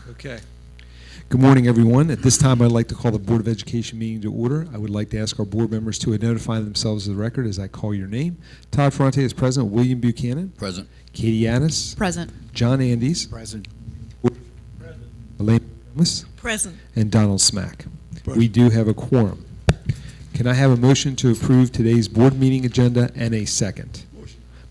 Okay. Good morning, everyone. At this time, I'd like to call the Board of Education meeting to order. I would like to ask our board members to identify themselves as the record as I call your name. Todd Ferrante is present. William Buchanan. Present. Katie Addis. Present. John Andes. Present. Elaine Thomas. Present. And Donald Smack. We do have a quorum. Can I have a motion to approve today's board meeting agenda and a second?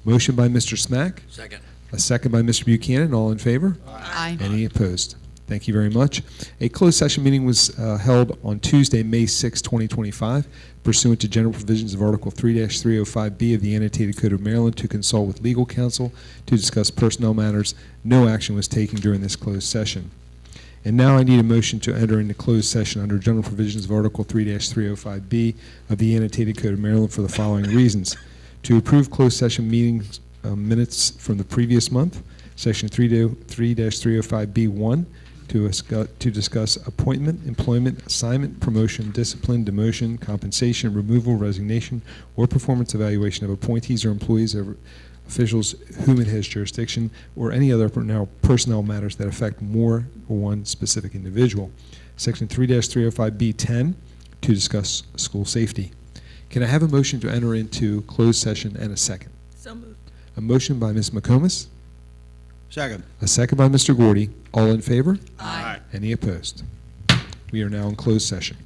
Motion by Mr. Smack. Second. A second by Mr. Buchanan. All in favor? Aye. Any opposed? Thank you very much. A closed session meeting was held on Tuesday, May 6, 2025, pursuant to general provisions of Article 3-305B of the Annotated Code of Maryland to consult with legal counsel to discuss personnel matters. No action was taken during this closed session. And now I need a motion to enter into closed session under general provisions of Article 3-305B of the Annotated Code of Maryland for the following reasons. To approve closed session meetings minutes from the previous month, Section 3-305B1, to discuss appointment, employment, assignment, promotion, discipline, demotion, compensation, removal, resignation, or performance evaluation of appointees or employees of officials whom it has jurisdiction, or any other personnel matters that affect more or one specific individual. Section 3-305B10, to discuss school safety. Can I have a motion to enter into closed session and a second? So moved. A motion by Ms. McComas. Second. A second by Mr. Gordy. All in favor? Aye. Any opposed? We are now in closed session.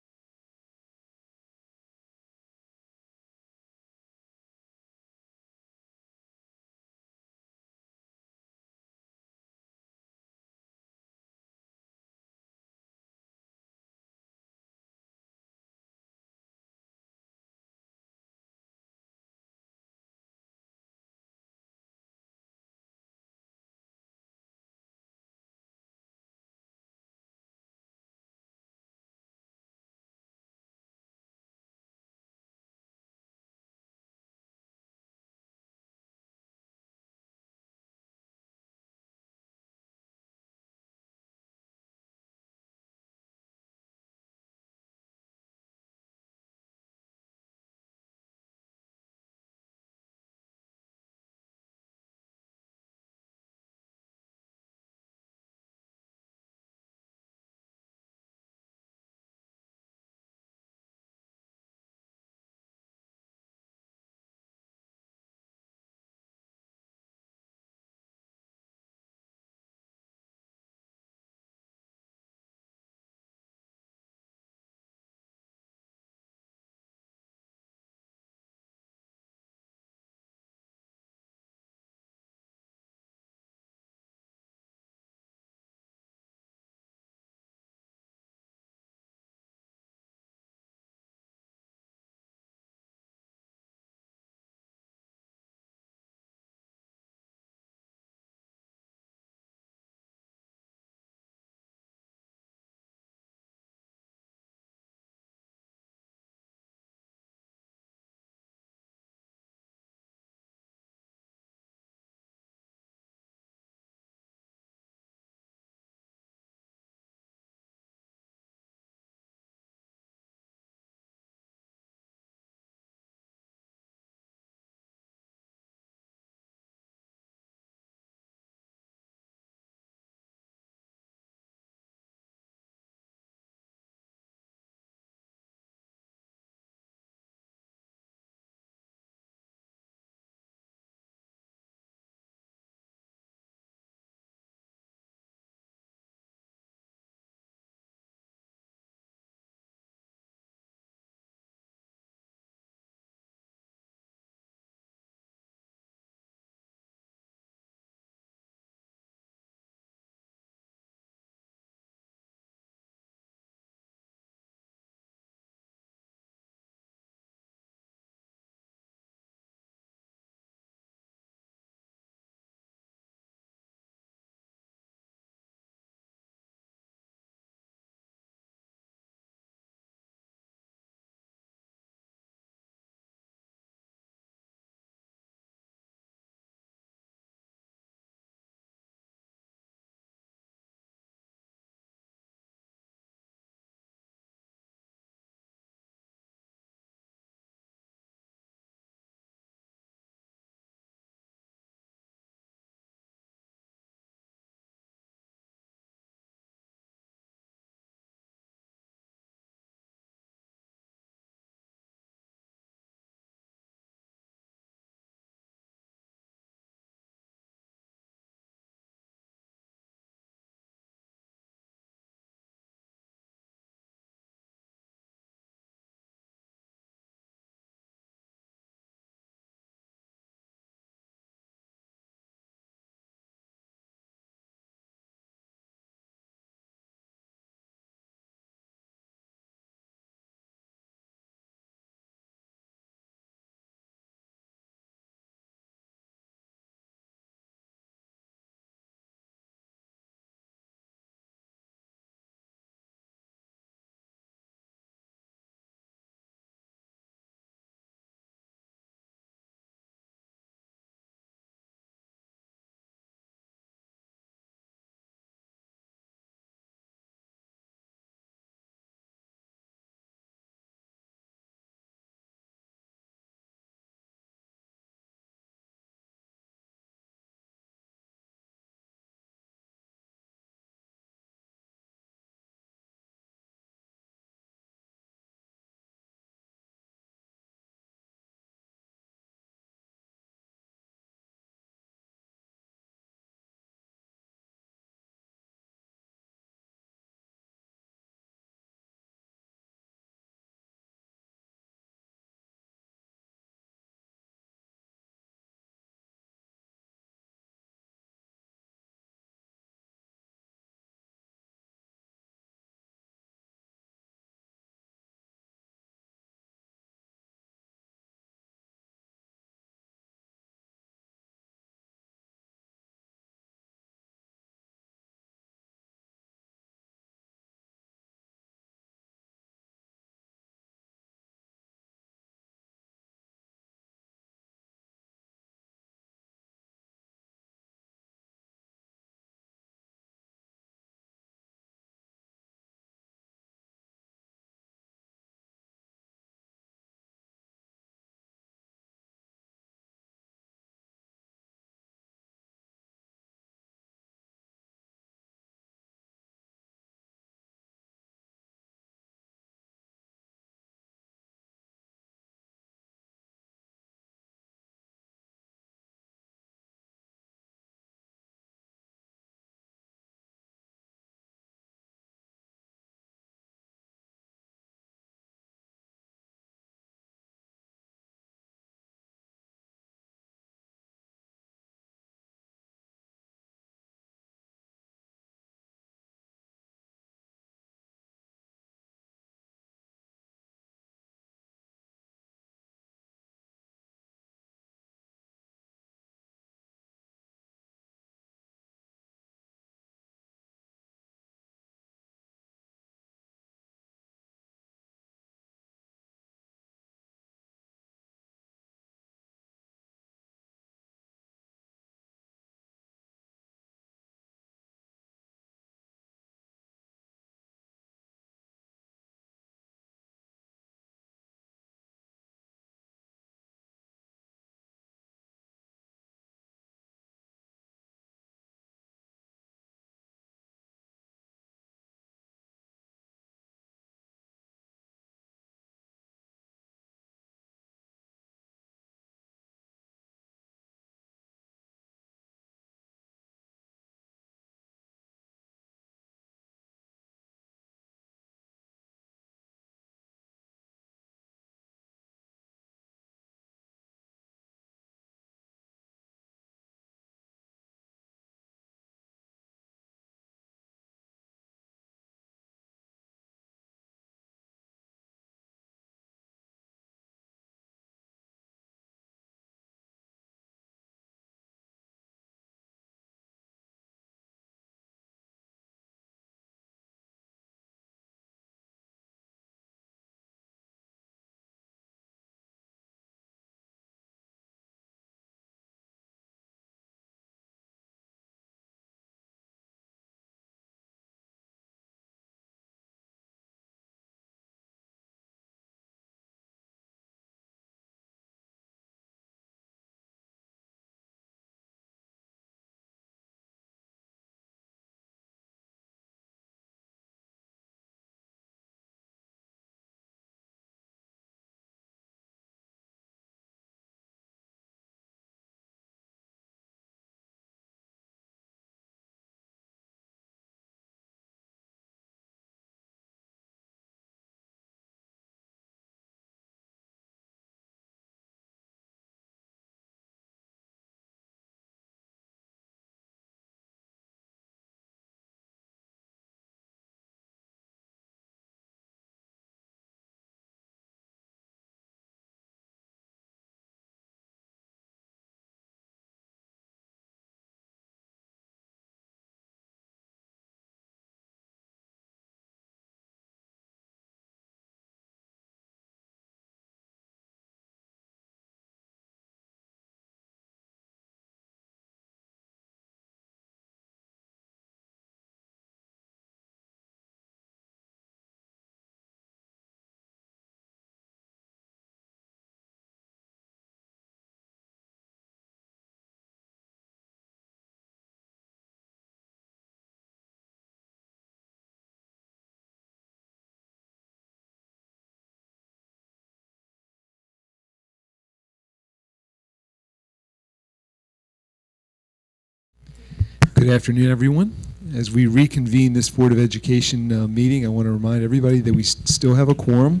Good afternoon, everyone. As we reconvene this Board of Education meeting, I want to remind everybody that we still have a quorum.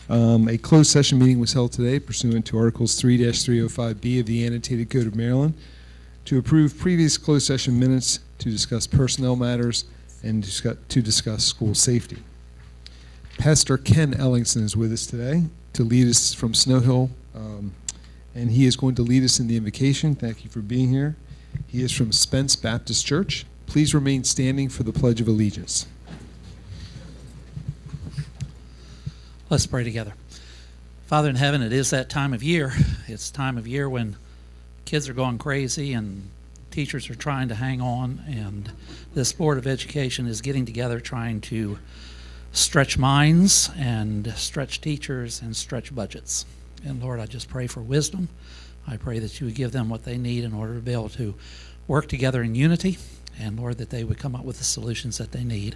A closed session meeting was held today pursuant to Articles 3-305B of the Annotated Code of Maryland to approve previous closed session minutes, to discuss personnel matters, and to discuss school safety. Pastor Ken Ellingson is with us today to lead us from Snow Hill, and he is going to lead us in the invocation. Thank you for being here. He is from Spence Baptist Church. Please remain standing for the Pledge of Allegiance. Let's pray together. Father in heaven, it is that time of year. It's time of year when kids are going crazy and teachers are trying to hang on, and this Board of Education is getting together trying to stretch minds and stretch teachers and stretch budgets. And Lord, I just pray for wisdom. I pray that you would give them what they need in order to be able to work together in unity, and Lord, that they would come up with the solutions that they need.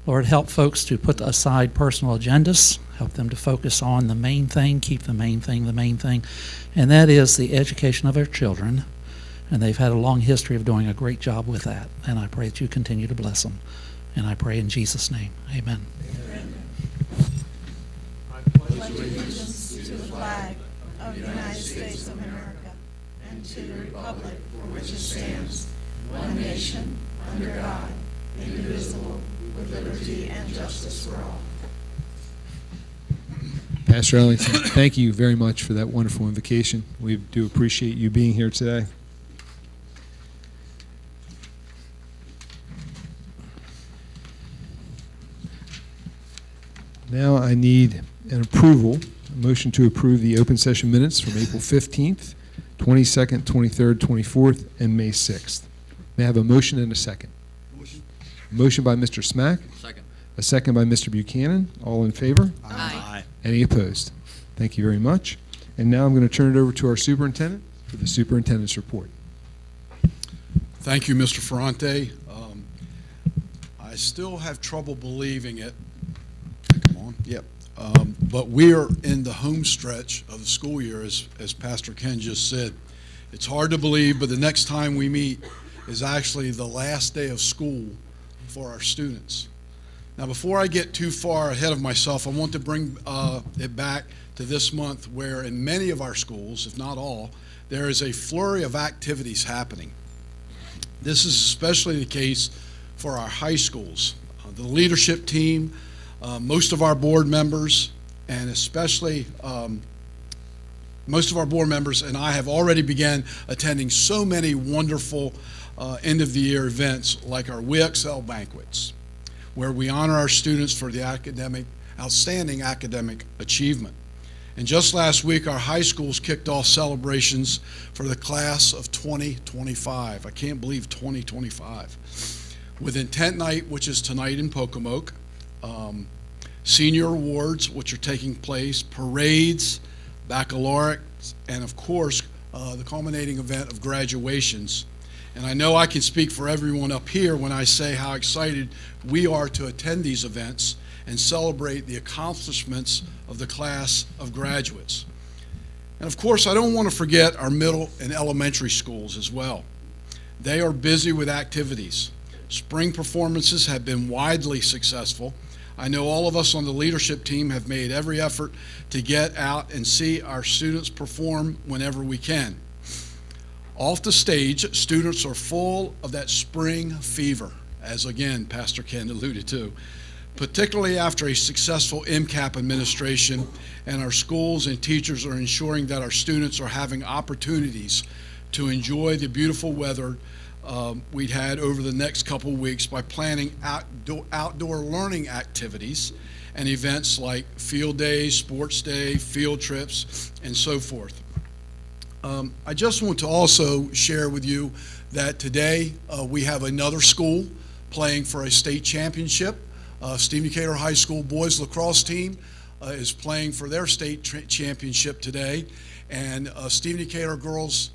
Lord, help folks to put aside personal agendas, help them to focus on the main thing, keep the main thing, and that is the education of our children. And they've had a long history of doing a great job with that. And I pray that you continue to bless them. And I pray in Jesus' name, amen. Amen. I pledge allegiance to the flag of the United States of America and to the republic for which it stands, one nation, under God, indivisible, with liberty and justice for all. Pastor Ellington, thank you very much for that wonderful invocation. We do appreciate you being here today. Now I need an approval, a motion to approve the open session minutes from April 15th, 22nd, 23rd, 24th, and May 6th. May I have a motion and a second? Motion. Motion by Mr. Smack. Second. A second by Mr. Buchanan. All in favor? Aye. Any opposed? Thank you very much. And now I'm going to turn it over to our superintendent for the superintendent's report. Thank you, Mr. Ferrante. I still have trouble believing it. Come on. Yep. But we are in the home stretch of the school year, as Pastor Ken just said. It's hard to believe, but the next time we meet is actually the last day of school for our students. Now, before I get too far ahead of myself, I want to bring it back to this month where in many of our schools, if not all, there is a flurry of activities happening. This is especially the case for our high schools. The leadership team, most of our board members, and especially most of our board members and I have already began attending so many wonderful end-of-the-year events like our We Excel banquets, where we honor our students for the outstanding academic achievement. And just last week, our high schools kicked off celebrations for the class of 2025. I can't believe 2025. With Intent Night, which is tonight in Pocomoke, senior awards, which are taking place, parades, baccalaureates, and of course, the culminating event of graduations. And I know I can speak for everyone up here when I say how excited we are to attend these events and celebrate the accomplishments of the class of graduates. And of course, I don't want to forget our middle and elementary schools as well. They are busy with activities. Spring performances have been widely successful. I know all of us on the leadership team have made every effort to get out and see our students perform whenever we can. Off the stage, students are full of that spring fever, as again, Pastor Ken alluded to, particularly after a successful MCAP administration, and our schools and teachers are ensuring that our students are having opportunities to enjoy the beautiful weather we'd had over the next couple of weeks by planning outdoor learning activities and events like field days, sports day, field trips, and so forth. I just want to also share with you that today we have another school playing for a state championship. Stephen Decatur High School boys lacrosse team is playing for their state championship today, and Stephen Decatur girls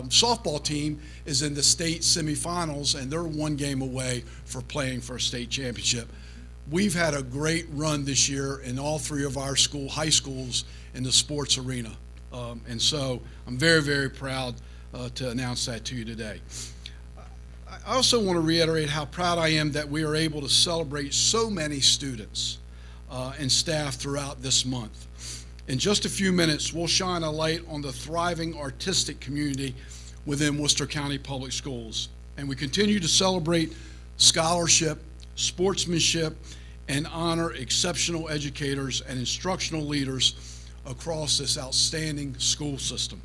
softball team is in the state semifinals, and they're one game away for playing for a state championship. We've had a great run this year in all three of our high schools in the sports arena. And so I'm very, very proud to announce that to you today. I also want to reiterate how proud I am that we are able to celebrate so many students and staff throughout this month. In just a few minutes, we'll shine a light on the thriving artistic community within Worcester County Public Schools. And we continue to celebrate scholarship, sportsmanship, and honor exceptional educators and instructional leaders across this outstanding school system.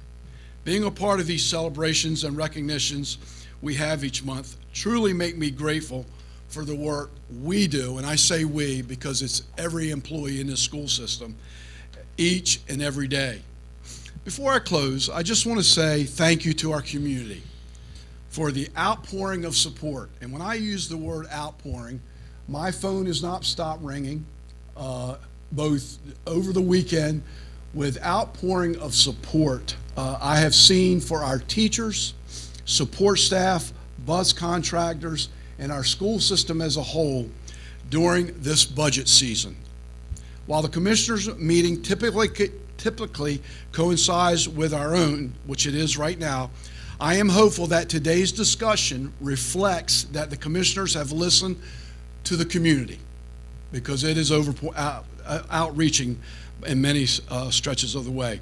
Being a part of these celebrations and recognitions we have each month truly make me grateful for the work we do, and I say we because it's every employee in this school system, each and every day. Before I close, I just want to say thank you to our community for the outpouring of support. And when I use the word outpouring, my phone has not stopped ringing, both over the weekend, with outpouring of support I have seen for our teachers, support staff, bus contractors, and our school system as a whole during this budget season. While the commissioners' meeting typically coincides with our own, which it is right now, I am hopeful that today's discussion reflects that the commissioners have listened to the community, because it is outreaching in many stretches of the way.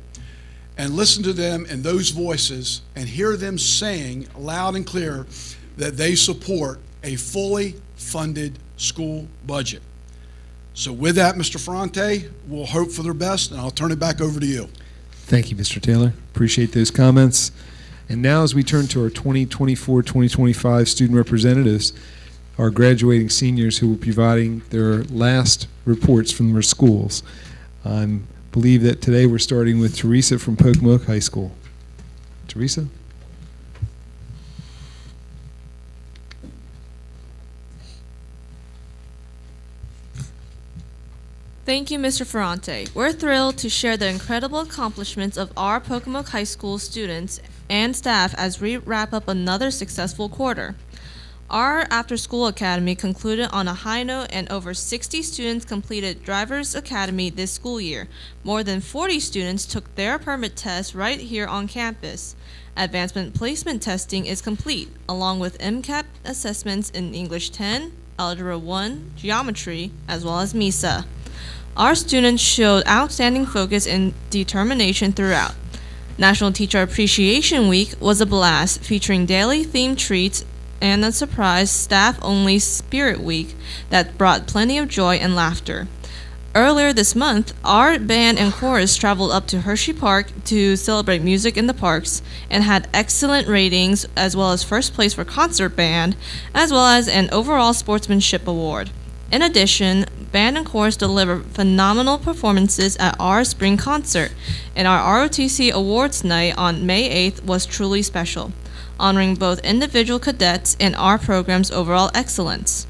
And listen to them and those voices and hear them saying loud and clear that they support a fully funded school budget. So with that, Mr. Ferrante, we'll hope for their best, and I'll turn it back over to you. Thank you, Mr. Taylor. Appreciate those comments. And now as we turn to our 2024-2025 student representatives, our graduating seniors who will be providing their last reports from their schools. I believe that today we're starting with Teresa from Pocomoke High School. Teresa? Thank you, Mr. Ferrante. We're thrilled to share the incredible accomplishments of our Pocomoke High School students and staff as we wrap up another successful quarter. Our after-school academy concluded on a high note, and over 60 students completed Driver's Academy this school year. More than 40 students took their permit test right here on campus. Advancement placement testing is complete, along with MCAP assessments in English 10, Algebra 1, Geometry, as well as MISA. Our students showed outstanding focus and determination throughout. National Teacher Appreciation Week was a blast, featuring daily themed treats and a surprise staff-only Spirit Week that brought plenty of joy and laughter. Earlier this month, our band and chorus traveled up to Hershey Park to celebrate music in the parks and had excellent ratings, as well as first place for concert band, as well as an overall sportsmanship award. In addition, band and chorus delivered phenomenal performances at our spring concert, and our ROTC Awards Night on May 8th was truly special, honoring both individual cadets and our program's overall excellence.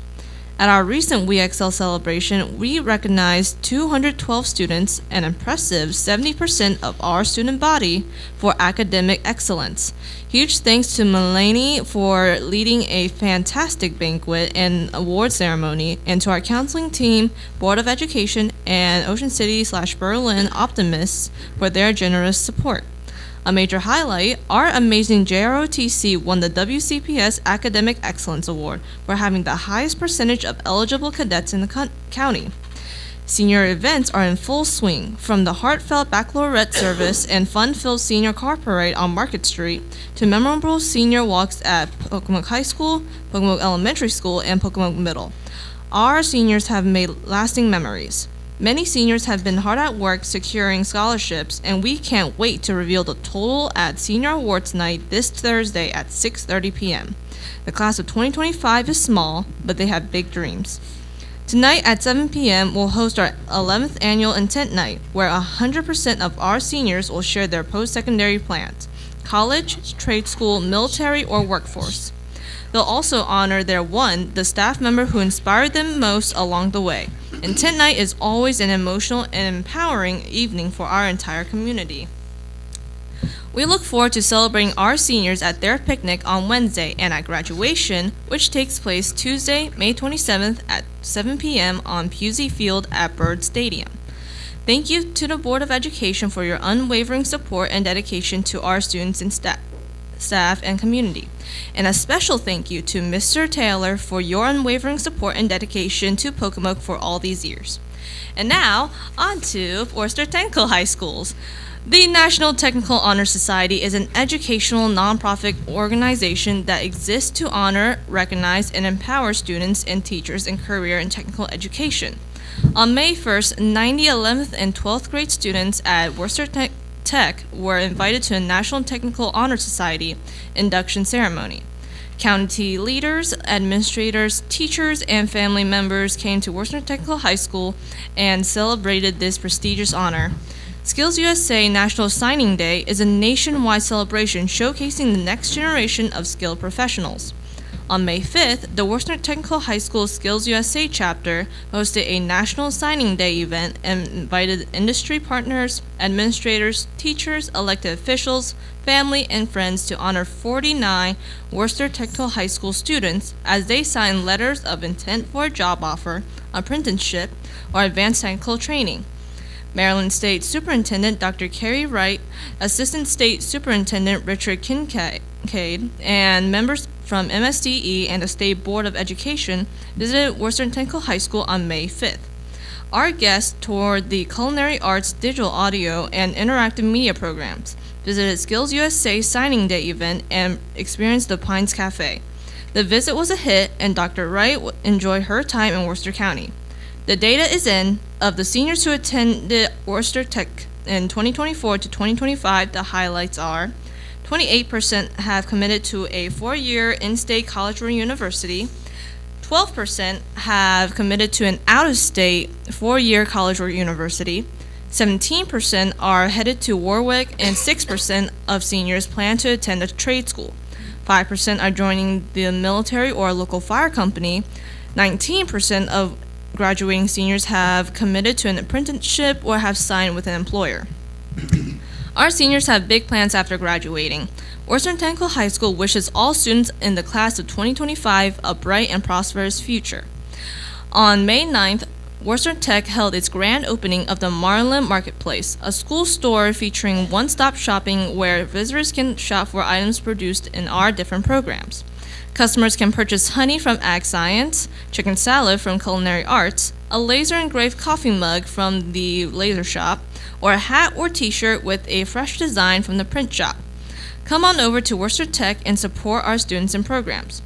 At our recent We Excel celebration, we recognized 212 students, an impressive 70% of our student body, for academic excellence. Huge thanks to Mulaney for leading a fantastic banquet and award ceremony, and to our counseling team, Board of Education, and Ocean City/Berlin Optimists for their generous support. A major highlight, our amazing JROTC won the WCPS Academic Excellence Award for having the highest percentage of eligible cadets in the county. Senior events are in full swing, from the heartfelt baccalaureate service and fun-filled senior car parade on Market Street to memorable senior walks at Pocomoke High School, Pocomoke Elementary School, and Pocomoke Middle. Our seniors have made lasting memories. Many seniors have been hard at work securing scholarships, and we can't wait to reveal the total at Senior Awards Night this Thursday at 6:30 p.m. The class of 2025 is small, but they have big dreams. Tonight at 7 p.m., we'll host our 11th annual Intent Night, where 100% of our seniors will share their post-secondary plans: college, trade school, military, or workforce. They'll also honor the staff member who inspired them most along the way. Intent Night is always an emotional and empowering evening for our entire community. We look forward to celebrating our seniors at their picnic on Wednesday and at graduation, which takes place Tuesday, May 27th at 7 p.m. on Pusey Field at Byrd Stadium. Thank you to the Board of Education for your unwavering support and dedication to our students and staff. staff, and community. And a special thank you to Mr. Taylor for your unwavering support and dedication to Pocomoke for all these years. And now, on to Worcester Technical High Schools. The National Technical Honor Society is an educational nonprofit organization that exists to honor, recognize, and empower students and teachers in career and technical education. On May 1st, 90 11th and 12th grade students at Worcester Tech were invited to a National Technical Honor Society induction ceremony. County leaders, administrators, teachers, and family members came to Worcester Technical High School and celebrated this prestigious honor. Skills USA National Signing Day is a nationwide celebration showcasing the next generation of skilled professionals. On May 5th, the Worcester Technical High School Skills USA chapter hosted a National Signing Day event and invited industry partners, administrators, teachers, elected officials, family, and friends to honor 49 Worcester Technical High School students as they signed letters of intent for a job offer, apprenticeship, or advanced technical training. Maryland State Superintendent Dr. Carrie Wright, Assistant State Superintendent Richard Kincaid, and members from MSDE and the State Board of Education visited Worcester Technical High School on May 5th. Our guests toured the culinary arts, digital audio, and interactive media programs, visited Skills USA Signing Day event, and experienced the Pines Cafe. The visit was a hit, and Dr. Wright enjoyed her time in Worcester County. The data is in. Of the seniors who attended Worcester Tech in 2024 to 2025, the highlights are 28% have committed to a 4-year in-state college or university, 12% have committed to an out-of-state 4-year college or university, 17% are headed to Warwick, and 6% of seniors plan to attend a trade school. 5% are joining the military or a local fire company. 19% of graduating seniors have committed to an apprenticeship or have signed with an employer. Our seniors have big plans after graduating. Worcester Technical High School wishes all students in the class of 2025 a bright and prosperous future. On May 9th, Worcester Tech held its grand opening of the Marlin Marketplace, a school store featuring one-stop shopping where visitors can shop for items produced in our different programs. Customers can purchase honey from Ag Science, chicken salad from Culinary Arts, a laser-engraved coffee mug from the Laser Shop, or a hat or t-shirt with a fresh design from the Print Shop. Come on over to Worcester Tech and support our students and programs.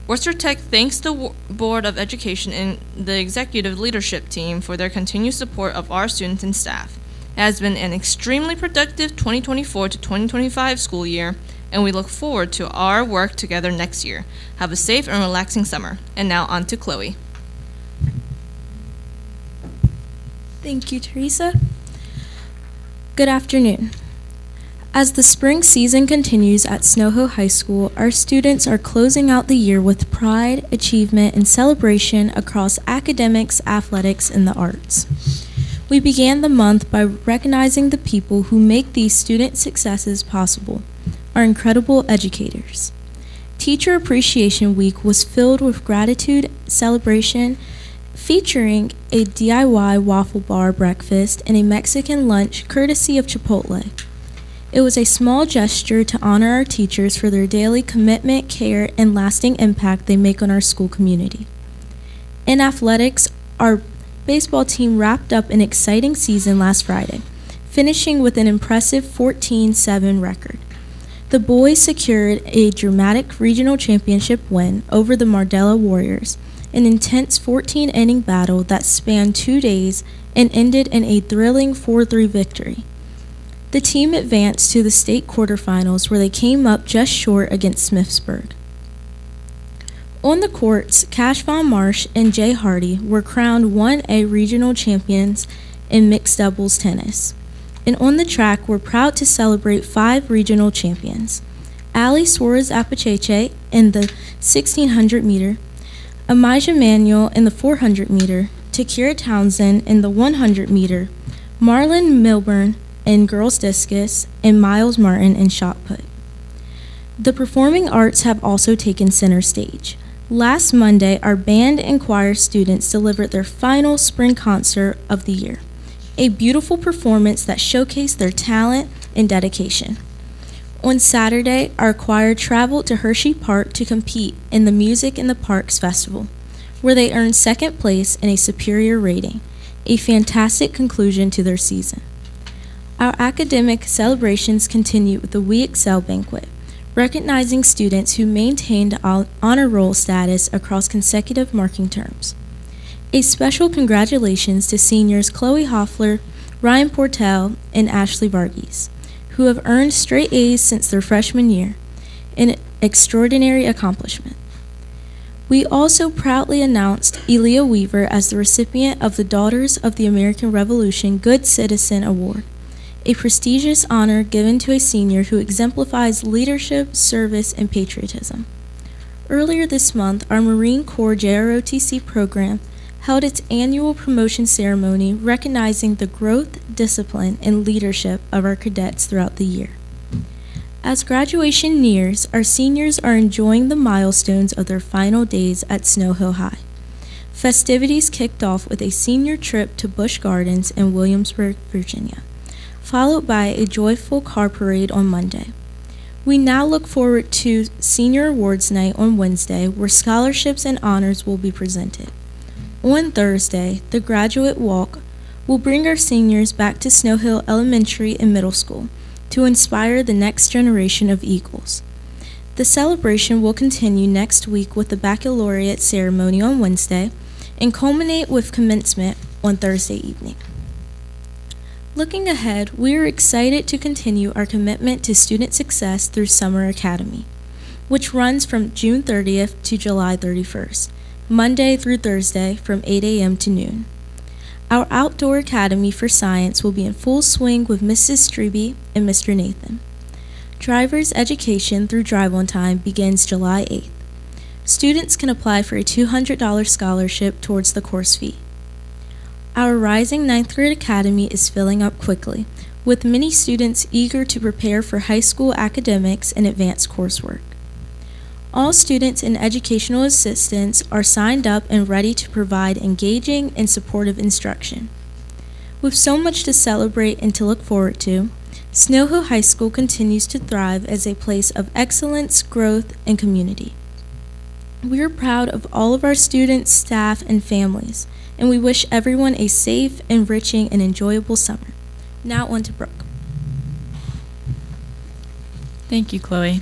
Worcester Tech thanks the Board of Education and the executive leadership team for their continued support of our students and staff. It has been an extremely productive 2024 to 2025 school year, and we look forward to our work together next year. Have a safe and relaxing summer. And now on to Chloe. Thank you, Teresa. Good afternoon. As the spring season continues at Snow Hill High School, our students are closing out the year with pride, achievement, and celebration across academics, athletics, and the arts. We began the month by recognizing the people who make these student successes possible, our incredible educators. Teacher Appreciation Week was filled with gratitude, celebration, featuring a DIY waffle bar breakfast and a Mexican lunch courtesy of Chipotle. It was a small gesture to honor our teachers for their daily commitment, care, and lasting impact they make on our school community. In athletics, our baseball team wrapped up an exciting season last Friday, finishing with an impressive 14-7 record. The boys secured a dramatic regional championship win over the Mardella Warriors, an intense 14-inning battle that spanned 2 days and ended in a thrilling 4-3 victory. The team advanced to the state quarterfinals where they came up just short against Smithsburg. On the courts, Cash Von Marsh and Jay Hardy were crowned 1A regional champions in mixed doubles tennis. And on the track, we're proud to celebrate 5 regional champions. Ali Suarez Apacheche in the 1600 meter, Amijah Manuel in the 400 meter, Takira Townsend in the 100 meter, Marlon Milburn in girls discus, and Miles Martin in shot put. The performing arts have also taken center stage. Last Monday, our band and choir students delivered their final spring concert of the year, a beautiful performance that showcased their talent and dedication. On Saturday, our choir traveled to Hershey Park to compete in the Music in the Parks Festival, where they earned second place and a superior rating, a fantastic conclusion to their season. Our academic celebrations continue with the We Excel banquet, recognizing students who maintained honor roll status across consecutive marking terms. A special congratulations to seniors Chloe Hoffler, Ryan Portell, and Ashley Varghese, who have earned straight A's since their freshman year, an extraordinary accomplishment. We also proudly announced Elia Weaver as the recipient of the Daughters of the American Revolution Good Citizen Award, a prestigious honor given to a senior who exemplifies leadership, service, and patriotism. Earlier this month, our Marine Corps JROTC program held its annual promotion ceremony recognizing the growth, discipline, and leadership of our cadets throughout the year. As graduation nears, our seniors are enjoying the milestones of their final days at Snow Hill High. Festivities kicked off with a senior trip to Busch Gardens in Williamsburg, Virginia, followed by a joyful car parade on Monday. We now look forward to Senior Awards Night on Wednesday, where scholarships and honors will be presented. On Thursday, the Graduate Walk will bring our seniors back to Snow Hill Elementary and Middle School to inspire the next generation of Eagles. The celebration will continue next week with the baccalaureate ceremony on Wednesday and culminate with commencement on Thursday evening. Looking ahead, we are excited to continue our commitment to student success through Summer Academy, which runs from June 30th to July 31st. Monday through Thursday from 8 a.m. to noon. Our Outdoor Academy for Science will be in full swing with Mrs. Strebe and Mr. Nathan. Driver's education through Drive On Time begins July 8th. Students can apply for a $200 scholarship towards the course fee. Our Rising 9th Grade Academy is filling up quickly, with many students eager to prepare for high school academics and advanced coursework. All students and educational assistants are signed up and ready to provide engaging and supportive instruction. With so much to celebrate and to look forward to, Snow Hill High School continues to thrive as a place of excellence, growth, and community. We are proud of all of our students, staff, and families, and we wish everyone a safe, enriching, and enjoyable summer. Now on to Brooke. Thank you, Chloe.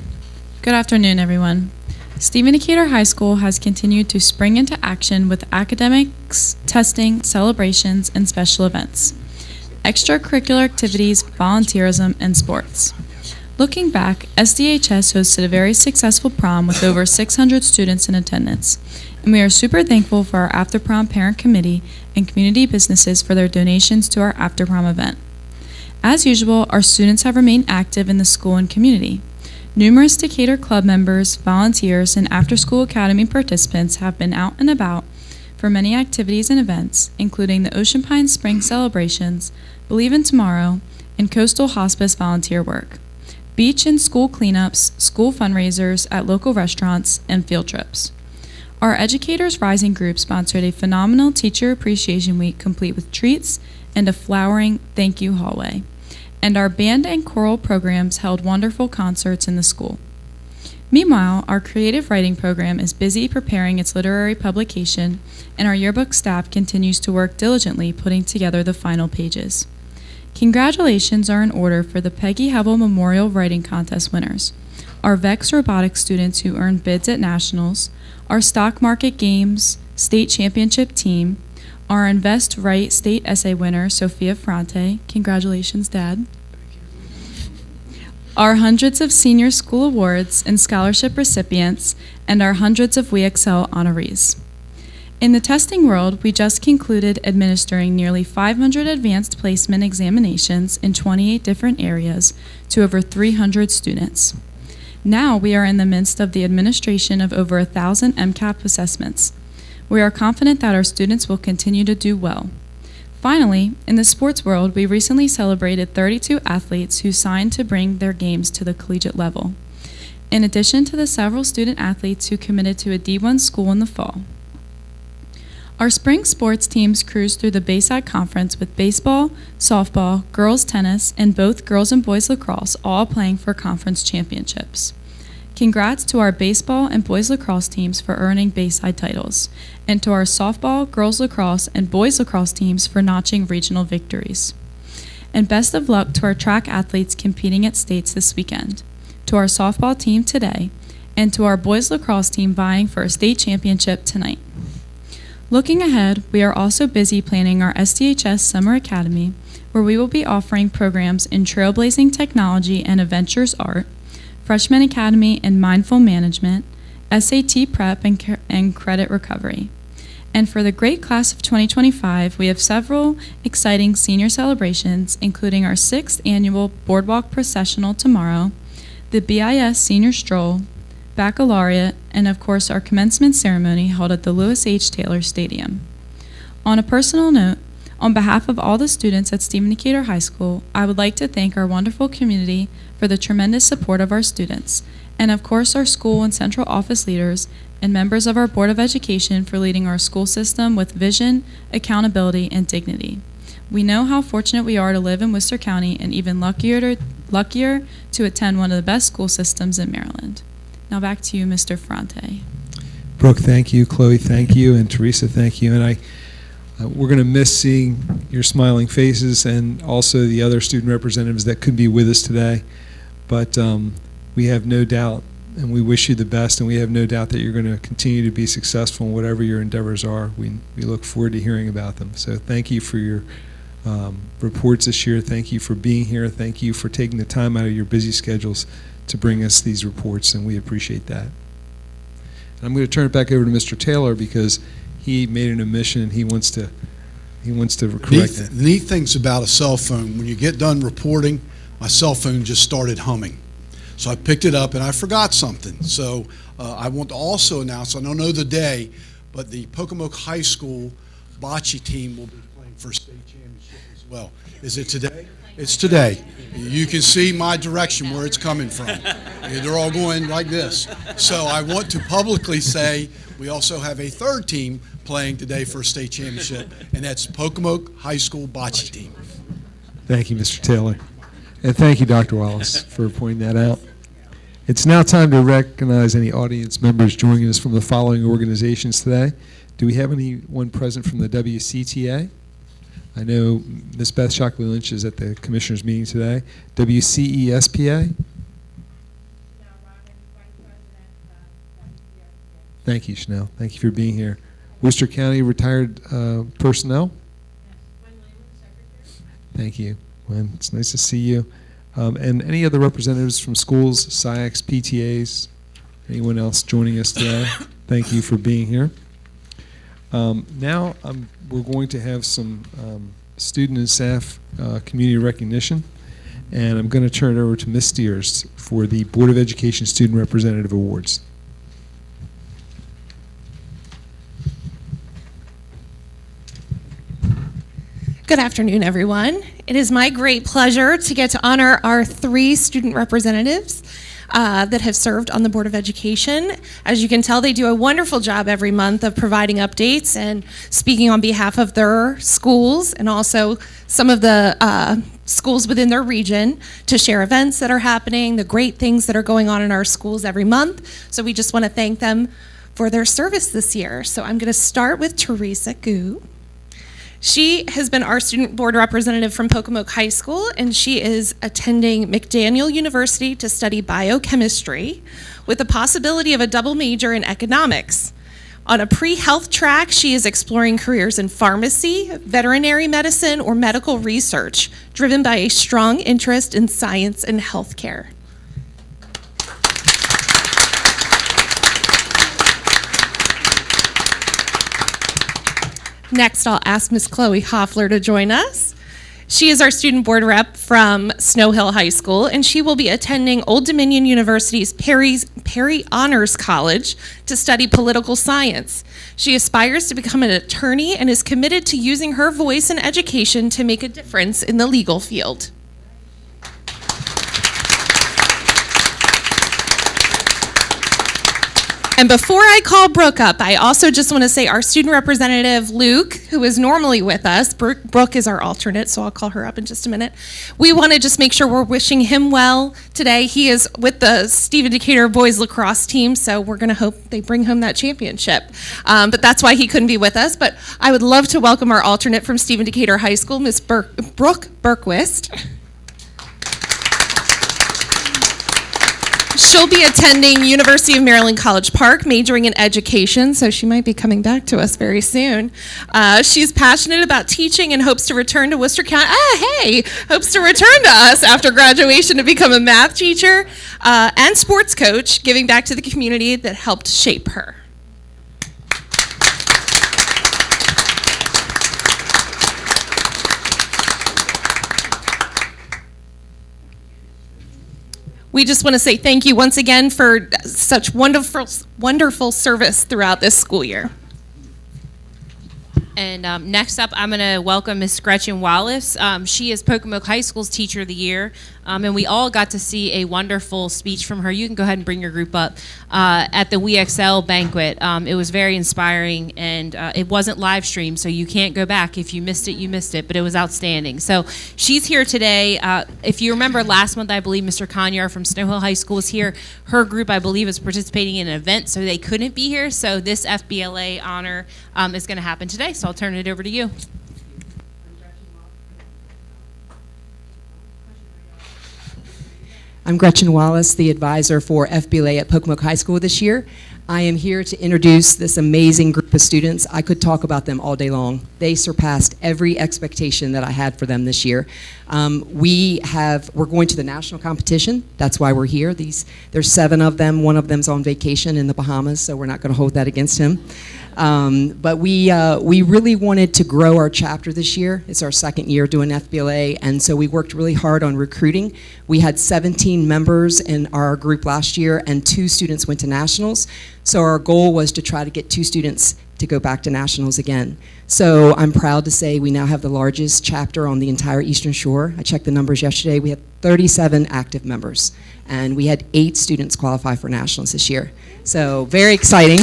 Good afternoon, everyone. Stephen Decatur High School has continued to spring into action with academics, testing, celebrations, and special events, extracurricular activities, volunteerism, and sports. Looking back, SDHS hosted a very successful prom with over 600 students in attendance, and we are super thankful for our After Prom Parent Committee and community businesses for their donations to our After Prom event. As usual, our students have remained active in the school and community. Numerous Decatur Club members, volunteers, and after-school academy participants have been out and about for many activities and events, including the Ocean Pine Spring celebrations, Believe in Tomorrow, and Coastal Hospice volunteer work, beach and school cleanups, school fundraisers at local restaurants, and field trips. Our Educators Rising group sponsored a phenomenal Teacher Appreciation Week complete with treats and a flowering thank you hallway. And our band and choral programs held wonderful concerts in the school. Meanwhile, our creative writing program is busy preparing its literary publication, and our yearbook staff continues to work diligently putting together the final pages. Congratulations are in order for the Peggy Hevel Memorial Writing Contest winners, our VEX Robotics students who earned bids at nationals, our Stock Market Games State Championship team, our Invest Right State Essay winner, Sophia Ferrante. Congratulations, Dad. Our hundreds of senior school awards and scholarship recipients, and our hundreds of We Excel honorees. In the testing world, we just concluded administering nearly 500 advanced placement examinations in 28 different areas to over 300 students. Now we are in the midst of the administration of over 1,000 MCAP assessments. We are confident that our students will continue to do well. Finally, in the sports world, we recently celebrated 32 athletes who signed to bring their games to the collegiate level, in addition to the several student athletes who committed to a D1 school in the fall. Our spring sports teams cruised through the Bayside Conference with baseball, softball, girls tennis, and both girls and boys lacrosse all playing for conference championships. Congrats to our baseball and boys lacrosse teams for earning Bayside titles, and to our softball, girls lacrosse, and boys lacrosse teams for notching regional victories. And best of luck to our track athletes competing at states this weekend, to our softball team today, and to our boys lacrosse team vying for a state championship tonight. Looking ahead, we are also busy planning our SDHS Summer Academy, where we will be offering programs in trailblazing technology and adventures art, Freshman Academy and mindful management, SAT prep and credit recovery. And for the great class of 2025, we have several exciting senior celebrations, including our 6th annual Boardwalk Processional tomorrow, the BIS Senior Stroll, baccalaureate, and of course our commencement ceremony held at the Lewis H. Taylor Stadium. On a personal note, on behalf of all the students at Stephen Decatur High School, I would like to thank our wonderful community for the tremendous support of our students, and of course our school and central office leaders and members of our Board of Education for leading our school system with vision, accountability, and dignity. We know how fortunate we are to live in Worcester County and even luckier to attend one of the best school systems in Maryland. Now back to you, Mr. Ferrante. Brooke, thank you. Chloe, thank you. And Teresa, thank you. And we're going to miss seeing your smiling faces and also the other student representatives that could be with us today. But we have no doubt, and we wish you the best, and we have no doubt that you're going to continue to be successful in whatever your endeavors are. We look forward to hearing about them. So thank you for your reports this year. Thank you for being here. Thank you for taking the time out of your busy schedules to bring us these reports, and we appreciate that. And I'm going to turn it back over to Mr. Taylor because he made an omission and he wants to correct it. The neat things about a cell phone, when you get done reporting, my cell phone just started humming. So I picked it up and I forgot something. So I want to also announce, I don't know the day, but the Pocomoke High School bocce team will be playing for state championship as well. Is it today? It's today. You can see my direction where it's coming from. They're all going like this. So I want to publicly say we also have a third team playing today for a state championship, and that's Pocomoke High School bocce team. Thank you, Mr. Taylor. And thank you, Dr. Wallace, for pointing that out. It's now time to recognize any audience members joining us from the following organizations today. Do we have anyone present from the WCTA? I know Ms. Beth Shockley-Lynch is at the Commissioners meeting today. WCESPA? Thank you, Chanel. Thank you for being here. Worcester County Retired Personnel? Thank you. Gwen, it's nice to see you. And any other representatives from schools, SIACs, PTAs, anyone else joining us today? Thank you for being here. Now we're going to have some student and staff community recognition, and I'm going to turn it over to Ms. Steers for the Board of Education Student Representative Awards. Good afternoon, everyone. It is my great pleasure to get to honor our 3 student representatives that have served on the Board of Education. As you can tell, they do a wonderful job every month of providing updates and speaking on behalf of their schools and also some of the schools within their region to share events that are happening, the great things that are going on in our schools every month. So we just want to thank them for their service this year. So I'm going to start with Teresa Gu. She has been our student board representative from Pocomoke High School, and she is attending McDaniel University to study biochemistry with the possibility of a double major in economics. On a pre-health track, she is exploring careers in pharmacy, veterinary medicine, or medical research, driven by a strong interest in science and healthcare. Next, I'll ask Ms. Chloe Hoffler to join us. She is our student board rep from Snow Hill High School, and she will be attending Old Dominion University's Perry Honors College to study political science. She aspires to become an attorney and is committed to using her voice and education to make a difference in the legal field. And before I call Brooke up, I also just want to say our student representative, Luke, who is normally with us, Brooke is our alternate, so I'll call her up in just a minute. We want to just make sure we're wishing him well today. He is with the Stephen Decatur boys lacrosse team, so we're going to hope they bring home that championship. But that's why he couldn't be with us. But I would love to welcome our alternate from Stephen Decatur High School, Miss Brooke Berquist. She'll be attending University of Maryland College Park, majoring in education, so she might be coming back to us very soon. She's passionate about teaching and hopes to return to Worcester County. Hopes to return to us after graduation to become a math teacher and sports coach, giving back to the community that helped shape her. We just want to say thank you once again for such wonderful service throughout this school year. And next up, I'm going to welcome Miss Gretchen Wallace. She is Pocomoke High School's Teacher of the Year, and we all got to see a wonderful speech from her. You can go ahead and bring your group up at the We Excel banquet. It was very inspiring, and it wasn't live streamed, so you can't go back. If you missed it, you missed it, but it was outstanding. So she's here today. If you remember last month, I believe Mr. Conyar from Snow Hill High School was here. Her group, I believe, is participating in an event, so they couldn't be here. So this FBLA honor is going to happen today. So I'll turn it over to you. I'm Gretchen Wallace, the advisor for FBLA at Pocomoke High School this year. I am here to introduce this amazing group of students. I could talk about them all day long. They surpassed every expectation that I had for them this year. We're going to the national competition. That's why we're here. There's 7 of them. One of them's on vacation in the Bahamas, so we're not going to hold that against him. But we really wanted to grow our chapter this year. It's our 2nd year doing FBLA, and so we worked really hard on recruiting. We had 17 members in our group last year, and 2 students went to nationals. So our goal was to try to get 2 students to go back to nationals again. So I'm proud to say we now have the largest chapter on the entire Eastern Shore. I checked the numbers yesterday. We have 37 active members, and we had 8 students qualify for nationals this year. So very exciting.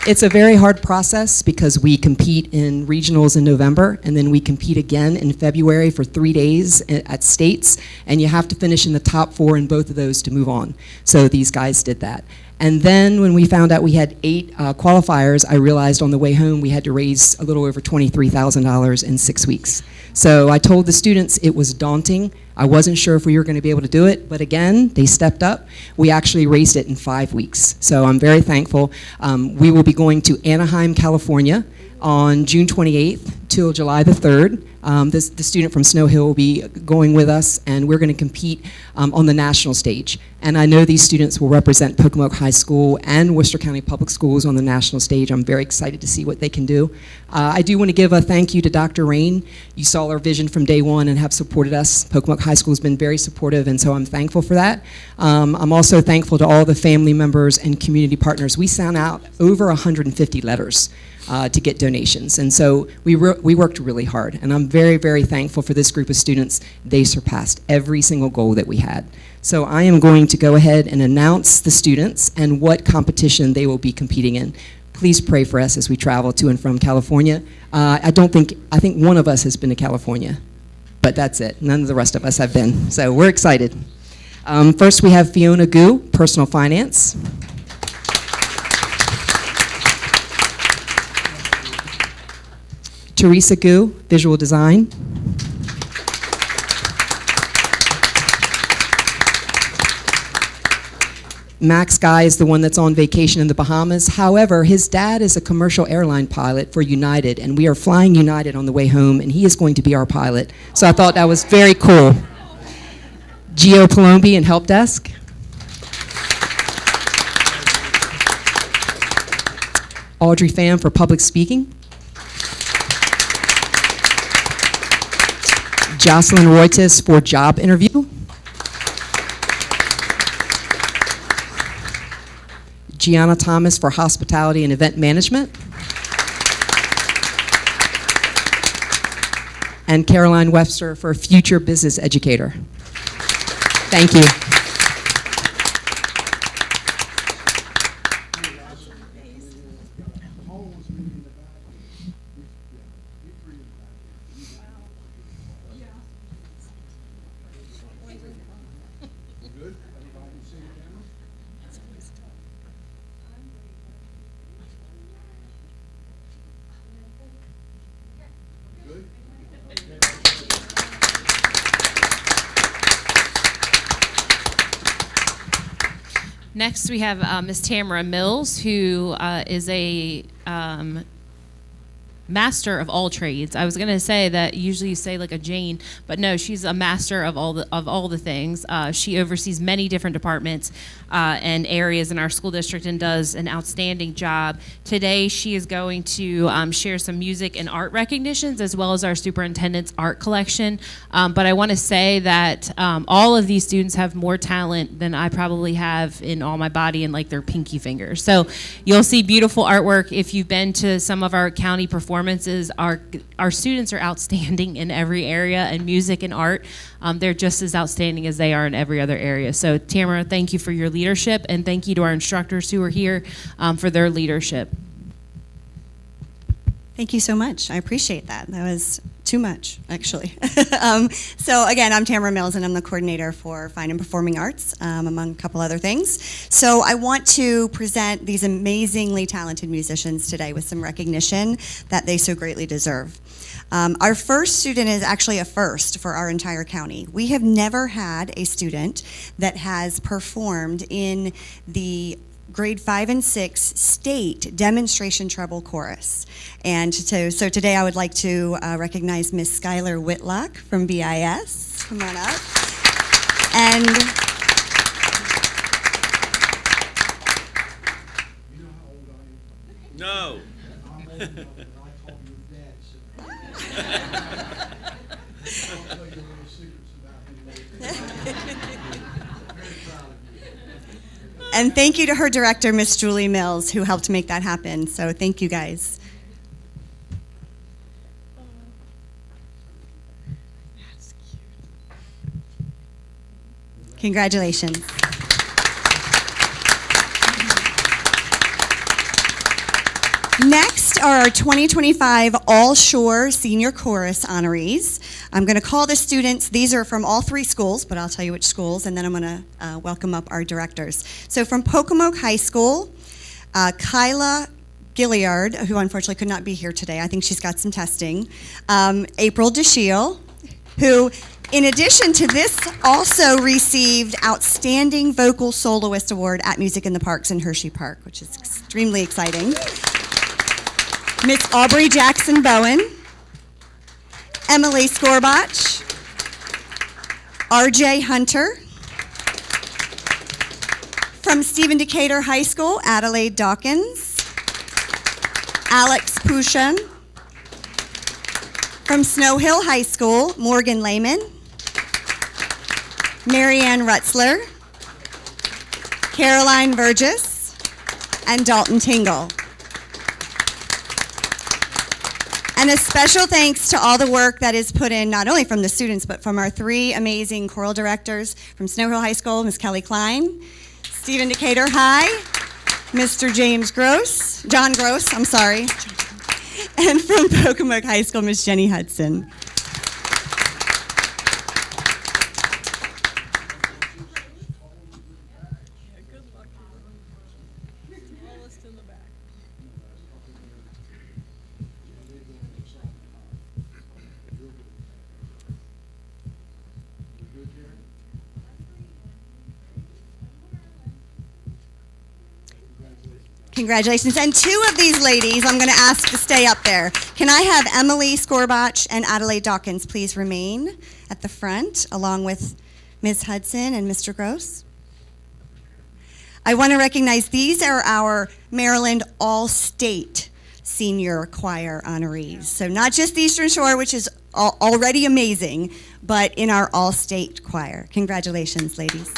It's a very hard process because we compete in regionals in November, and then we compete again in February for 3 days at states, and you have to finish in the top 4 in both of those to move on. So these guys did that. And then when we found out we had 8 qualifiers, I realized on the way home we had to raise a little over $23,000 in 6 weeks. So I told the students it was daunting. I wasn't sure if we were going to be able to do it, but again, they stepped up. We actually raised it in 5 weeks. So I'm very thankful. We will be going to Anaheim, California on June 28th till July the 3rd. The student from Snow Hill will be going with us, and we're going to compete on the national stage. And I know these students will represent Pocomoke High School and Worcester County Public Schools on the national stage. I'm very excited to see what they can do. I do want to give a thank you to Dr. Rain. You saw our vision from day one and have supported us. Pocomoke High School has been very supportive, and so I'm thankful for that. I'm also thankful to all the family members and community partners. We sent out over 150 letters to get donations. And so we worked really hard. And I'm very, very thankful for this group of students. They surpassed every single goal that we had. So I am going to go ahead and announce the students and what competition they will be competing in. Please pray for us as we travel to and from California. I think one of us has been to California, but that's it. None of the rest of us have been. So we're excited. First we have Fiona Gu, Personal Finance. Teresa Gu, Visual Design. Max Guy is the one that's on vacation in the Bahamas. However, his dad is a commercial airline pilot for United, and we are flying United on the way home, and he is going to be our pilot. So I thought that was very cool. Gio Palombi in Help Desk. Audrey Pham for Public Speaking. Jocelyn Roytis for Job Interview. Gianna Thomas for Hospitality and Event Management. And Caroline Webster for Future Business Educator. Thank you. Next, we have Miss Tamara Mills, who is a master of all trades. I was going to say that usually you say like a Jane, but no, she's a master of all the things. She oversees many different departments and areas in our school district and does an outstanding job. Today, she is going to share some music and art recognitions as well as our superintendent's art collection. But I want to say that all of these students have more talent than I probably have in all my body and like their pinky fingers. So you'll see beautiful artwork. If you've been to some of our county performances, our students are outstanding in every area, and music and art, they're just as outstanding as they are in every other area. So Tamara, thank you for your leadership, and thank you to our instructors who are here for their leadership. Thank you so much. I appreciate that. That was too much, actually. So again, I'm Tamara Mills, and I'm the coordinator for Fine and Performing Arts, among a couple other things. So I want to present these amazingly talented musicians today with some recognition that they so greatly deserve. Our first student is actually a first for our entire county. We have never had a student that has performed in the grade 5 and 6 state demonstration treble chorus. And so today I would like to recognize Miss Skylar Whitlock from BIS. Come on up. And no. And thank you to her director, Miss Julie Mills, who helped make that happen. So thank you, guys. Congratulations. Next are our 2025 All Shore Senior Chorus honorees. I'm going to call the students. These are from all three schools, but I'll tell you which schools, and then I'm going to welcome up our directors. So from Pocomoke High School, Kyla Gilliard, who unfortunately could not be here today. I think she's got some testing. April DeShiel, who, in addition to this, also received Outstanding Vocal Soloist Award at Music in the Parks in Hershey Park, which is extremely exciting. Miss Aubrey Jackson Bowen, Emily Skorbach, RJ Hunter, from Stephen Decatur High School, Adelaide Dawkins, Alex Pushan, from Snow Hill High School, Morgan Lehman, Marianne Rutzler, Caroline Burgess, and Dalton Tingle. And a special thanks to all the work that is put in, not only from the students, but from our three amazing choral directors from Snow Hill High School, Ms. Kelly Klein, Stephen Decatur High, Mr. John Gross, and from Pocomoke High School, Ms. Jenny Hudson. Congratulations. And two of these ladies I'm going to ask to stay up there. Can I have Emily Skorbach and Adelaide Dawkins please remain at the front, along with Ms. Hudson and Mr. Gross? I want to recognize these are our Maryland All-State Senior Choir honorees. So not just the Eastern Shore, which is already amazing, but in our All-State Choir. Congratulations, ladies.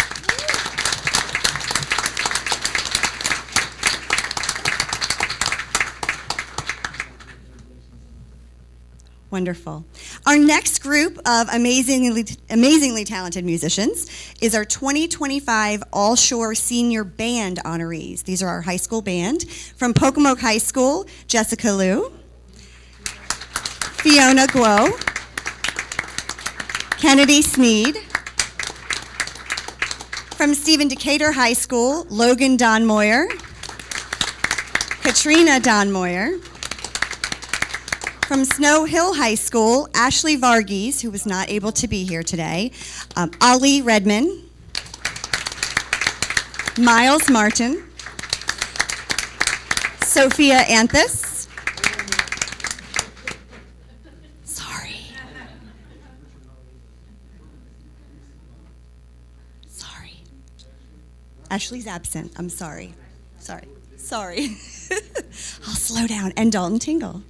Wonderful. Our next group of amazingly talented musicians is our 2025 All Shore Senior Band honorees. These are our high school band. From Pocomoke High School, Jessica Liu, Fiona Guo, Kennedy Sneed. From Stephen Decatur High School, Logan Don Moyer, Katrina Don Moyer. From Snow Hill High School, Ashley Varghese, who was not able to be here today, Ali Redman, Miles Martin, Sophia Anthus, sorry, Ashley's absent, I'm sorry, I'll slow down, and Dalton Tingle.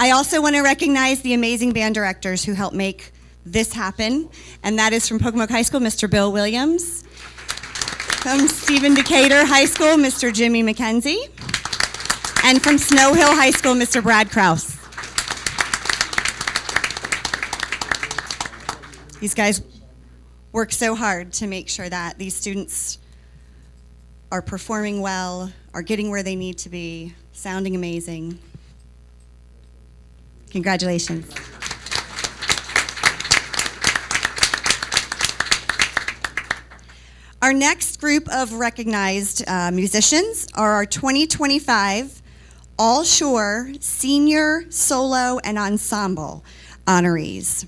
I also want to recognize the amazing band directors who helped make this happen, and that is from Pocomoke High School, Mr. Bill Williams. From Stephen Decatur High School, Mr. Jimmy McKenzie. And from Snow Hill High School, Mr. Brad Kraus. These guys work so hard to make sure that these students are performing well, are getting where they need to be, sounding amazing. Congratulations. Our next group of recognized musicians are our 2025 All Shore Senior Solo and Ensemble honorees.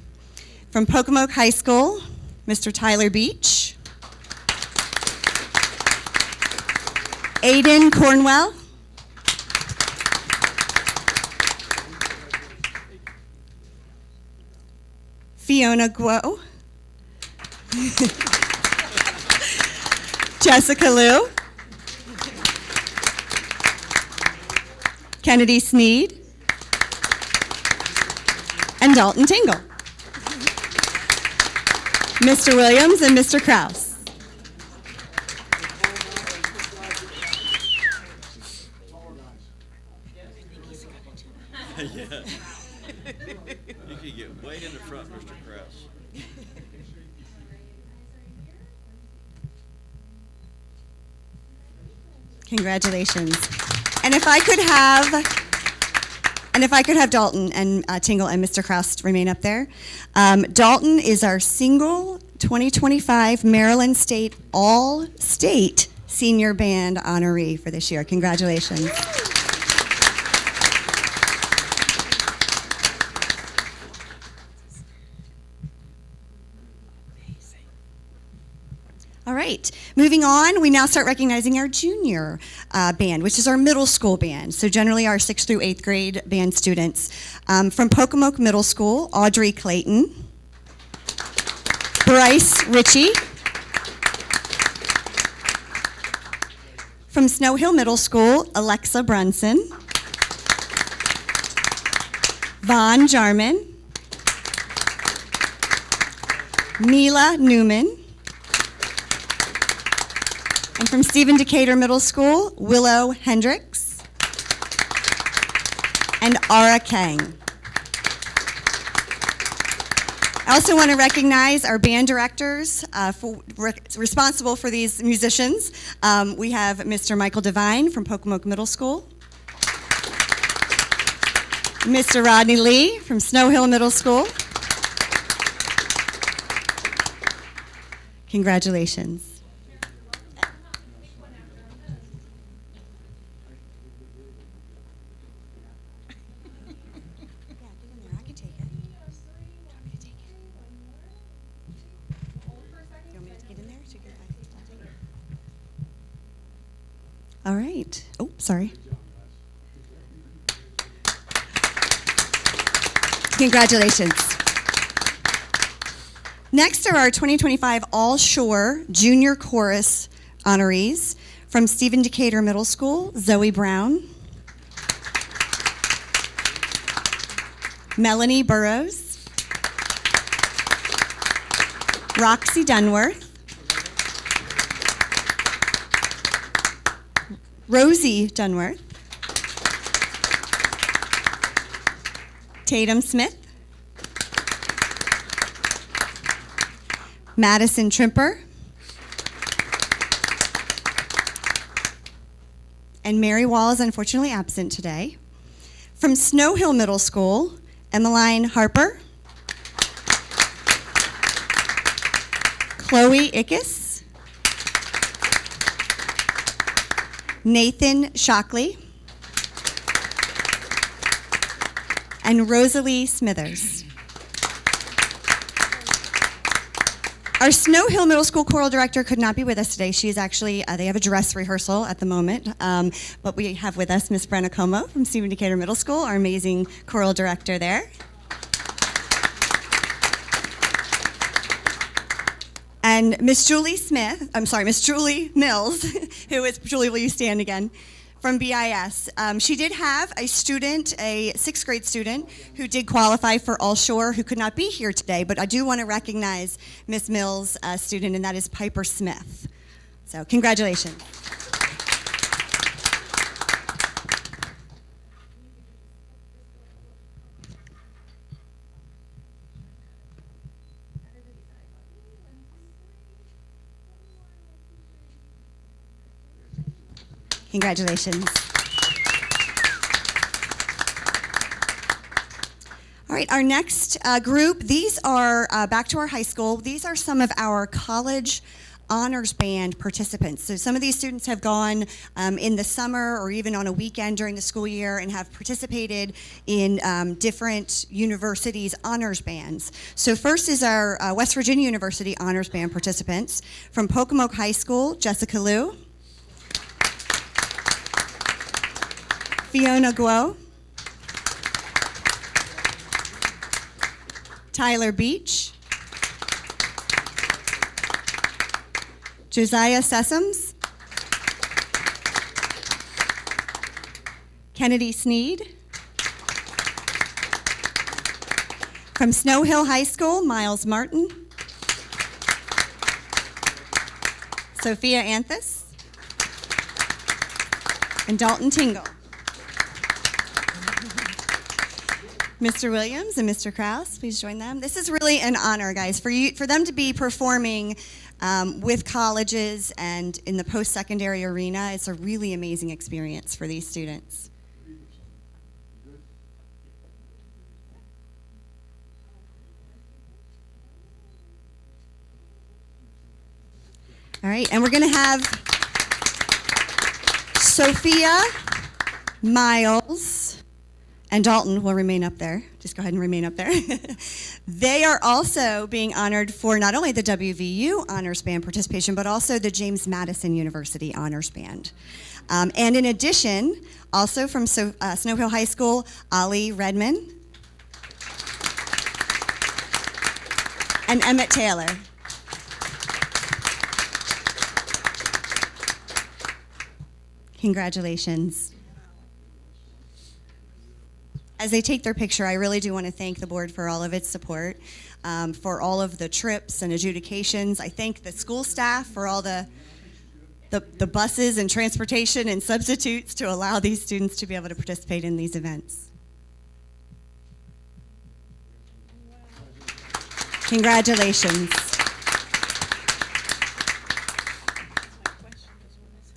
From Pocomoke High School, Mr. Tyler Beach, Aiden Cornwell, Fiona Guo, Jessica Liu, Kennedy Sneed, and Dalton Tingle. Mr. Williams and Mr. Kraus. Yeah. You could get way in the front, Mr. Kraus. Congratulations. And if I could have Dalton and Tingle and Mr. Kraus remain up there. Dalton is our single 2025 Maryland State All-State Senior Band honoree for this year. Congratulations. All right, moving on, we now start recognizing our junior band, which is our middle school band. So generally our 6th through 8th grade band students. From Pocomoke Middle School, Audrey Clayton, Bryce Ritchie. From Snow Hill Middle School, Alexa Brunson, Vaughn Jarman, Mila Newman. And from Stephen Decatur Middle School, Willow Hendricks and Ara Kang. I also want to recognize our band directors responsible for these musicians. We have Mr. Michael Devine from Pocomoke Middle School, Mr. Rodney Lee from Snow Hill Middle School. Congratulations. All right. Oh, sorry. Congratulations. Next are our 2025 All Shore Junior Chorus honorees from Stephen Decatur Middle School, Zoe Brown, Melanie Burrows, Roxy Dunworth, Rosie Dunworth, Tatum Smith, Madison Trimper, and Mary Wall is unfortunately absent today. From Snow Hill Middle School, Emmeline Harper, Chloe Ickes, Nathan Shockley, and Rosalie Smithers. Our Snow Hill Middle School choral director could not be with us today. She is actually, they have a dress rehearsal at the moment, but we have with us Miss Brenna Como from Stephen Decatur Middle School, our amazing choral director there. And Miss Julie Mills, who is, Julie, will you stand again? From BIS. She did have a student, a 6th grade student, who did qualify for All Shore, who could not be here today, but I do want to recognize Miss Mills' student, and that is Piper Smith. So congratulations. Congratulations. All right, our next group, these are back to our high school. These are some of our college honors band participants. So some of these students have gone in the summer or even on a weekend during the school year and have participated in different universities' honors bands. So first is our West Virginia University honors band participants. From Pocomoke High School, Jessica Liu. Fiona Guo, Tyler Beach, Josiah Sessoms, Kennedy Sneed, from Snow Hill High School, Miles Martin, Sophia Anthus, and Dalton Tingle. Mr. Williams and Mr. Krause, please join them. This is really an honor, guys, for them to be performing with colleges and in the post-secondary arena. It's a really amazing experience for these students. All right, and we're going to have Sophia, Miles, and Dalton will remain up there. Just go ahead and remain up there. They are also being honored for not only the WVU Honors Band participation, but also the James Madison University Honors Band. And in addition, also from Snow Hill High School, Ollie Redman and Emmett Taylor. Congratulations. As they take their picture, I really do want to thank the board for all of its support, for all of the trips and adjudications. I thank the school staff for all the buses and transportation and substitutes to allow these students to be able to participate in these events. Congratulations.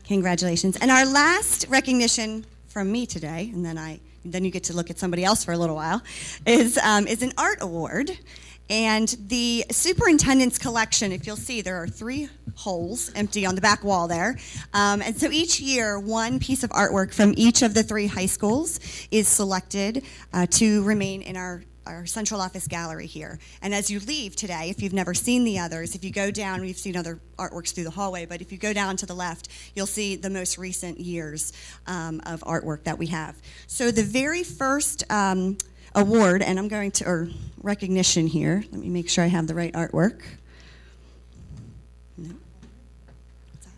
Congratulations. And our last recognition from me today, and then you get to look at somebody else for a little while, is an art award. And the superintendent's collection, if you'll see, there are 3 holes empty on the back wall there. And so each year, one piece of artwork from each of the 3 high schools is selected to remain in our central office gallery here. And as you leave today, if you've never seen the others, if you go down, we've seen other artworks through the hallway, but if you go down to the left, you'll see the most recent years of artwork that we have. So the very first award, and I'm going to, or recognition here, let me make sure I have the right artwork. No. What's that?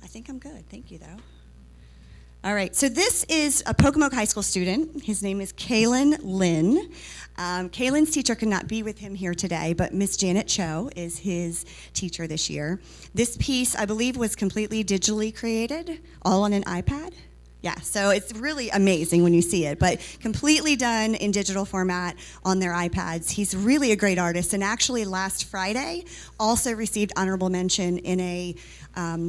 I think I'm good, thank you though. All right, so this is a Pocomoke High School student. His name is Kaylin Lin. Kaylin's teacher could not be with him here today, but Miss Janet Cho is his teacher this year. This piece, I believe, was completely digitally created, all on an iPad. Yeah, so it's really amazing when you see it, but completely done in digital format on their iPads. He's really a great artist, and actually last Friday also received honorable mention in a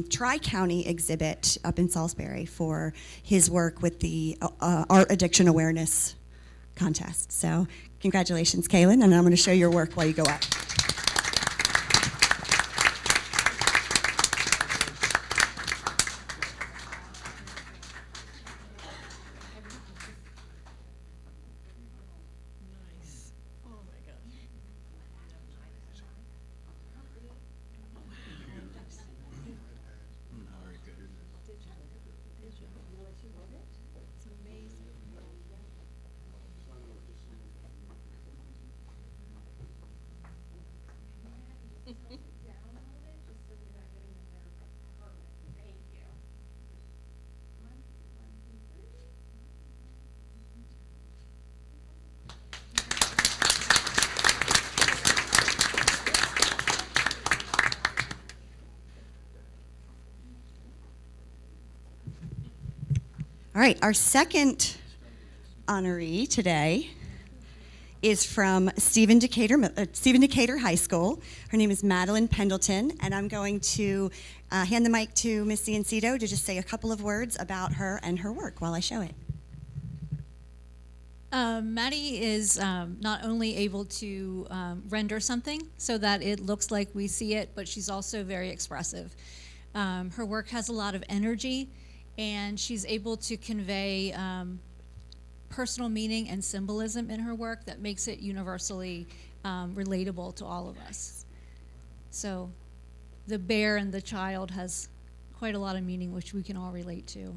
Tri-County exhibit up in Salisbury for his work with the Art Addiction Awareness Contest. So congratulations, Kaylin, and I'm going to show your work while you go up. All right, our second honoree today is from Stephen Decatur High School. Her name is Madeline Pendleton, and I'm going to hand the mic to Ms. Ciancito to just say a couple of words about her and her work while I show it. Maddie is not only able to render something so that it looks like we see it, but she's also very expressive. Her work has a lot of energy, and she's able to convey personal meaning and symbolism in her work that makes it universally relatable to all of us. So the bear and the child has quite a lot of meaning, which we can all relate to.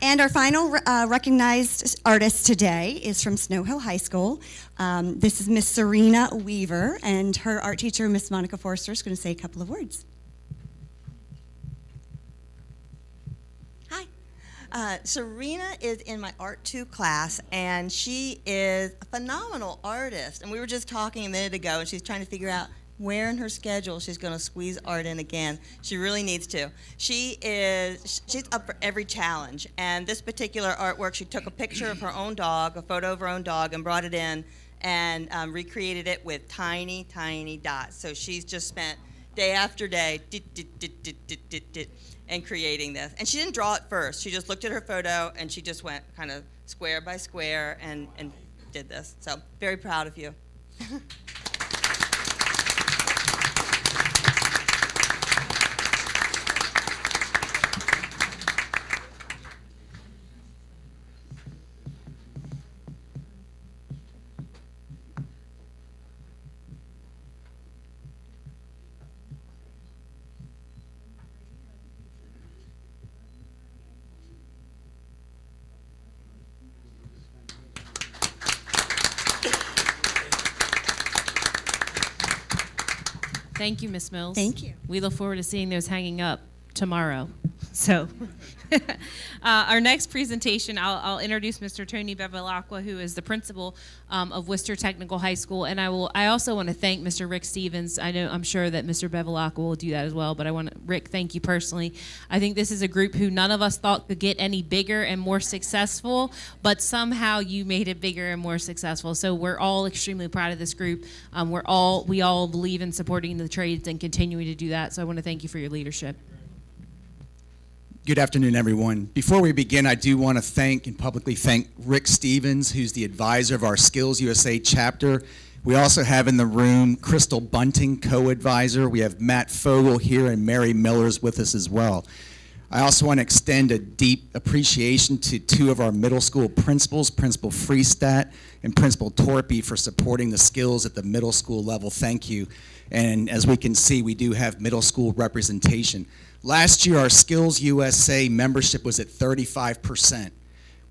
And our final recognized artist today is from Snow Hill High School. This is Miss Serena Weaver, and her art teacher, Miss Monica Forster, is going to say a couple of words. Hi. Serena is in my Art 2 class, and she is a phenomenal artist. And we were just talking a minute ago, and she's trying to figure out where in her schedule she's going to squeeze art in again. She really needs to. She's up for every challenge. And this particular artwork, she took a picture of her own dog, a photo of her own dog, and brought it in and recreated it with tiny, tiny dots. So she's just spent day after day and creating this. And she didn't draw it first. She just looked at her photo and she just went kind of square by square and did this. So very proud of you. Thank you, Ms. Mills. Thank you. We look forward to seeing those hanging up tomorrow. So, our next presentation, I'll introduce Mr. Tony Bevilacqua, who is the principal of Worcester Technical High School, and I also want to thank Mr. Rick Stevens. I'm sure that Mr. Bevilacqua will do that as well, but I want to, Rick, thank you personally. I think this is a group who none of us thought could get any bigger and more successful, but somehow you made it bigger and more successful. So we're all extremely proud of this group. We all believe in supporting the trades and continuing to do that. So I want to thank you for your leadership. Good afternoon, everyone. Before we begin, I do want to thank and publicly thank Rick Stevens, who's the advisor of our Skills USA chapter. We also have in the room Crystal Bunting, co-advisor. We have Matt Fogel here, and Mary Miller's with us as well. I also want to extend a deep appreciation to two of our middle school principals, Principal Freestat and Principal Torpy, for supporting the skills at the middle school level. Thank you. And as we can see, we do have middle school representation. Last year, our Skills USA membership was at 35%.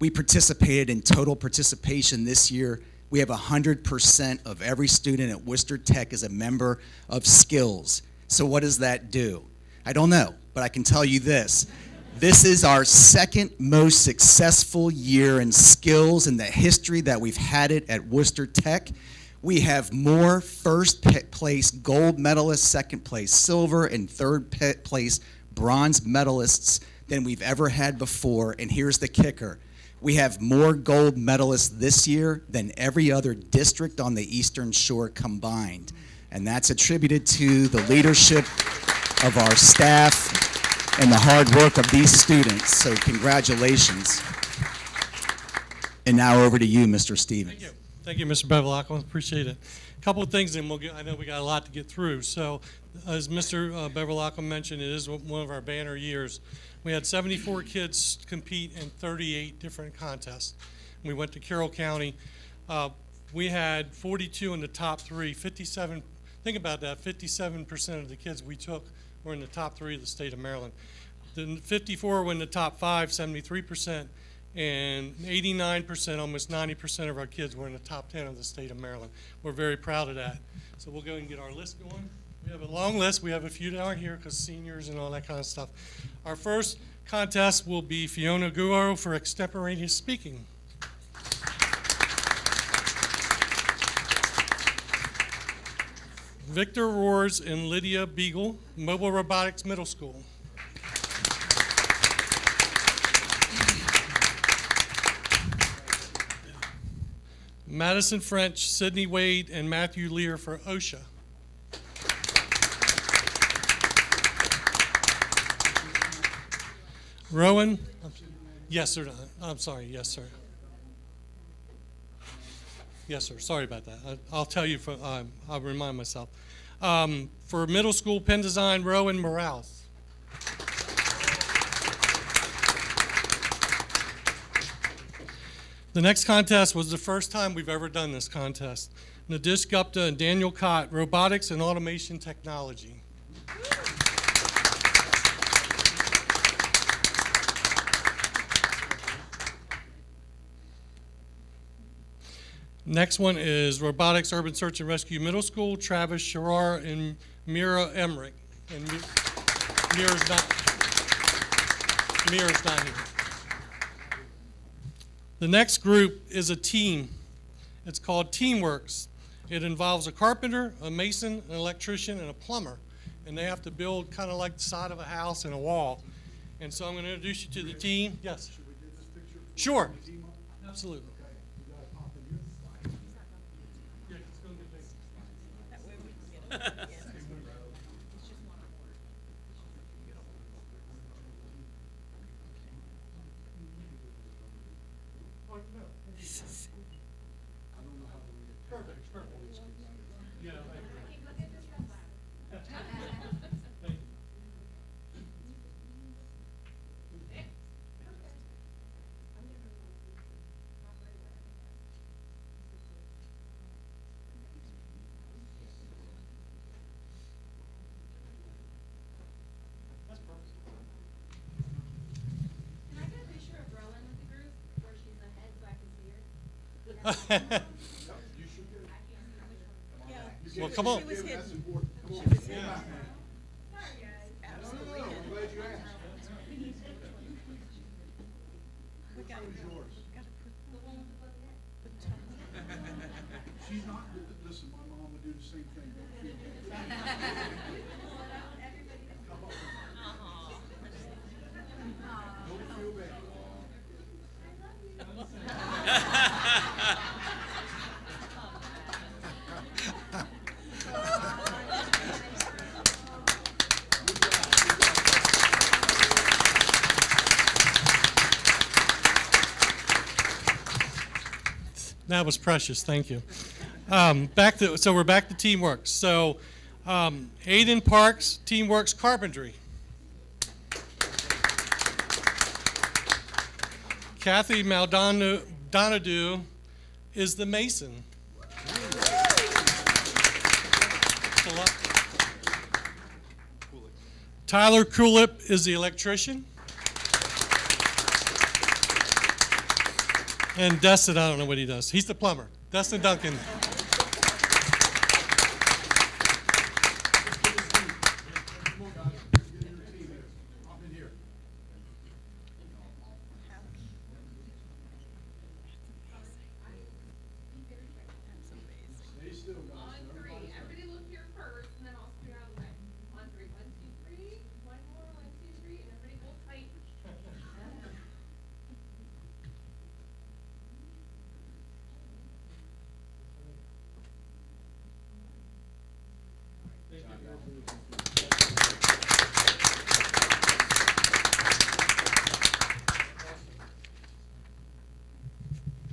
We participated in total participation this year. We have 100% of every student at Worcester Tech is a member of Skills. So what does that do? I don't know, but I can tell you this. This is our second most successful year in Skills in the history that we've had it at Worcester Tech. We have more first place gold medalists, second place silver, and third place bronze medalists than we've ever had before. And here's the kicker. We have more gold medalists this year than every other district on the Eastern Shore combined. And that's attributed to the leadership of our staff and the hard work of these students. So congratulations. And now over to you, Mr. Stevens. Thank you. Thank you, Mr. Bevilacqua. Appreciate it. A couple of things, and I know we got a lot to get through. So, as Mr. Bevilacqua mentioned, it is one of our banner years. We had 74 kids compete in 38 different contests. We went to Carroll County. We had 42 in the top three, 57, think about that, 57% of the kids we took were in the top three of the state of Maryland. The 54 were in the top five, 73%, and 89%, almost 90% of our kids were in the top 10 of the state of Maryland. We're very proud of that. So we'll go and get our list going. We have a long list. We have a few down here because seniors and all that kind of stuff. Our first contest will be Fiona Guaro for extemporaneous speaking. Victor Roars and Lydia Beagle, Mobile Robotics Middle School. Madison French, Sydney Wade, and Matthew Lear for OSHA. Rowan, yes sir, I'm sorry, yes sir. Yes sir, sorry about that. I'll tell you, I'll remind myself. For middle school pen design, Rowan Morales. The next contest was the first time we've ever done this contest. Nadish Gupta and Daniel Cott, Robotics and Automation Technology. Next one is Robotics Urban Search and Rescue Middle School, Travis Sharar and Mira Emmerich. And Mira's not here. The next group is a team. It's called Teamworks. It involves a carpenter, a mason, an electrician, and a plumber. And they have to build kind of like the side of a house and a wall. And so I'm going to introduce you to the team. Yes? Should we get this picture? Sure. Absolutely. Well, come on. She's not, listen, my mom would do the same thing. Don't feel bad. That was precious, thank you. So we're back to Teamworks. So Aiden Parks, Teamworks Carpentry. Kathy Maldonado is the mason. Tyler Coolip is the electrician. And Destin, I don't know what he does. He's the plumber. Destin Duncan.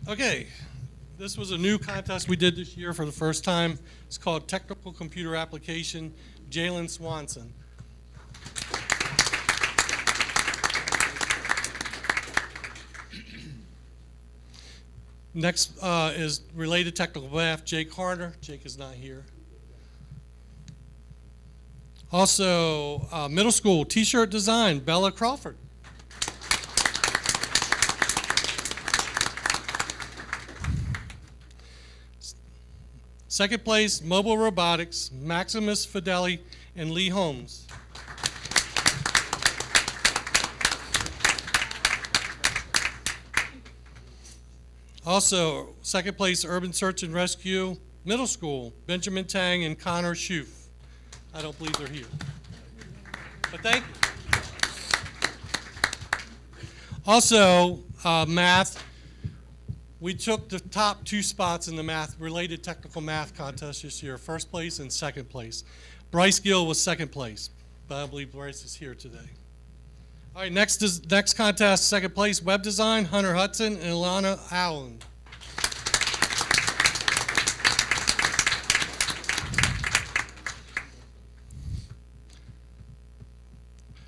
Okay, this was a new contest we did this year for the first time. It's called Technical Computer Application, Jalen Swanson. Next is related technical math, Jake Harner. Jake is not here. Also, middle school t-shirt design, Bella Crawford. Second place, mobile robotics, Maximus Fideli and Lee Holmes. Also, second place, urban search and rescue, middle school, Benjamin Tang and Connor Schoof. I don't believe they're here. But thank you. Also, math. We took the top 2 spots in the related technical math contest this year, first place and second place. Bryce Gill was second place, but I believe Bryce is here today. All right, next contest, second place, web design, Hunter Hudson and Ilana Allen.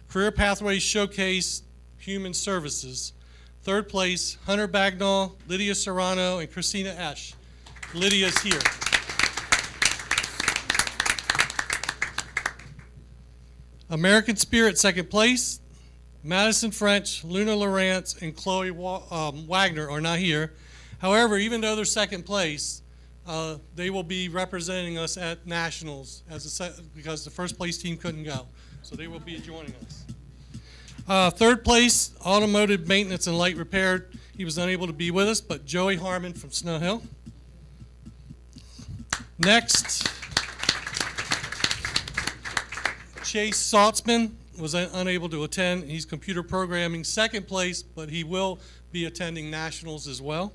Career Pathways Showcase, Human Services. Third place, Hunter Bagnall, Lydia Serrano, and Christina Esch. Lydia's here. American Spirit, second place. Madison French, Luna Lawrence, and Chloe Wagner are not here. However, even though they're second place, they will be representing us at Nationals because the first place team couldn't go. So they will be joining us. Third place, automotive maintenance and light repair. He was unable to be with us, but Joey Harmon from Snow Hill. Next, Chase Saltzman was unable to attend. He's computer programming, second place, but he will be attending Nationals as well.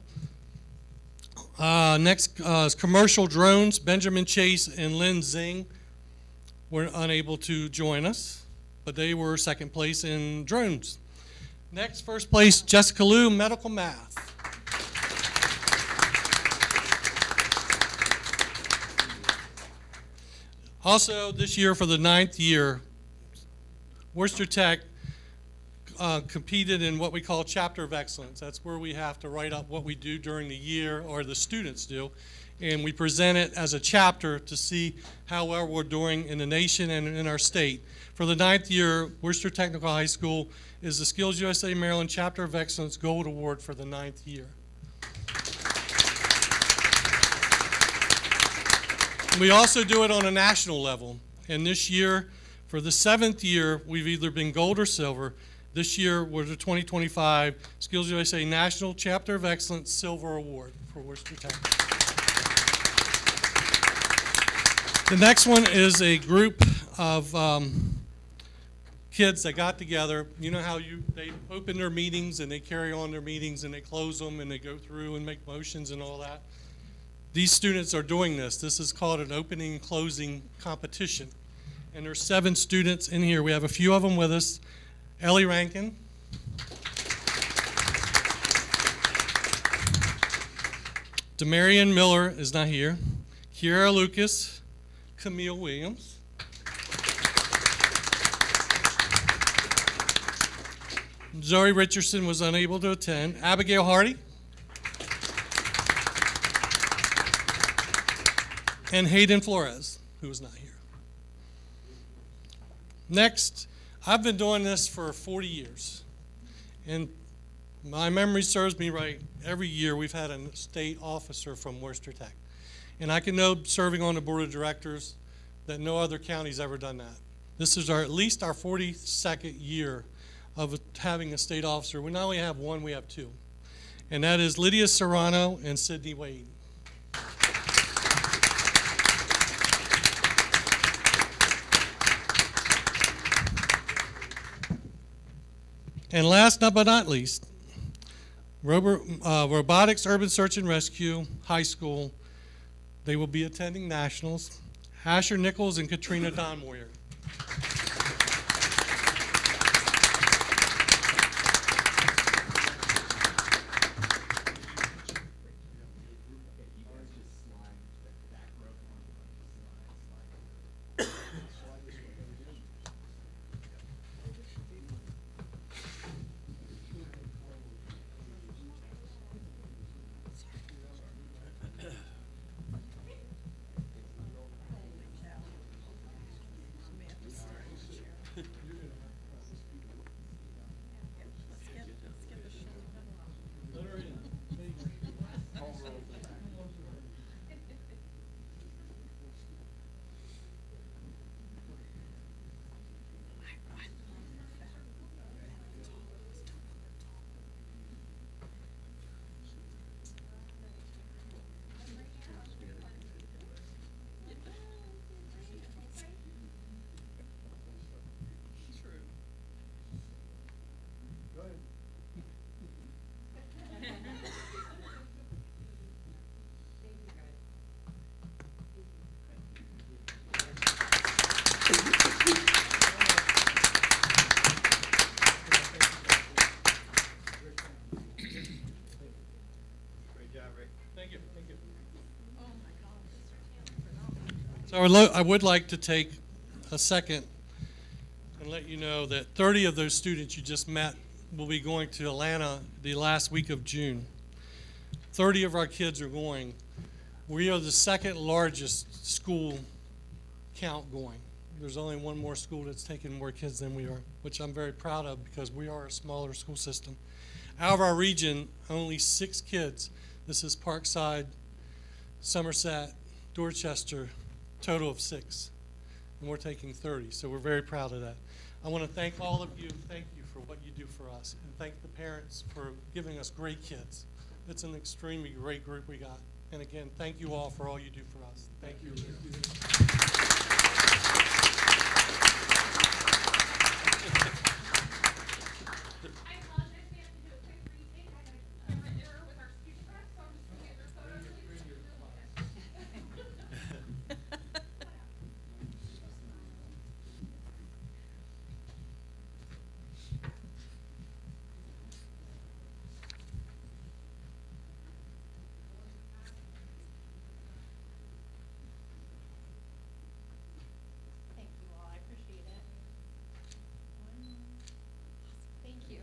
Next is commercial drones. Benjamin Chase and Lynn Zing were unable to join us, but they were second place in drones. Next, first place, Jessica Liu, medical math. Also, this year for the 9th year, Worcester Tech competed in what we call Chapter of Excellence. That's where we have to write up what we do during the year, or the students do, and we present it as a chapter to see how well we're doing in the nation and in our state. For the 9th year, Worcester Technical High School is the Skills USA Maryland Chapter of Excellence Gold Award for the 9th year. We also do it on a national level, and this year, for the 7th year, we've either been gold or silver. This year, we're the 2025 Skills USA National Chapter of Excellence Silver Award for Worcester Tech. The next one is a group of kids that got together. You know how they open their meetings and they carry on their meetings and they close them and they go through and make motions and all that. These students are doing this. This is called an opening and closing competition. And there's 7 students in here. We have a few of them with us. Ellie Rankin. Demarion Miller is not here. Kiara Lucas. Camille Williams. Zoe Richardson was unable to attend. Abigail Hardy. And Hayden Flores, who is not here. Next, I've been doing this for 40 years. And my memory serves me right. Every year we've had a state officer from Worcester Tech. And I can know, serving on the board of directors, that no other county's ever done that. This is at least our 42nd year of having a state officer. We not only have one, we have 2. And that is Lydia Serrano and Sydney Wade. And last but not least, Robotics Urban Search and Rescue High School. They will be attending Nationals. Asher Nichols and Katrina Donmoyer. So I would like to take a second and let you know that 30 of those students you just met will be going to Atlanta the last week of June. 30 of our kids are going. We are the second largest school count going. There's only one more school that's taking more kids than we are, which I'm very proud of because we are a smaller school system. Out of our region, only 6 kids. This is Parkside, Somerset, Dorchester, total of 6. And we're taking 30, so we're very proud of that. I want to thank all of you. Thank you for what you do for us. And thank the parents for giving us great kids. It's an extremely great group we got. And again, thank you all for all you do for us. Thank you. Thank you all. I appreciate it. Thank you.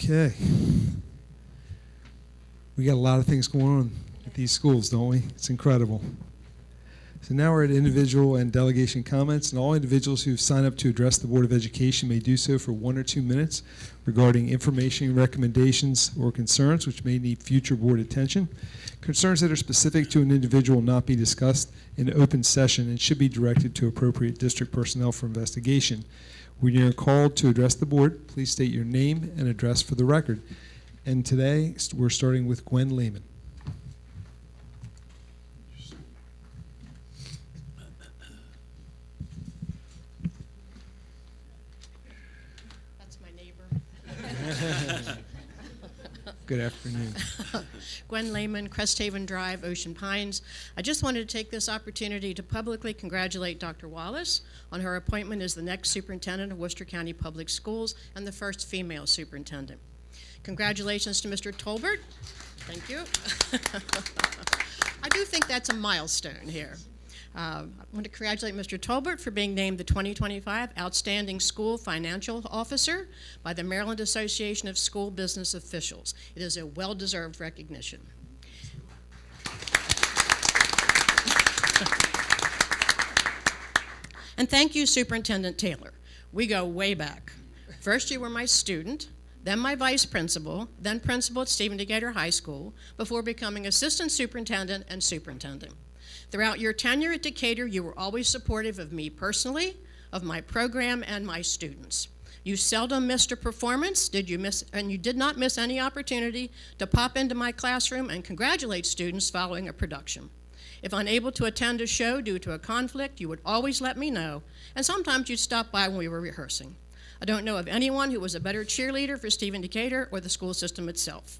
Okay. We got a lot of things going on at these schools, don't we? It's incredible. So now we're at individual and delegation comments, and all individuals who've signed up to address the Board of Education may do so for 1 or 2 minutes regarding information, recommendations, or concerns which may need future board attention. Concerns that are specific to an individual will not be discussed in open session and should be directed to appropriate district personnel for investigation. When you're called to address the board, please state your name and address for the record. And today, we're starting with Gwen Lehman. That's my neighbor. Good afternoon. Gwen Lehman, Cresthaven Drive, Ocean Pines. I just wanted to take this opportunity to publicly congratulate Dr. Wallace on her appointment as the next superintendent of Worcester County Public Schools and the first female superintendent. Congratulations to Mr. Tolbert. Thank you. I do think that's a milestone here. I want to congratulate Mr. Tolbert for being named the 2025 Outstanding School Financial Officer by the Maryland Association of School Business Officials. It is a well-deserved recognition. And thank you, Superintendent Taylor. We go way back. First, you were my student, then my vice principal, then principal at Stephen Decatur High School, before becoming assistant superintendent and superintendent. Throughout your tenure at Decatur, you were always supportive of me personally, of my program, and my students. You seldom missed a performance, and you did not miss any opportunity to pop into my classroom and congratulate students following a production. If unable to attend a show due to a conflict, you would always let me know, and sometimes you'd stop by when we were rehearsing. I don't know of anyone who was a better cheerleader for Stephen Decatur or the school system itself.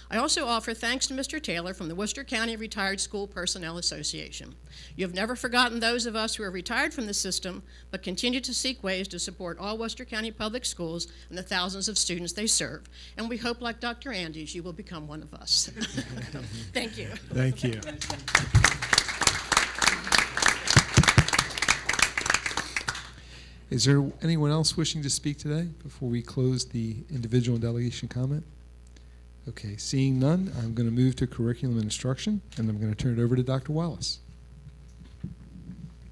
I also offer thanks to Mr. Taylor from the Worcester County Retired School Personnel Association. You have never forgotten those of us who are retired from the system, but continue to seek ways to support all Worcester County public schools and the thousands of students they serve. And we hope, like Dr. Andes, you will become one of us. Thank you. Thank you. Is there anyone else wishing to speak today before we close the individual and delegation comment? Okay, seeing none, I'm going to move to curriculum and instruction, and I'm going to turn it over to Dr. Wallace.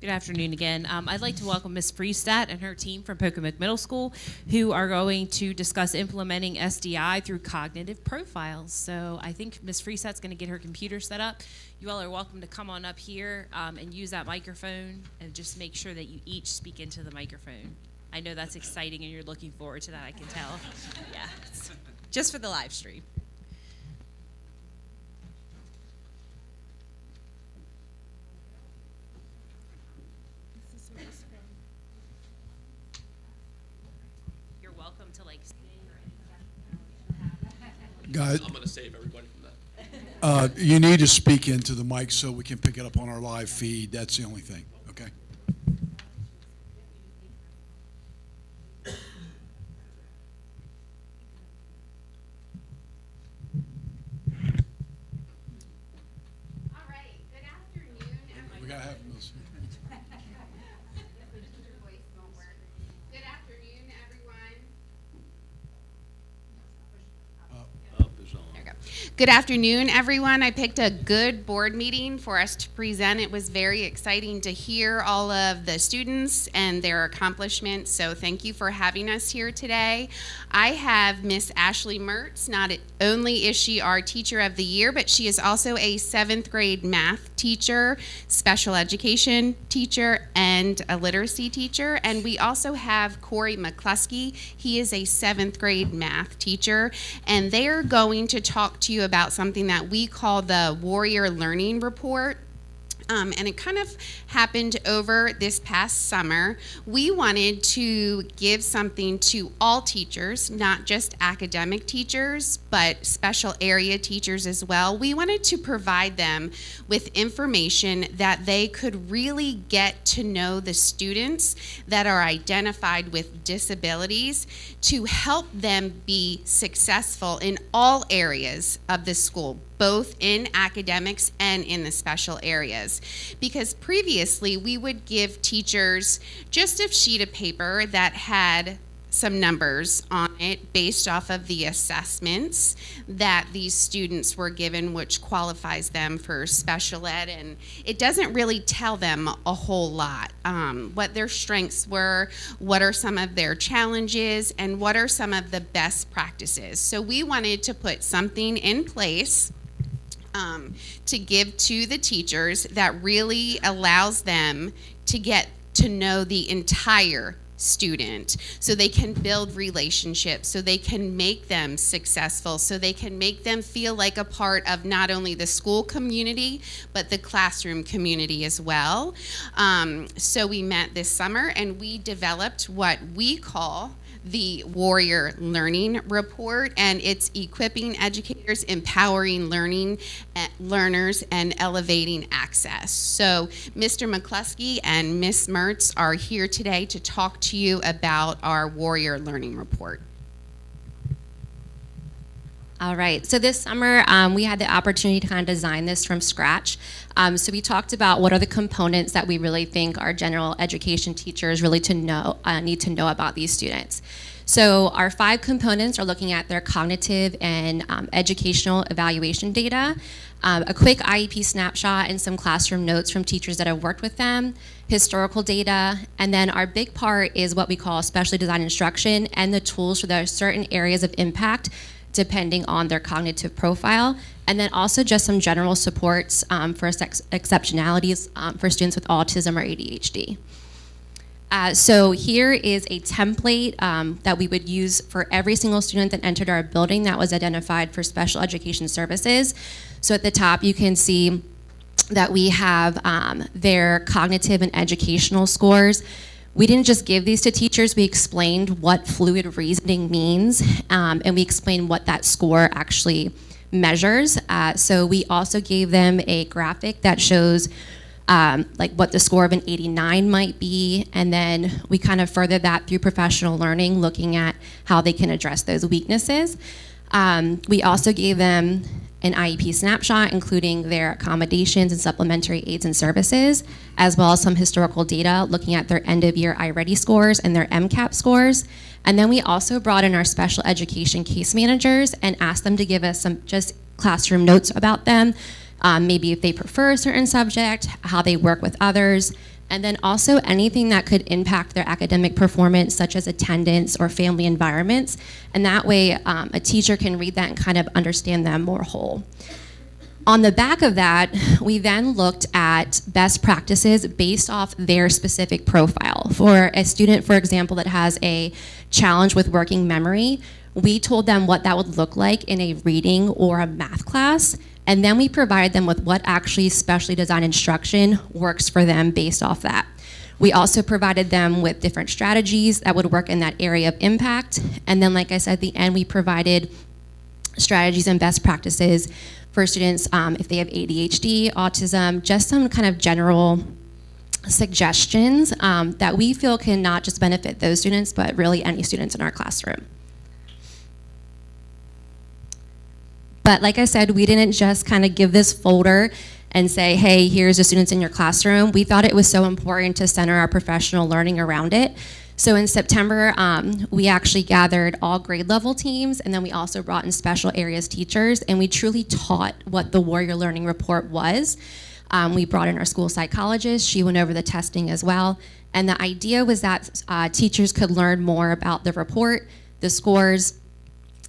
Good afternoon again. I'd like to welcome Ms. Freestat and her team from Pocomoke Middle School, who are going to discuss implementing SDI through cognitive profiles. So I think Ms. Freestat's going to get her computer set up. You all are welcome to come on up here and use that microphone, and just make sure that you each speak into the microphone. I know that's exciting, and you're looking forward to that, I can tell. Yeah, just for the live stream. You're welcome to stay or anything. Guys, I'm going to save everybody from that. you need to speak into the mic so we can pick it up on our live feed. That's the only thing, okay? We gotta have this. Good afternoon, everyone. There we go. Good afternoon, everyone. I picked a good board meeting for us to present. It was very exciting to hear all of the students and their accomplishments, so thank you for having us here today. I have Miss Ashley Mertz. Not only is she our Teacher of the Year, but she is also a 7th grade math teacher, special education teacher, and a literacy teacher. And we also have Corey McCluskey. He is a 7th grade math teacher, and they are going to talk to you about something that we call the Warrior Learning Report. And it kind of happened over this past summer. We wanted to give something to all teachers, not just academic teachers, but special area teachers as well. We wanted to provide them with information that they could really get to know the students that are identified with disabilities to help them be successful in all areas of the school, both in academics and in the special areas. Because previously we would give teachers just a sheet of paper that had some numbers on it based off of the assessments that these students were given, which qualifies them for special ed, and it doesn't really tell them a whole lot. What their strengths were, what are some of their challenges, and what are some of the best practices. So we wanted to put something in place to give to the teachers that really allows them to get to know the entire student, so they can build relationships, so they can make them successful, so they can make them feel like a part of not only the school community but the classroom community as well. So we met this summer and we developed what we call the Warrior Learning Report, and it's equipping educators, empowering learners, and elevating access. So Mr. McCluskey and Ms. Mertz are here today to talk to you about our Warrior Learning Report. All right, so this summer we had the opportunity to kind of design this from scratch. So we talked about what are the components that we really think our general education teachers really need to know about these students. So our 5 components are looking at their cognitive and educational evaluation data, a quick IEP snapshot and some classroom notes from teachers that have worked with them, historical data, and then our big part is what we call specially designed instruction and the tools for the certain areas of impact depending on their cognitive profile, and then also just some general supports for exceptionalities for students with autism or ADHD. So here is a template that we would use for every single student that entered our building that was identified for special education services. So at the top you can see that we have their cognitive and educational scores. We didn't just give these to teachers, we explained what fluid reasoning means, and we explained what that score actually measures. So we also gave them a graphic that shows like what the score of an 89 might be, and then we kind of furthered that through professional learning, looking at how they can address those weaknesses. We also gave them an IEP snapshot, including their accommodations and supplementary aids and services, as well as some historical data looking at their end-of-year iReady scores and their MCAP scores. And then we also brought in our special education case managers and asked them to give us some just classroom notes about them, maybe if they prefer a certain subject, how they work with others, and then also anything that could impact their academic performance, such as attendance or family environments. And that way, a teacher can read that and kind of understand them more whole. On the back of that, we then looked at best practices based off their specific profile. For a student, for example, that has a challenge with working memory, we told them what that would look like in a reading or a math class, and then we provided them with what actually specially designed instruction works for them based off that. We also provided them with different strategies that would work in that area of impact, and then like I said at the end, we provided strategies and best practices for students if they have ADHD, autism, just some kind of general suggestions that we feel can not just benefit those students, but really any students in our classroom. But like I said, we didn't just kind of give this folder and say, hey, here's the students in your classroom. We thought it was so important to center our professional learning around it. So in September, we actually gathered all grade level teams, and then we also brought in special areas teachers, and we truly taught what the Warrior Learning Report was. We brought in our school psychologist. She went over the testing as well. And the idea was that teachers could learn more about the report, the scores,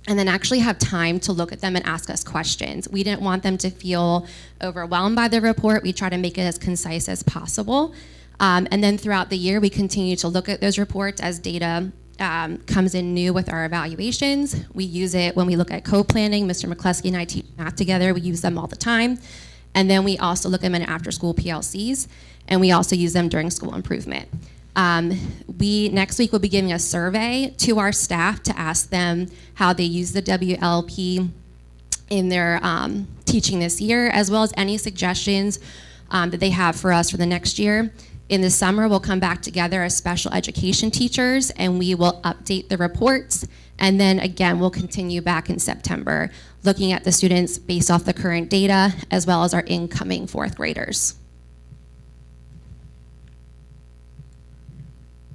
and then actually have time to look at them and ask us questions. We didn't want them to feel overwhelmed by the report. We try to make it as concise as possible. And then throughout the year, we continue to look at those reports as data comes in new with our evaluations. We use it when we look at co-planning. Mr. McCluskey and I teach math together. We use them all the time. And then we also look at them in after-school PLCs, and we also use them during school improvement. Next week, we'll be giving a survey to our staff to ask them how they use the WLP in their teaching this year, as well as any suggestions that they have for us for the next year. In the summer, we'll come back together as special education teachers, and we will update the reports. And then again, we'll continue back in September, looking at the students based off the current data, as well as our incoming fourth graders.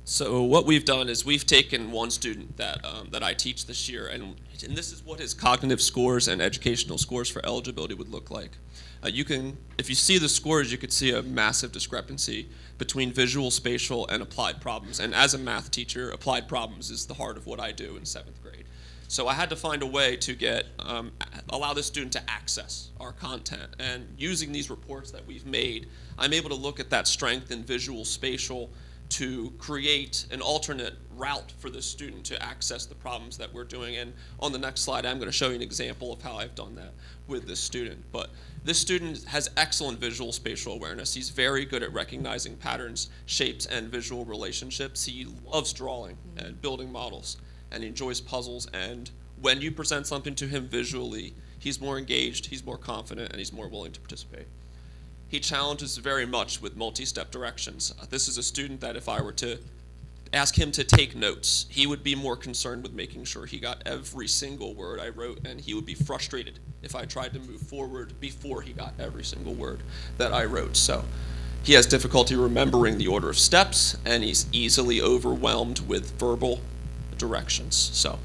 So what we've done is we've taken one student that I teach this year, and this is what his cognitive scores and educational scores for eligibility would look like. If you see the scores, you could see a massive discrepancy between visual, spatial, and applied problems. And as a math teacher, applied problems is the heart of what I do in 7th grade. So I had to find a way to allow this student to access our content. And using these reports that we've made, I'm able to look at that strength in visual, spatial, to create an alternate route for this student to access the problems that we're doing. And on the next slide, I'm going to show you an example of how I've done that with this student. But this student has excellent visual spatial awareness. He's very good at recognizing patterns, shapes, and visual relationships. He loves drawing and building models, and he enjoys puzzles. And when you present something to him visually, he's more engaged, he's more confident, and he's more willing to participate. He challenges very much with multi-step directions. This is a student that if I were to ask him to take notes, he would be more concerned with making sure he got every single word I wrote, and he would be frustrated if I tried to move forward before he got every single word that I wrote. So he has difficulty remembering the order of steps, and he's easily overwhelmed with verbal directions. So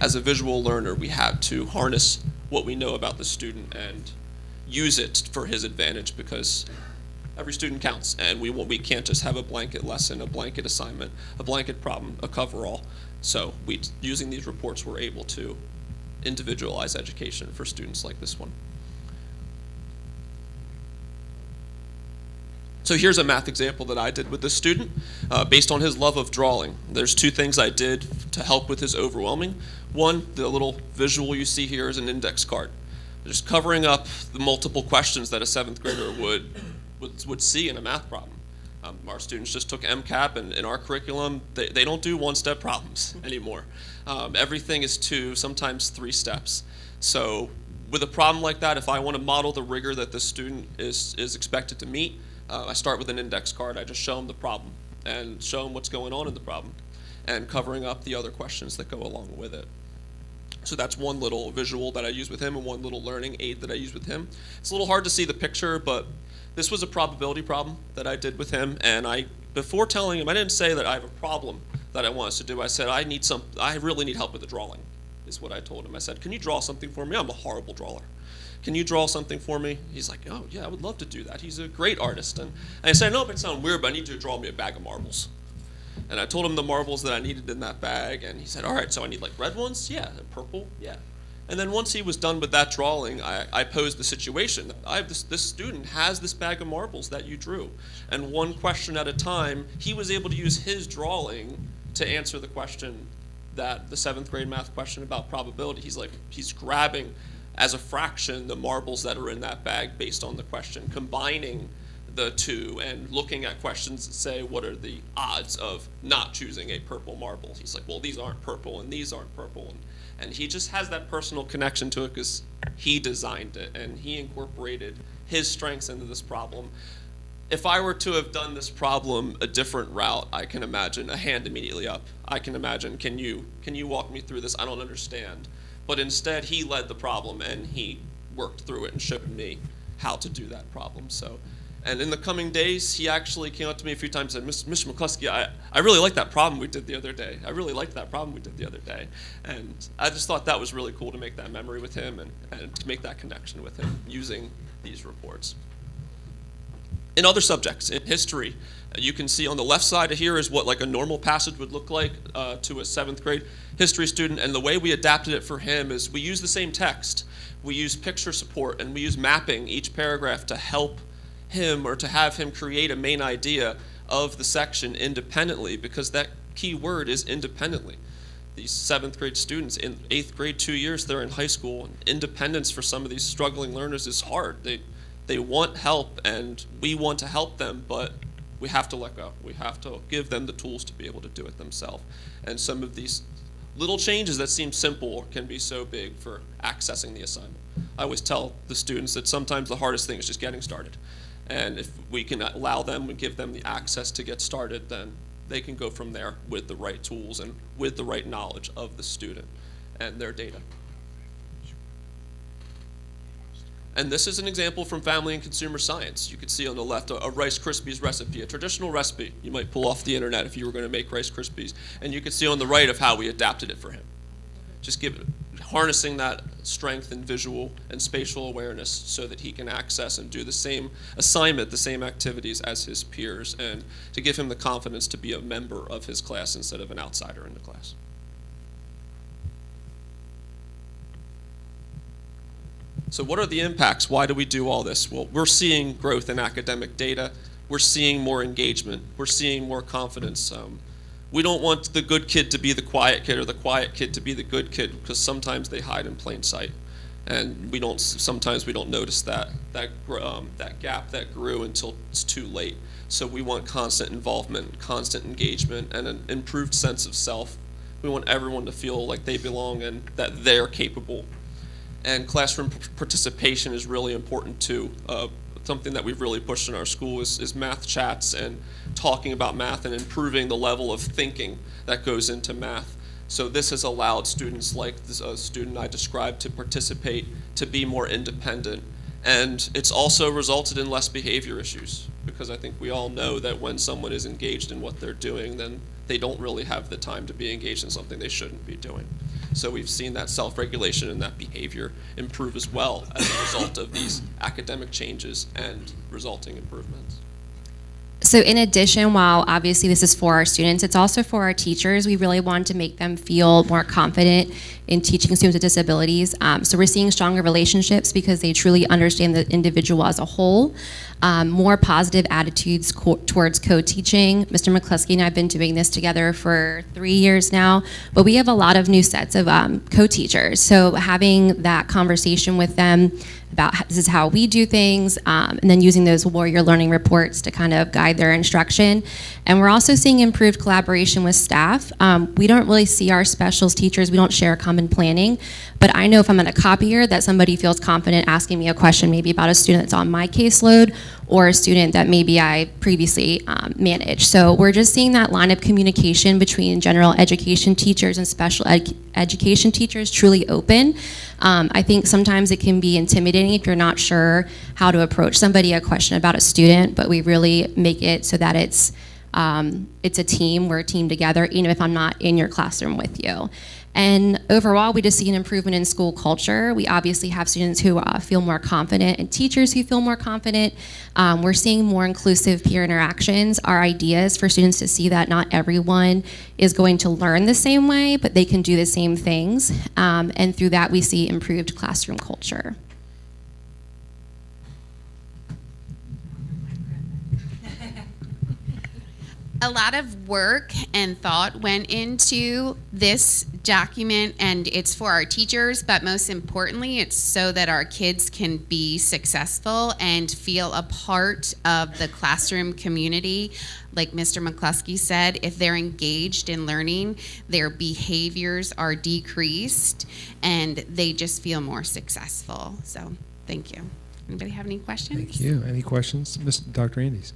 as a visual learner, we had to harness what we know about the student and use it for his advantage, because every student counts, and we can't just have a blanket lesson, a blanket assignment, a blanket problem, a coverall. So using these reports, we're able to individualize education for students like this one. So here's a math example that I did with this student based on his love of drawing. There's 2 things I did to help with his overwhelming. One, the little visual you see here is an index card. Just covering up the multiple questions that a 7th grader would see in a math problem. Our students just took MCAP, and in our curriculum, they don't do 1-step problems anymore. Everything is 2, sometimes 3 steps. So with a problem like that, if I want to model the rigor that the student is expected to meet, I start with an index card. I just show them the problem and show them what's going on in the problem and covering up the other questions that go along with it. So that's one little visual that I use with him and one little learning aid that I use with him. It's a little hard to see the picture, but this was a probability problem that I did with him. And before telling him, I didn't say that I have a problem that I want us to do. I said, I really need help with the drawing, is what I told him. I said, can you draw something for me? I'm a horrible drawer. Can you draw something for me? He's like, oh yeah, I would love to do that. He's a great artist. And I said, I know it might sound weird, but I need you to draw me a bag of marbles. And I told him the marbles that I needed in that bag, and he said, all right, so I need like red ones? Yeah. And purple? Yeah. And then once he was done with that drawing, I posed the situation. This student has this bag of marbles that you drew. And one question at a time, he was able to use his drawing to answer the question, that the 7th grade math question about probability. He's grabbing as a fraction the marbles that are in that bag based on the question, combining the 2 and looking at questions that say, what are the odds of not choosing a purple marble? He's like, well, these aren't purple and these aren't purple. And he just has that personal connection to it because he designed it and he incorporated his strengths into this problem. If I were to have done this problem a different route, I can imagine a hand immediately up. I can imagine, can you walk me through this? I don't understand. But instead, he led the problem and he worked through it and showed me how to do that problem. So, and in the coming days, he actually came up to me a few times and said, Mr. McCluskey, I really liked that problem we did the other day. I really liked that problem we did the other day. And I just thought that was really cool to make that memory with him and to make that connection with him using these reports. In other subjects, in history, you can see on the left side of here is what like a normal passage would look like to a 7th grade history student, and the way we adapted it for him is we use the same text. We use picture support and we use mapping each paragraph to help him or to have him create a main idea of the section independently, because that key word is independently. These 7th grade students in 8th grade, 2 years they're in high school, and independence for some of these struggling learners is hard. They want help and we want to help them, but we have to let go. We have to give them the tools to be able to do it themselves. And some of these little changes that seem simple can be so big for accessing the assignment. I always tell the students that sometimes the hardest thing is just getting started. And if we can allow them and give them the access to get started, then they can go from there with the right tools and with the right knowledge of the student and their data. And this is an example from Family and Consumer Science. You can see on the left a Rice Krispies recipe, a traditional recipe you might pull off the internet if you were going to make Rice Krispies. And you can see on the right of how we adapted it for him. Just harnessing that strength in visual and spatial awareness so that he can access and do the same assignment, the same activities as his peers, and to give him the confidence to be a member of his class instead of an outsider in the class. So what are the impacts? Why do we do all this? Well, we're seeing growth in academic data. We're seeing more engagement. We're seeing more confidence. We don't want the good kid to be the quiet kid or the quiet kid to be the good kid, because sometimes they hide in plain sight. And sometimes we don't notice that gap that grew until it's too late. So we want constant involvement, constant engagement, and an improved sense of self. We want everyone to feel like they belong and that they're capable. And classroom participation is really important too. Something that we've really pushed in our school is math chats and talking about math and improving the level of thinking that goes into math. So this has allowed students like this student I described to participate, to be more independent. And it's also resulted in less behavior issues, because I think we all know that when someone is engaged in what they're doing, then they don't really have the time to be engaged in something they shouldn't be doing. So we've seen that self-regulation and that behavior improve as well as a result of these academic changes and resulting improvements. So in addition, while obviously this is for our students, it's also for our teachers. We really want to make them feel more confident in teaching students with disabilities. So we're seeing stronger relationships because they truly understand the individual as a whole. More positive attitudes towards co-teaching. Mr. McCluskey and I have been doing this together for 3 years now, but we have a lot of new sets of co-teachers. So having that conversation with them about this is how we do things, and then using those Warrior Learning Reports to kind of guide their instruction. And we're also seeing improved collaboration with staff. We don't really see our specials teachers, we don't share common planning, but I know if I'm at a copier that somebody feels confident asking me a question maybe about a student that's on my caseload or a student that maybe I previously managed. So we're just seeing that line of communication between general education teachers and special education teachers truly open. I think sometimes it can be intimidating if you're not sure how to approach somebody, a question about a student, but we really make it so that it's a team, we're a team together, even if I'm not in your classroom with you. And overall, we just see an improvement in school culture. We obviously have students who feel more confident and teachers who feel more confident. We're seeing more inclusive peer interactions. Our idea is for students to see that not everyone is going to learn the same way, but they can do the same things. And through that, we see improved classroom culture. a lot of work and thought went into this document, and it's for our teachers, but most importantly, it's so that our kids can be successful and feel a part of the classroom community. Like Mr. McCluskey said, if they're engaged in learning, their behaviors are decreased and they just feel more successful. So, thank you. Anybody have any questions? Thank you. Any questions? Dr. Andes?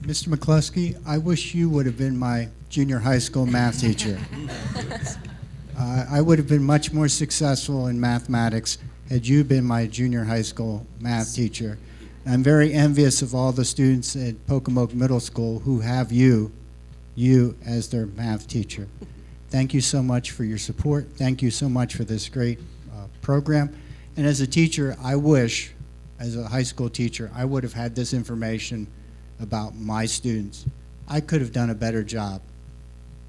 Mr. McCluskey, I wish you would have been my junior high school math teacher. I would have been much more successful in mathematics had you been my junior high school math teacher. I'm very envious of all the students at Pocomoke Middle School who have you as their math teacher. Thank you so much for your support. Thank you so much for this great program. And as a teacher, I wish, as a high school teacher, I would have had this information about my students. I could have done a better job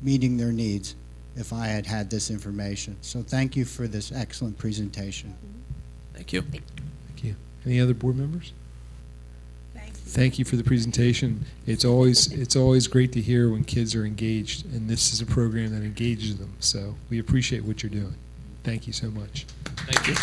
meeting their needs if I had had this information. So thank you for this excellent presentation. Thank you. Thank you. Any other board members? Thank you for the presentation. It's always great to hear when kids are engaged, and this is a program that engages them. So we appreciate what you're doing. Thank you so much. Thank you.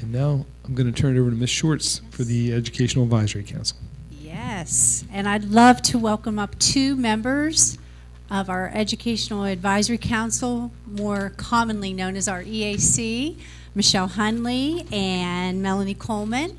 And now I'm going to turn it over to Ms. Schwartz for the Educational Advisory Council. Yes, and I'd love to welcome up 2 members of our Educational Advisory Council, more commonly known as our EAC, Michelle Hunley and Melanie Coleman.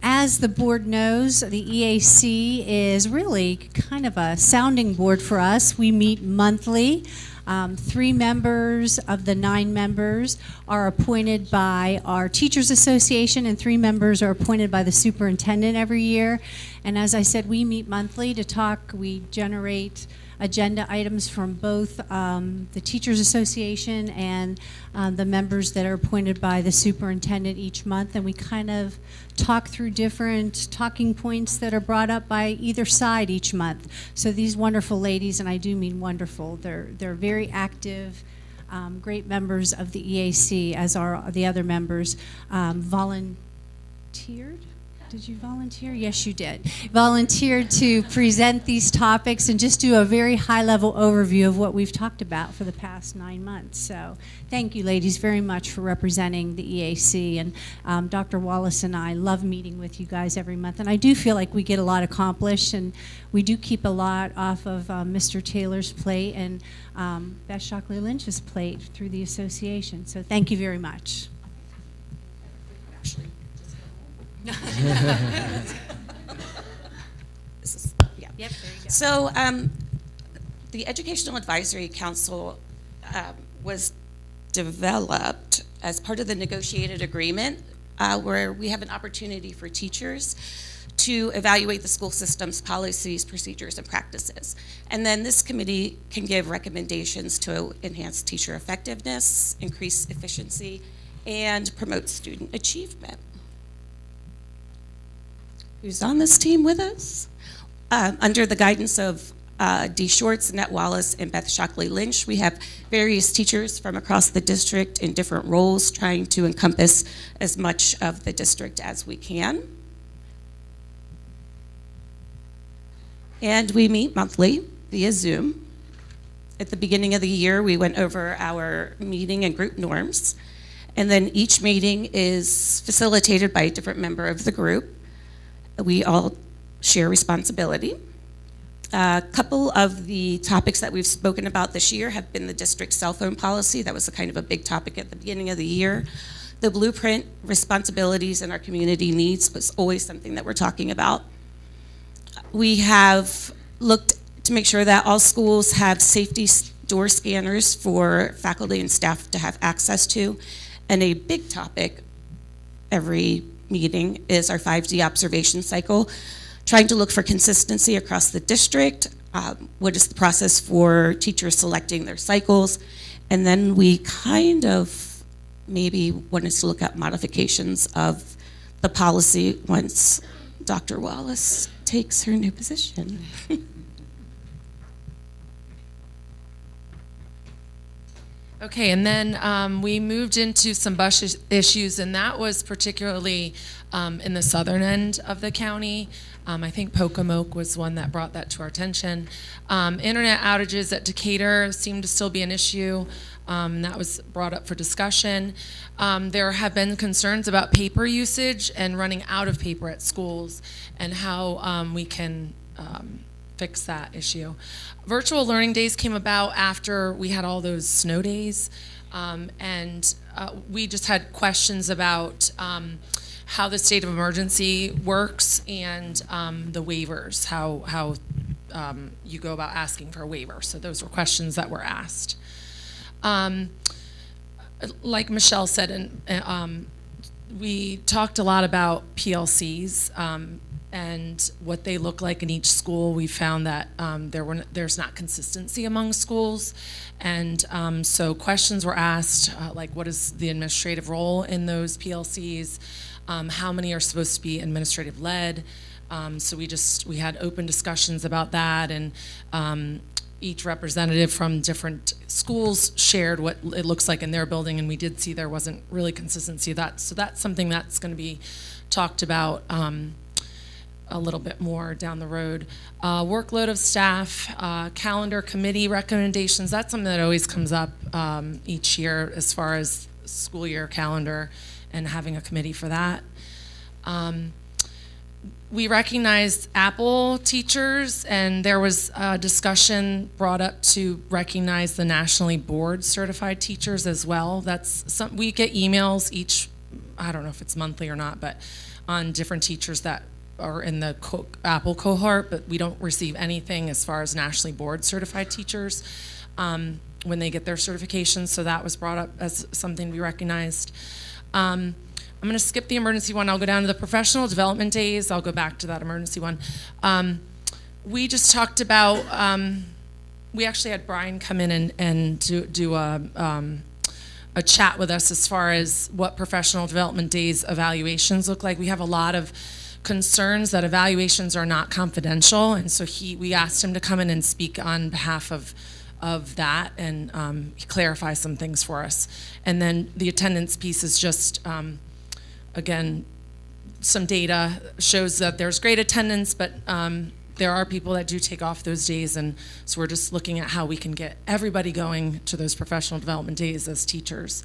As the board knows, the EAC is really kind of a sounding board for us. We meet monthly. 3 members of the 9 members are appointed by our Teachers Association, and 3 members are appointed by the superintendent every year. And as I said, we meet monthly to talk. We generate agenda items from both the Teachers Association and the members that are appointed by the superintendent each month, and we kind of talk through different talking points that are brought up by either side each month. So these wonderful ladies, and I do mean wonderful, they're very active, great members of the EAC, as are the other members, volunteered. Did you volunteer? Yes, you did. Volunteered to present these topics and just do a very high-level overview of what we've talked about for the past 9 months. So thank you, ladies, very much for representing the EAC. And Dr. Wallace and I love meeting with you guys every month. And I do feel like we get a lot accomplished, and we do keep a lot off of Mr. Taylor's plate and Beth Shockley Lynch's plate through the association. So thank you very much. So the Educational Advisory Council was developed as part of the negotiated agreement where we have an opportunity for teachers to evaluate the school system's policies, procedures, and practices. And then this committee can give recommendations to enhance teacher effectiveness, increase efficiency, and promote student achievement. Who's on this team with us? Under the guidance of Dee Schwartz, Annette Wallace, and Beth Shockley Lynch, we have various teachers from across the district in different roles trying to encompass as much of the district as we can. And we meet monthly via Zoom. At the beginning of the year, we went over our meeting and group norms. And then each meeting is facilitated by a different member of the group. We all share responsibility. A couple of the topics that we've spoken about this year have been the district cell phone policy. That was a kind of a big topic at the beginning of the year. The blueprint, responsibilities, and our community needs was always something that we're talking about. We have looked to make sure that all schools have safety door scanners for faculty and staff to have access to. And a big topic every meeting is our 5D observation cycle, trying to look for consistency across the district. What is the process for teachers selecting their cycles? And then we kind of maybe wanted to look at modifications of the policy once Dr. Wallace takes her new position. Okay, and then we moved into some bus issues, and that was particularly in the southern end of the county. I think Pocomoke was one that brought that to our attention. Internet outages at Decatur seem to still be an issue. That was brought up for discussion. There have been concerns about paper usage and running out of paper at schools, and how we can fix that issue. Virtual learning days came about after we had all those snow days, and we just had questions about how the state of emergency works and the waivers, how you go about asking for a waiver. So those were questions that were asked. Like Michelle said, we talked a lot about PLCs and what they look like in each school. We found that there's not consistency among schools, and so questions were asked, like what is the administrative role in those PLCs? How many are supposed to be administrative led? So we had open discussions about that, and each representative from different schools shared what it looks like in their building, and we did see there wasn't really consistency. So that's something that's going to be talked about a little bit more down the road. Workload of staff, calendar committee recommendations, that's something that always comes up each year as far as school year calendar and having a committee for that. We recognized Apple teachers, and there was a discussion brought up to recognize the nationally board certified teachers as well. We get emails each, I don't know if it's monthly or not, but on different teachers that are in the Apple cohort, but we don't receive anything as far as nationally board certified teachers when they get their certifications. So that was brought up as something we recognized. I'm going to skip the emergency one. I'll go down to the professional development days. I'll go back to that emergency one. We just talked about, we actually had Brian come in and do a chat with us as far as what professional development days evaluations look like. We have a lot of concerns that evaluations are not confidential, and so we asked him to come in and speak on behalf of that and clarify some things for us. And then the attendance piece is just, again, some data shows that there's great attendance, but there are people that do take off those days, and so we're just looking at how we can get everybody going to those professional development days as teachers.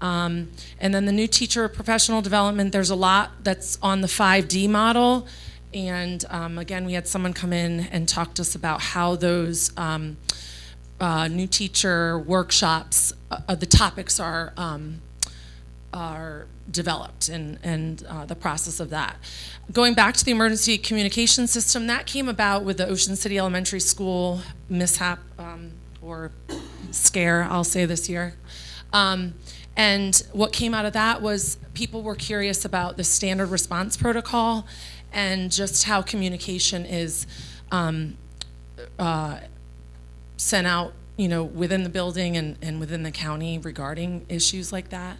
And then the new teacher professional development, there's a lot that's on the 5D model, and again, we had someone come in and talk to us about how those new teacher workshops, the topics are developed and the process of that. Going back to the emergency communication system, that came about with the Ocean City Elementary School mishap or scare, I'll say this year. And what came out of that was people were curious about the standard response protocol and just how communication is sent out, within the building and within the county regarding issues like that.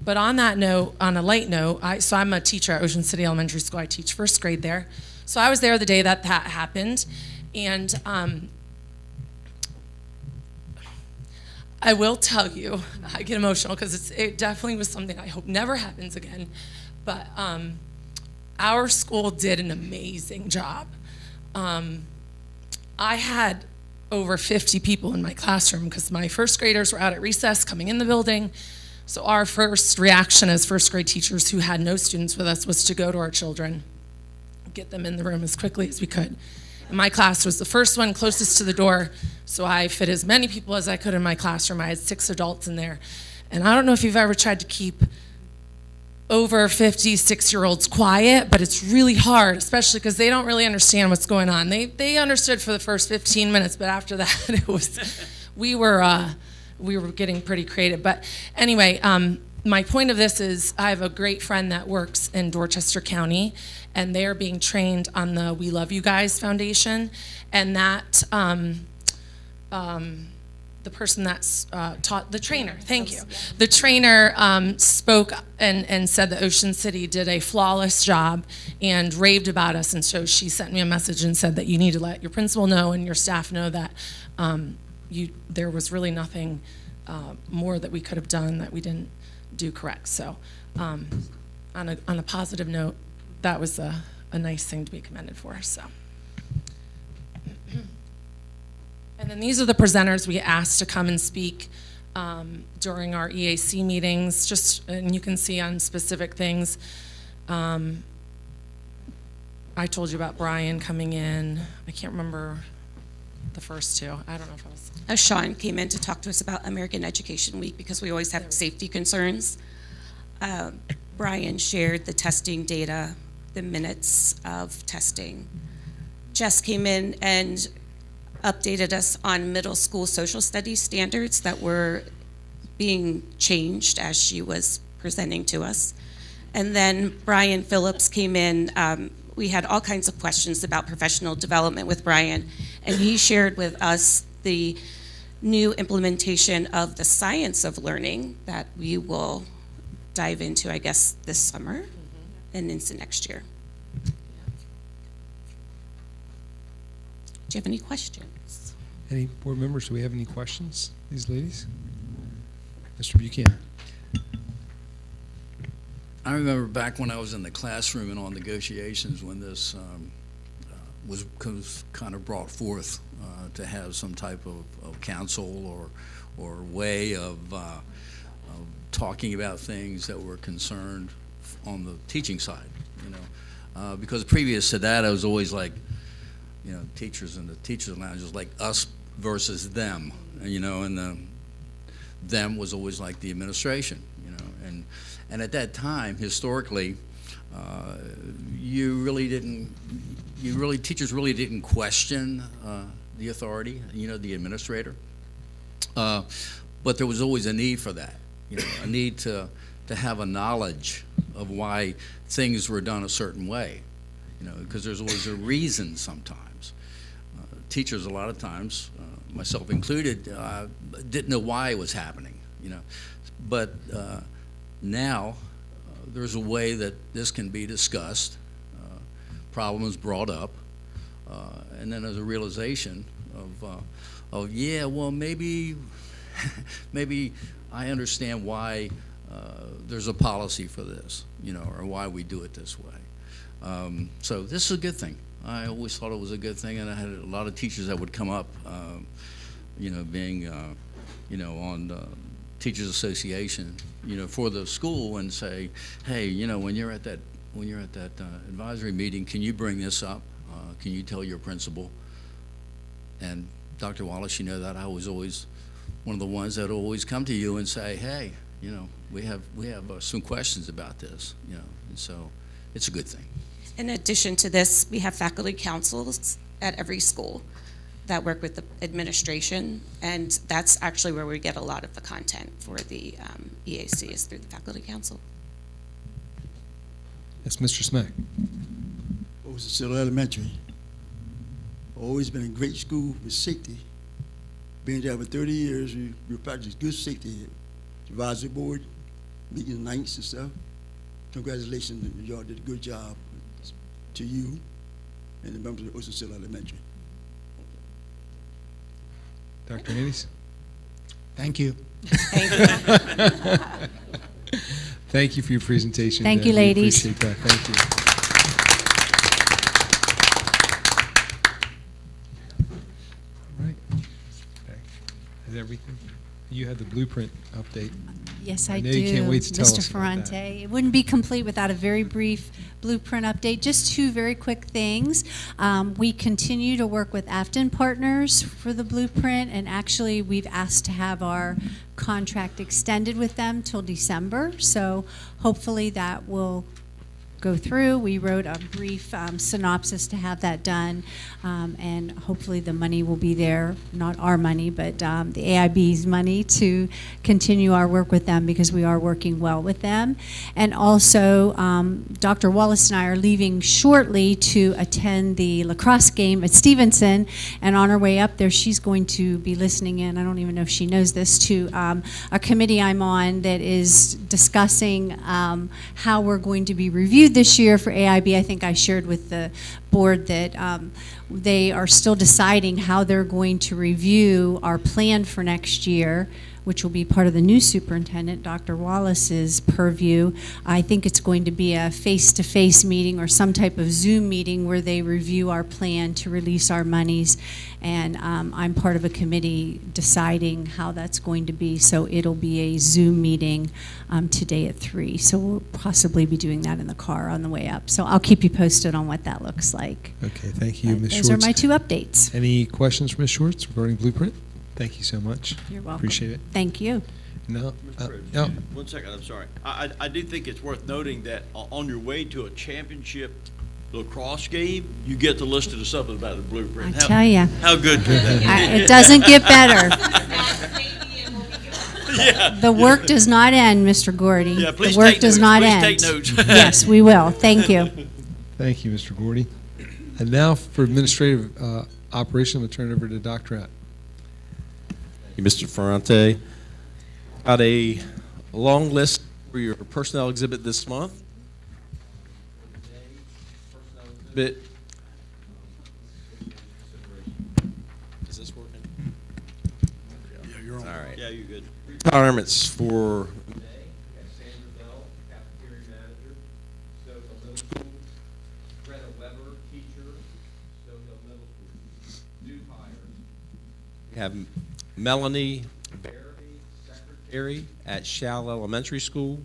But on that note, on a light note, so I'm a teacher at Ocean City Elementary School. I teach first grade there. So I was there the day that happened, and I will tell you, I get emotional because it definitely was something I hope never happens again. But our school did an amazing job. I had over 50 people in my classroom because my first graders were out at recess coming in the building. So our first reaction as first grade teachers who had no students with us was to go to our children, get them in the room as quickly as we could. And my class was the first one closest to the door, so I fit as many people as I could in my classroom. I had 6 adults in there. And I don't know if you've ever tried to keep over 50, 6-year-olds quiet, but it's really hard, especially because they don't really understand what's going on. They understood for the first 15 minutes, but after that, we were getting pretty creative. But anyway, my point of this is I have a great friend that works in Dorchester County, and they're being trained on the We Love You Guys Foundation, and that the person that's taught, the trainer, thank you. The trainer spoke and said that Ocean City did a flawless job and raved about us, and so she sent me a message and said that you need to let your principal know and your staff know that there was really nothing more that we could have done that we didn't do correct. So on a positive note, that was a nice thing to be commended for. So. And then these are the presenters we asked to come and speak during our EAC meetings, and you can see on specific things. I told you about Brian coming in. I can't remember the first two. I don't know if I was. Sean came in to talk to us about American Education Week because we always have safety concerns. Brian shared the testing data, the minutes of testing. Jess came in and updated us on middle school social studies standards that were being changed as she was presenting to us. And then Brian Phillips came in. We had all kinds of questions about professional development with Brian, and he shared with us the new implementation of the science of learning that we will dive into, I guess, this summer and into next year. Do you have any questions? Any board members, do we have any questions, these ladies? Mr. Buchanan. I remember back when I was in the classroom and on negotiations when this was kind of brought forth to have some type of counsel or way of talking about things that were concerned on the teaching side, because previous to that I was always like, teachers in the teachers lounge was like us versus them, and the them was always like the administration, and at that time, historically, teachers really didn't question the authority, the administrator, but there was always a need for that, a need to have a knowledge of why things were done a certain way, because there's always a reason sometimes. Teachers a lot of times, myself included, didn't know why it was happening, but now there's a way that this can be discussed, problems brought up, and then there's a realization of yeah, well, maybe I understand why there's a policy for this, or why we do it this way. So this is a good thing. I always thought it was a good thing, and I had a lot of teachers that would come up, being, on the Teachers Association, for the school and say, hey, when you're at that advisory meeting, can you bring this up? Can you tell your principal? And Dr. Wallace, that I was always one of the ones that always come to you and say, hey, we have some questions about this, and so it's a good thing. In addition to this, we have faculty councils at every school that work with the administration, and that's actually where we get a lot of the content for the EAC is through the faculty council. Yes, Mr. Smack. Worcester Elementary. Always been a great school with safety. Been there for 30 years, we practice good safety. Advisory board, meeting nights and stuff. Congratulations, y'all did a good job to you and the members of Worcester Elementary. Dr. Nades? Thank you. Thank you for your presentation. Thank you, ladies. We appreciate that. Thank you. All right. Okay. Is everything? You had the blueprint update. Yes, I know do. You can't wait to tell Mr. us about that. Ferrante. It wouldn't be complete without a very brief blueprint update. Just two very quick things. We continue to work with Afton Partners for the blueprint, and actually we've asked to have our contract extended with them till December. So hopefully that will go through. We wrote a brief synopsis to have that done, and hopefully the money will be there, not our money, but the AIB's money to continue our work with them because we are working well with them. And also, Dr. Wallace and I are leaving shortly to attend the lacrosse game at Stevenson, and on our way up there, she's going to be listening in, I don't even know if she knows this, to a committee I'm on that is discussing how we're going to be reviewed this year for AIB. I think I shared with the board that they are still deciding how they're going to review our plan for next year, which will be part of the new superintendent, Dr. Wallace's purview. I think it's going to be a face-to-face meeting or some type of Zoom meeting where they review our plan to release our monies. And I'm part of a committee deciding how that's going to be. So it'll be a Zoom meeting today at 3. So we'll possibly be doing that in the car on the way up. So I'll keep you posted on what that looks like. Okay, thank you, Ms. Schwartz. Those are my 2 updates. Any questions for Ms. Schwartz regarding Blueprint? Thank you so much. You're welcome. Appreciate it. Thank you. No, No. 1 second, I'm sorry. I do think it's worth noting that on your way to a championship lacrosse game, you get to listen to something about the Blueprint. I tell ya. How good could that be? It doesn't get better. Yeah. The work does not end, Mr. Gordy. Yeah, please the work take does notes. not Please end. take notes. Yes, we will. Thank you. Thank you, Mr. Gordy. And now for administrative operation, I'm going to turn it over to Dr. App. Thank you, Mr. Ferrante. Got a long list for your personnel exhibit this month. Is this working? Yeah, you're on. All right. Yeah, you're good. Retirements for May. We have Sandra Bell, cafeteria manager, Snowhill Middle School. Greta Weber, teacher, Snowhill Middle School. New hires. We have Melanie Barry, secretary at Shall Elementary School.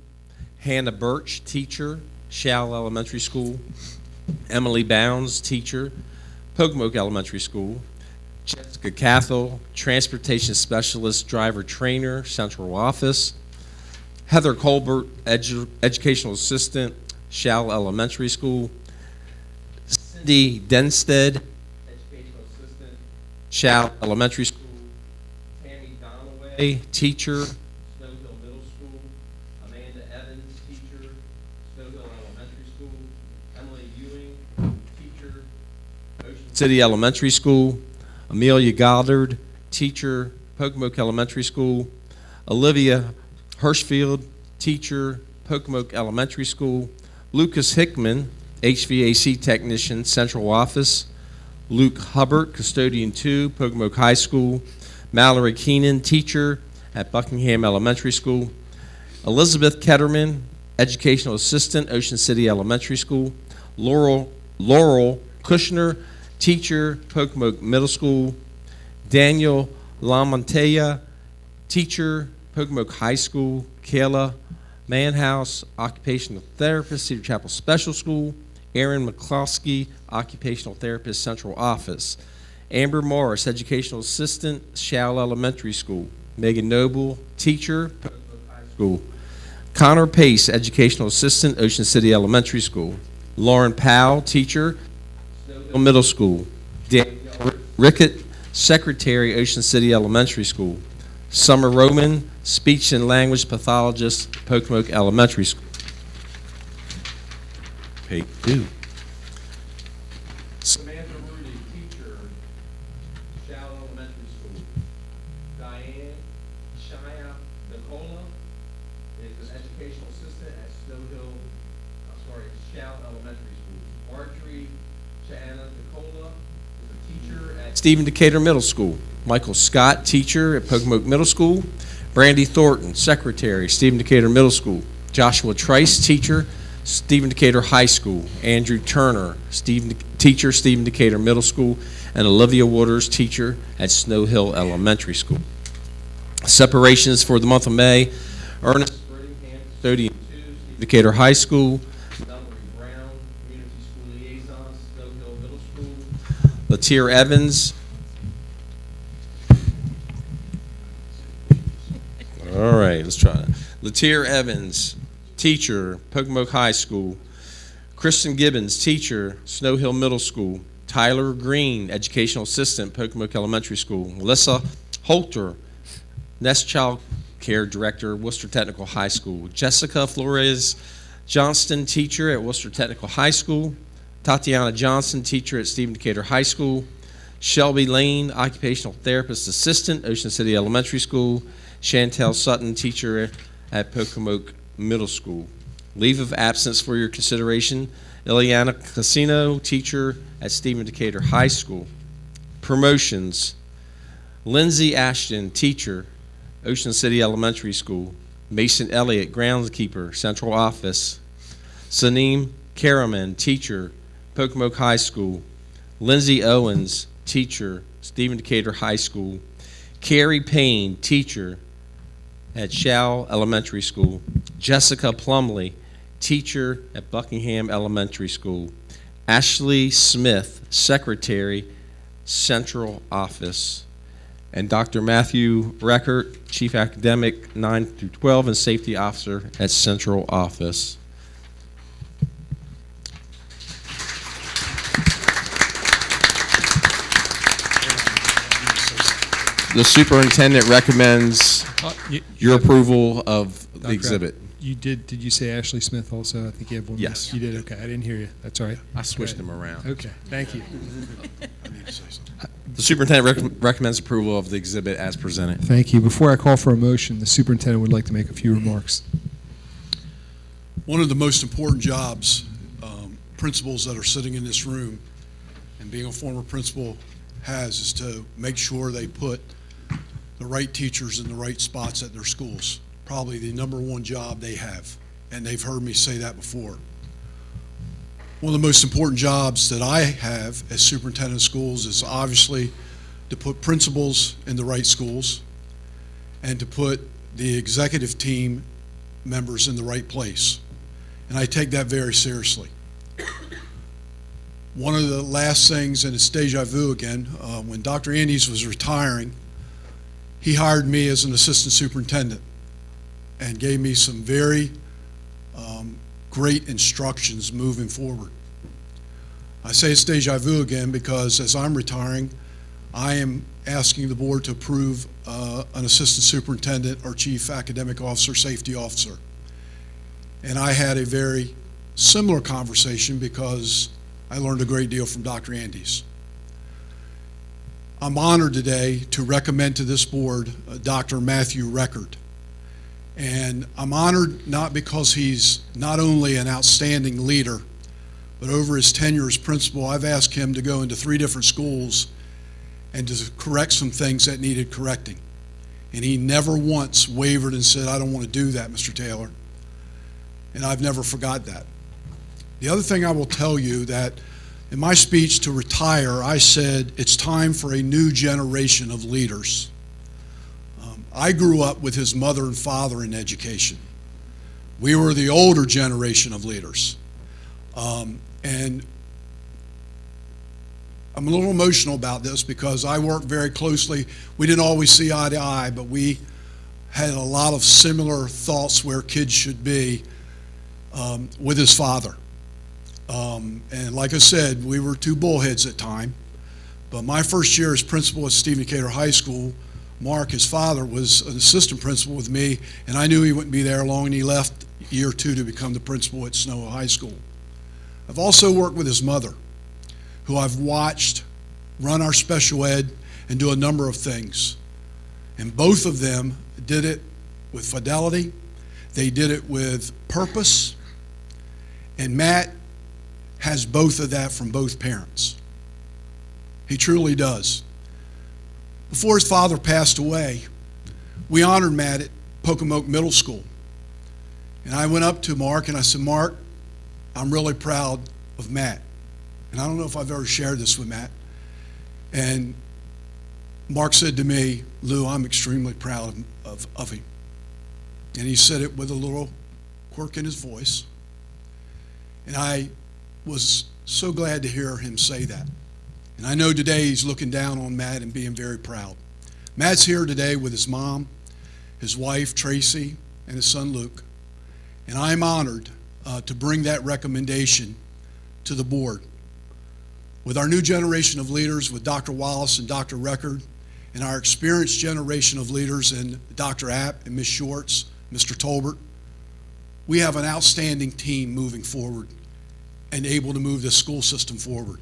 Hannah Birch, teacher, Shall Elementary School. Emily Bounds, teacher, Pocomoke Elementary School. Jessica Cathell, transportation specialist, driver trainer, central office. Heather Colbert, educational assistant, Shall Elementary School. Cindy Denstead, educational assistant, Shall Elementary School. Tammy Donaway, teacher, Snowhill Middle School. Amanda Evans, teacher, Snowhill Elementary School. Emily Ewing, teacher, Ocean City Elementary School. Amelia Goddard, teacher, Pocomoke Elementary School. Olivia Hirschfield, teacher, Pocomoke Elementary School. Lucas Hickman, HVAC technician, central office. Luke Hubbard, custodian 2, Pocomoke High School. Mallory Keenan, teacher at Buckingham Elementary School. Elizabeth Ketterman, educational assistant, Ocean City Elementary School. Laurel Kushner, teacher, Pocomoke Middle School. Daniel Lamontea, teacher, Pocomoke High School. Kayla Manhouse, occupational therapist, Cedar Chapel Special School. Aaron McCloskey, occupational therapist, central office. Amber Morris, educational assistant, Shall Elementary School. Megan Noble, teacher, Pocomoke High School. Connor Pace, educational assistant, Ocean City Elementary School. Lauren Powell, teacher, Snowhill Middle School. Danielle Rickett, secretary, Ocean City Elementary School. Summer Roman, speech and language pathologist, Pocomoke Elementary School. Page 2. Samantha Rudy, teacher, Shall Elementary School. Diane Shia Nicola is an educational assistant at Shall Elementary School. Marjorie Chana Nicola is a teacher at Stephen Decatur Middle School. Michael Scott, teacher at Pocomoke Middle School. Brandy Thornton, secretary, Stephen Decatur Middle School. Joshua Trice, teacher, Stephen Decatur High School. Andrew Turner, teacher, Stephen Decatur Middle School. And Olivia Waters, teacher at Snow Hill Elementary School. Separations for the month of May. Ernest Brittingham, custodian 2, Stephen Decatur High School. Melanie Brown, community school liaison, Snow Hill Middle School. Latier Evans. All right, let's try that. Latier Evans, teacher, Pocomoke High School. Kristen Gibbons, teacher, Snow Hill Middle School. Tyler Green, educational assistant, Pocomoke Elementary School. Melissa Holter, Nest Child Care Director, Worcester Technical High School. Jessica Flores Johnston, teacher at Worcester Technical High School. Tatiana Johnson, teacher at Stephen Decatur High School. Shelby Lane, occupational therapist assistant, Ocean City Elementary School. Chantel Sutton, teacher at Pocomoke Middle School. Leave of absence for your consideration Ileana Casino, teacher at Stephen Decatur High School. Promotions: Lindsay Ashton, teacher, Ocean City Elementary School. Mason Elliott, groundskeeper, central office. Saneem Karaman, teacher, Pocomoke High School. Lindsay Owens, teacher, Stephen Decatur High School. Carrie Payne, teacher at Shell Elementary School. Jessica Plumley, teacher at Buckingham Elementary School. Ashley Smith, secretary, central office. And Dr. Matthew Reckert, chief academic 9 through 12 and safety officer at central office. The superintendent recommends your approval of the Dr. exhibit. You did you say Ashley Smith also? I think you have one. Yes. You did, okay. I didn't hear you. That's all right. I switched Go ahead. them around. Okay, thank you. The superintendent recommends approval of the exhibit as presented. Thank you. Before I call for a motion, the superintendent would like to make a few remarks. One of the most important jobs principals that are sitting in this room and being a former principal has is to make sure they put the right teachers in the right spots at their schools. Probably the number one job they have, and they've heard me say that before. One of the most important jobs that I have as superintendent of schools is obviously to put principals in the right schools and to put the executive team members in the right place. And I take that very seriously. One of the last things, and it's deja vu again, when Dr. Andes was retiring, he hired me as an assistant superintendent and gave me some very great instructions moving forward. I say it's deja vu again because as I'm retiring, I am asking the board to approve an assistant superintendent or chief academic officer, safety officer. And I had a very similar conversation because I learned a great deal from Dr. Andes. I'm honored today to recommend to this board Dr. Matthew Reckert. And I'm honored not because he's not only an outstanding leader, but over his tenure as principal, I've asked him to go into 3 different schools and to correct some things that needed correcting. And he never once wavered and said, I don't want to do that, Mr. Taylor. And I've never forgot that. The other thing I will tell you that in my speech to retire, I said it's time for a new generation of leaders. I grew up with his mother and father in education. We were the older generation of leaders. And I'm a little emotional about this because I worked very closely. We didn't always see eye to eye, but we had a lot of similar thoughts where kids should be with his father. And like I said, we were 2 bullheads at time. But my first year as principal at Stephen Decatur High School, Mark, his father, was an assistant principal with me, and I knew he wouldn't be there long, and he left year 2 to become the principal at Snow High School. I've also worked with his mother, who I've watched run our special ed and do a number of things. And both of them did it with fidelity. They did it with purpose. And Matt has both of that from both parents. He truly does. Before his father passed away, we honored Matt at Pocomoke Middle School. And I went up to Mark and I said, Mark, I'm really proud of Matt. And I don't know if I've ever shared this with Matt. And Mark said to me, Lou, I'm extremely proud of him. And he said it with a little quirk in his voice. And I was so glad to hear him say that. And I know today he's looking down on Matt and being very proud. Matt's here today with his mom, his wife, Tracy, and his son, Luke. And I'm honored to bring that recommendation to the board. With our new generation of leaders, with Dr. Wallace and Dr. Reckert, and our experienced generation of leaders in Dr. App and Ms. Schwartz, Mr. Tolbert, we have an outstanding team moving forward and able to move this school system forward.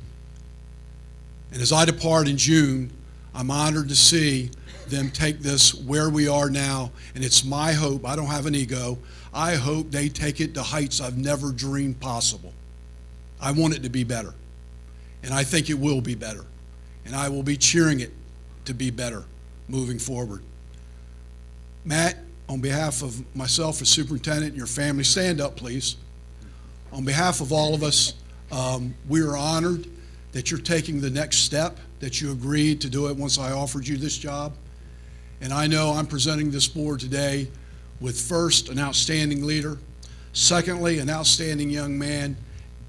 And as I depart in June, I'm honored to see them take this where we are now, and it's my hope, I don't have an ego, I hope they take it to heights I've never dreamed possible. I want it to be better, and I think it will be better, and I will be cheering it to be better moving forward. Matt, on behalf of myself as superintendent and your family, stand up, please. On behalf of all of us, we are honored that you're taking the next step, that you agreed to do it once I offered you this job. And I know I'm presenting this board today with, first, an outstanding leader, secondly, an outstanding young man,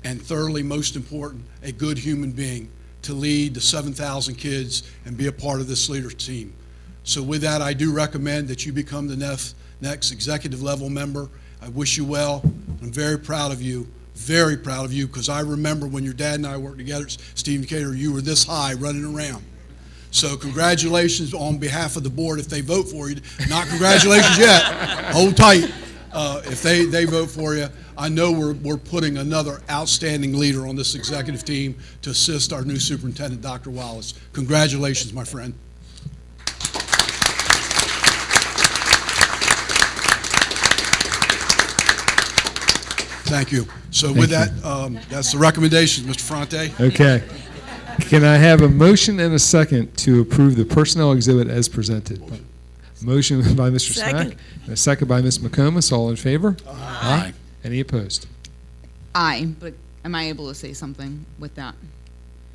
and thirdly, most important, a good human being to lead the 7,000 kids and be a part of this leader team. So with that, I do recommend that you become the next executive level member. I wish you well. I'm very proud of you, because I remember when your dad and I worked together, Steve Decatur, you were this high running around. So congratulations on behalf of the board if they vote for you. Not congratulations yet. Hold tight. If they vote for you, I know we're putting another outstanding leader on this executive team to assist our new superintendent, Dr. Wallace. Congratulations, my friend. Thank you. So with that, that's the recommendations, Mr. Fronte. Okay. Can I have a motion and a second to approve the personnel exhibit as presented? Motion by Mr. Snack and a second by Ms. McComas. All in favor? Aye. Any opposed? Aye, but am I able to say something with that?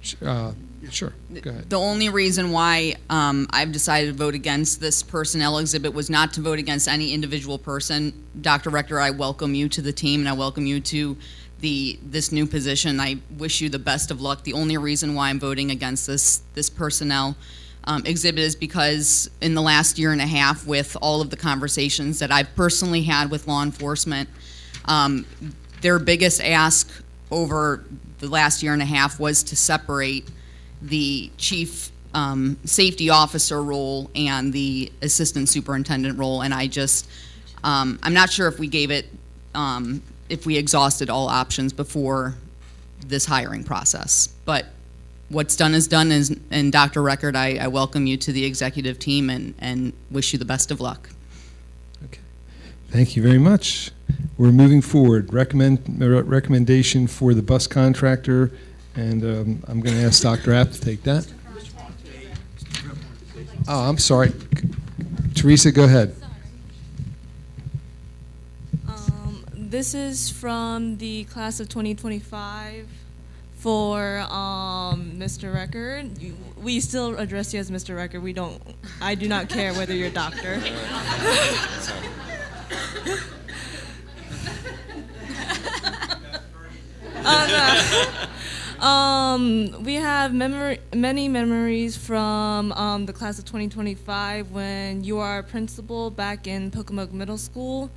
Sure. Go ahead. The only reason why I've decided to vote against this personnel exhibit was not to vote against any individual person. Dr. Rector, I welcome you to the team, and I welcome you to this new position. I wish you the best of luck. The only reason why I'm voting against this personnel exhibit is because in the last year and a half, with all of the conversations that I've personally had with law enforcement, their biggest ask over the last year and a half was to separate the chief safety officer role and the assistant superintendent role, and I just, I'm not sure if we gave it, if we exhausted all options before this hiring process. But what's done is done, and Dr. Record, I welcome you to the executive team and wish you the best of luck. Okay. Thank you very much. We're moving forward. Recommendation for the bus contractor, and I'm going to ask Dr. App to take that. Oh, I'm sorry. Teresa, go ahead. This is from the class of 2025 for Mr. Record. We still address you as Mr. Record. I do not care whether you're a doctor. We have many memories from the class of 2025 when you are a principal back in Pocomoke Middle School,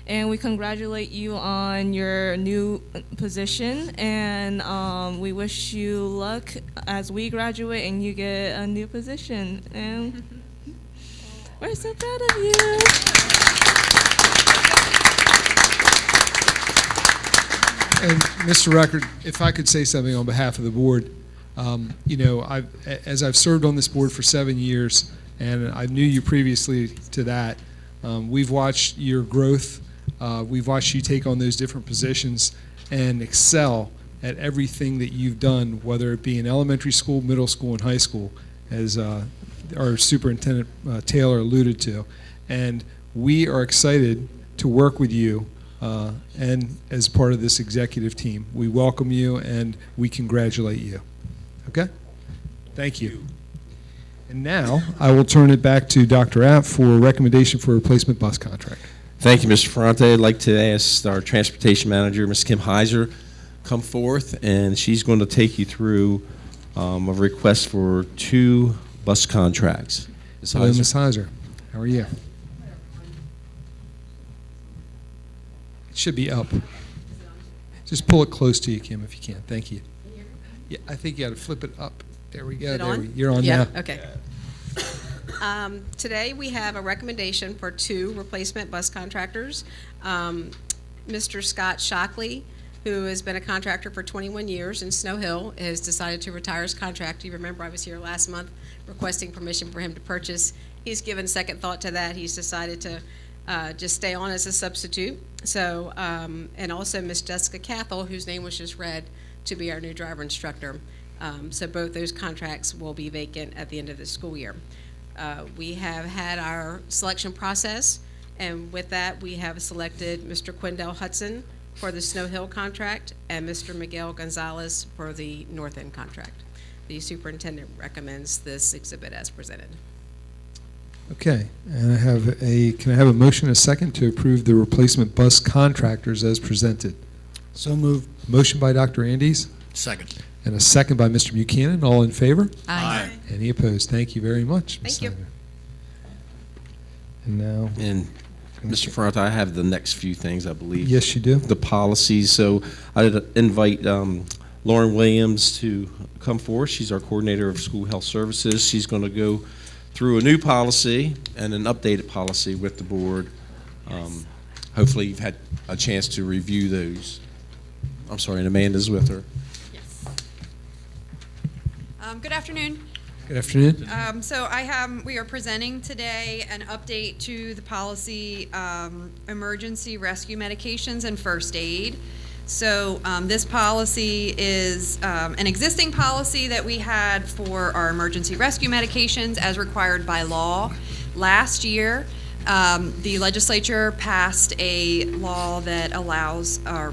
and we congratulate you on your new position, and we wish you luck as we graduate and you get a new position, and we're so proud of you. And Mr. Record, if I could say something on behalf of the board, as I've served on this board for 7 years, and I knew you previously to that, we've watched your growth. We've watched you take on those different positions and excel at everything that you've done, whether it be in elementary school, middle school, and high school, as our superintendent Taylor alluded to. And we are excited to work with you and as part of this executive team. We welcome you and we congratulate you. Okay? Thank you. And now I will turn it back to Dr. App for a recommendation for a replacement bus contract. Thank you, Mr. Ferrante. I'd like to ask our transportation manager, Ms. Kim Heiser, come forth, and she's going to take you through a request for 2 bus contracts. Ms. Hello, Heiser. Ms. Heiser. How are you? It should be up. Just pull it close to you, Kim, if you can. Thank you. Yeah, I think you got to flip it up. There we go. Is it on? You're on Yep, now. okay. Today we have a recommendation for 2 replacement bus contractors. Mr. Scott Shockley, who has been a contractor for 21 years in Snow Hill, has decided to retire his contract. You remember I was here last month requesting permission for him to purchase. He's given second thought to that. He's decided to just stay on as a substitute. So, and also Miss Jessica Cathell, whose name was just read, to be our new driver instructor. So both those contracts will be vacant at the end of the school year. We have had our selection process, and with that, we have selected Mr. Quindell Hudson for the Snow Hill contract and Mr. Miguel Gonzalez for the North End contract. The superintendent recommends this exhibit as presented. Okay, and can I have a motion and a second to approve the replacement bus contractors as presented? So moved. Motion by Dr. Andes Second. and a second by Mr. Buchanan. All in favor? Aye. Any opposed? Thank you very much, Ms. Thank you. Snyder. And now, And Mr. Front, I have the next few things, I believe. yes, you do. The policies. So I'd invite Lauren Williams to come forward. She's our coordinator of school health services. She's going to go through a new policy and an updated policy with the board. Hopefully you've had a chance to review those. I'm sorry, and Amanda's with her. Good afternoon. Good afternoon. We are presenting today an update to the policy, emergency rescue medications and first aid. So this policy is an existing policy that we had for our emergency rescue medications as required by law. Last year, the legislature passed a law that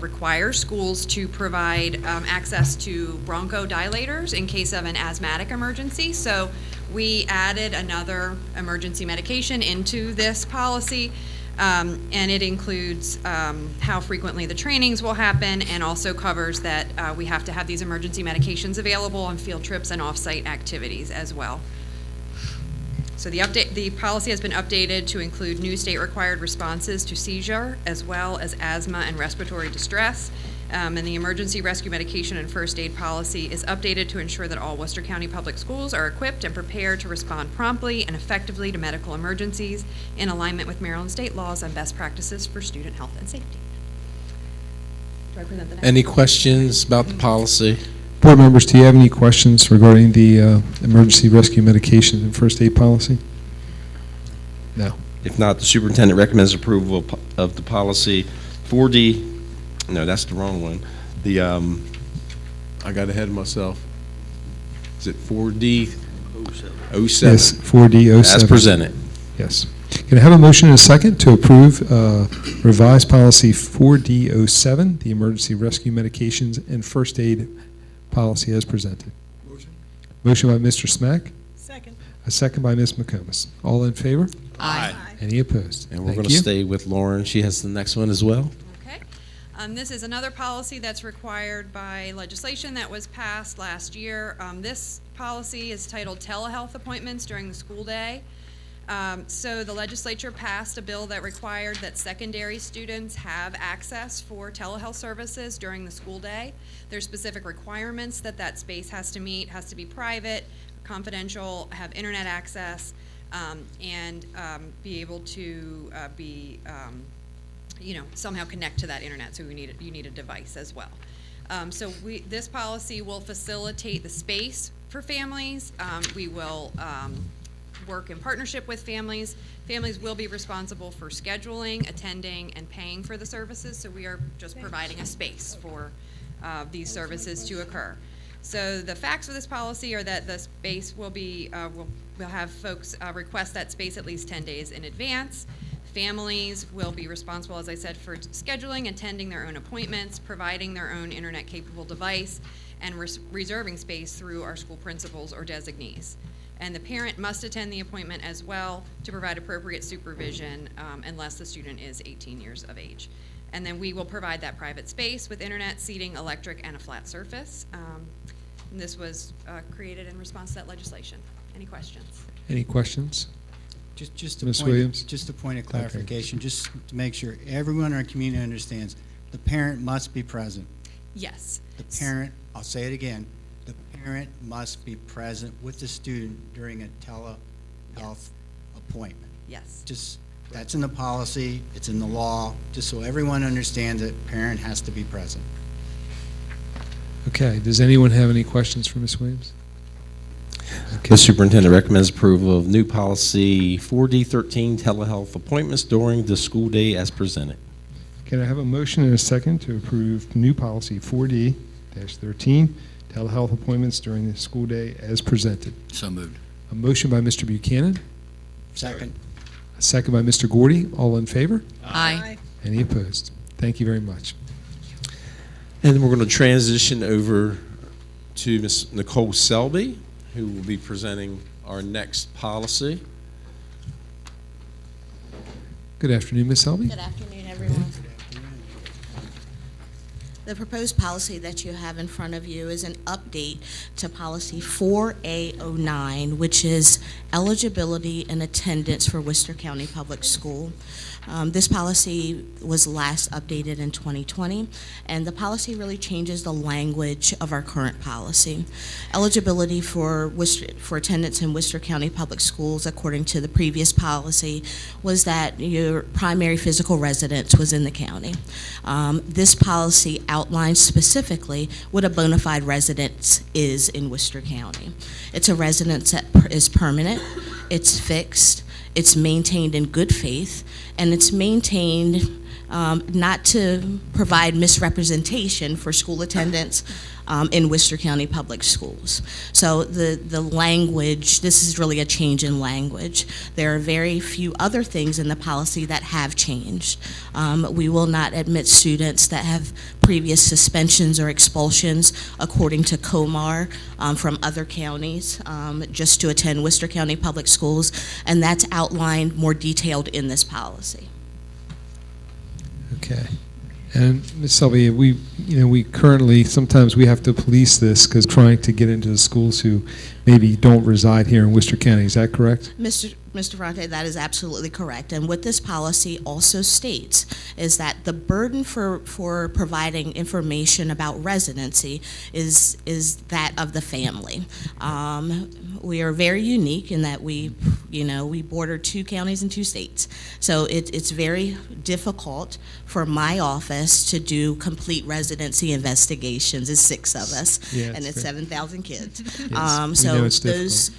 requires schools to provide access to bronchodilators in case of an asthmatic emergency. So we added another emergency medication into this policy. And it includes how frequently the trainings will happen, and also covers that we have to have these emergency medications available on field trips and off-site activities as well. So the policy has been updated to include new state-required responses to seizure, as well as asthma and respiratory distress. And the emergency rescue medication and first aid policy is updated to ensure that all Worcester County public schools are equipped and prepared to respond promptly and effectively to medical emergencies in alignment with Maryland state laws and best practices for student health and safety. Do I present the next? Any questions about the policy? Board members, do you have any questions regarding the emergency rescue medications and first aid policy? No. If not, the superintendent recommends approval of the policy 4D. No, that's the wrong one. I got ahead of myself. Is it 4D? 07. Yes, 4D07. As presented. Yes. Can I have a motion and a second to approve revised policy 4D07, the emergency rescue medications and first aid policy as presented? Motion by Mr. Smack. Second. A second by Ms. McComas. All in favor? Aye. Any opposed? And we're Thank going to you. stay with Lauren. She has the next one as well. Okay. This is another policy that's required by legislation that was passed last year. This policy is titled Telehealth Appointments During the School Day. So the legislature passed a bill that required that secondary students have access for telehealth services during the school day. There's specific requirements that space has to meet, has to be private, confidential, have internet access, and be able to somehow connect to that internet. So you need a device as well. So this policy will facilitate the space for families. We will work in partnership with families. Families will be responsible for scheduling, attending, and paying for the services. So we are just providing a space for these services to occur. So the facts of this policy are that the space will be, we'll have folks request that space at least 10 days in advance. Families will be responsible, as I said, for scheduling, attending their own appointments, providing their own internet-capable device, and reserving space through our school principals or designees. And the parent must attend the appointment as well to provide appropriate supervision unless the student is 18 years of age. And then we will provide that private space with internet, seating, electric, and a flat surface. And this was created in response to that legislation. Any questions? Any questions? Just Ms. a Williams? just a point of clarification, just to make sure everyone in our community understands, the parent must be present. Yes. The parent, I'll say it again, the parent must be present with the student during a telehealth appointment. Yes. Just, that's in the policy, it's in the law, just so everyone understands that parent has to be present. Okay, does anyone have any questions for Ms. Williams? The superintendent recommends approval of new policy 4D13, telehealth appointments during the school day as presented. Can I have a motion and a second to approve new policy 4D13, 2025-13, telehealth appointments during the school day as presented. So moved. A motion by Mr. Buchanan, Second. a second by Mr. Gordy. All in favor? Aye. Any opposed? Thank you very much. And then we're going to transition over to Ms. Nicole Selby, who will be presenting our next policy. Good afternoon, Ms. Selby. Good afternoon, everyone. The proposed policy that you have in front of you is an update to policy 4A09, which is eligibility and attendance for Worcester County Public School. This policy was last updated in 2020, and the policy really changes the language of our current policy. Eligibility for attendance in Worcester County Public Schools, according to the previous policy, was that your primary physical residence was in the county. This policy outlines specifically what a bona fide residence is in Worcester County. It's a residence that is permanent, it's fixed, it's maintained in good faith, and it's maintained not to provide misrepresentation for school attendance in Worcester County Public Schools. So the language, this is really a change in language. There are very few other things in the policy that have changed. We will not admit students that have previous suspensions or expulsions according to COMAR from other counties just to attend Worcester County Public Schools, and that's outlined more detailed in this policy. Okay. And Ms. Selby, we currently, sometimes we have to police this because trying to get into the schools who maybe don't reside here in Worcester County. Is that correct? Mr. Ferrante, that is absolutely correct. And what this policy also states is that the burden for providing information about residency is that of the family. We are very unique in that we border 2 counties and 2 states. So it's very difficult for my office to do complete residency investigations. It's 6 of us, and it's 7,000 kids. Yes, So it's difficult.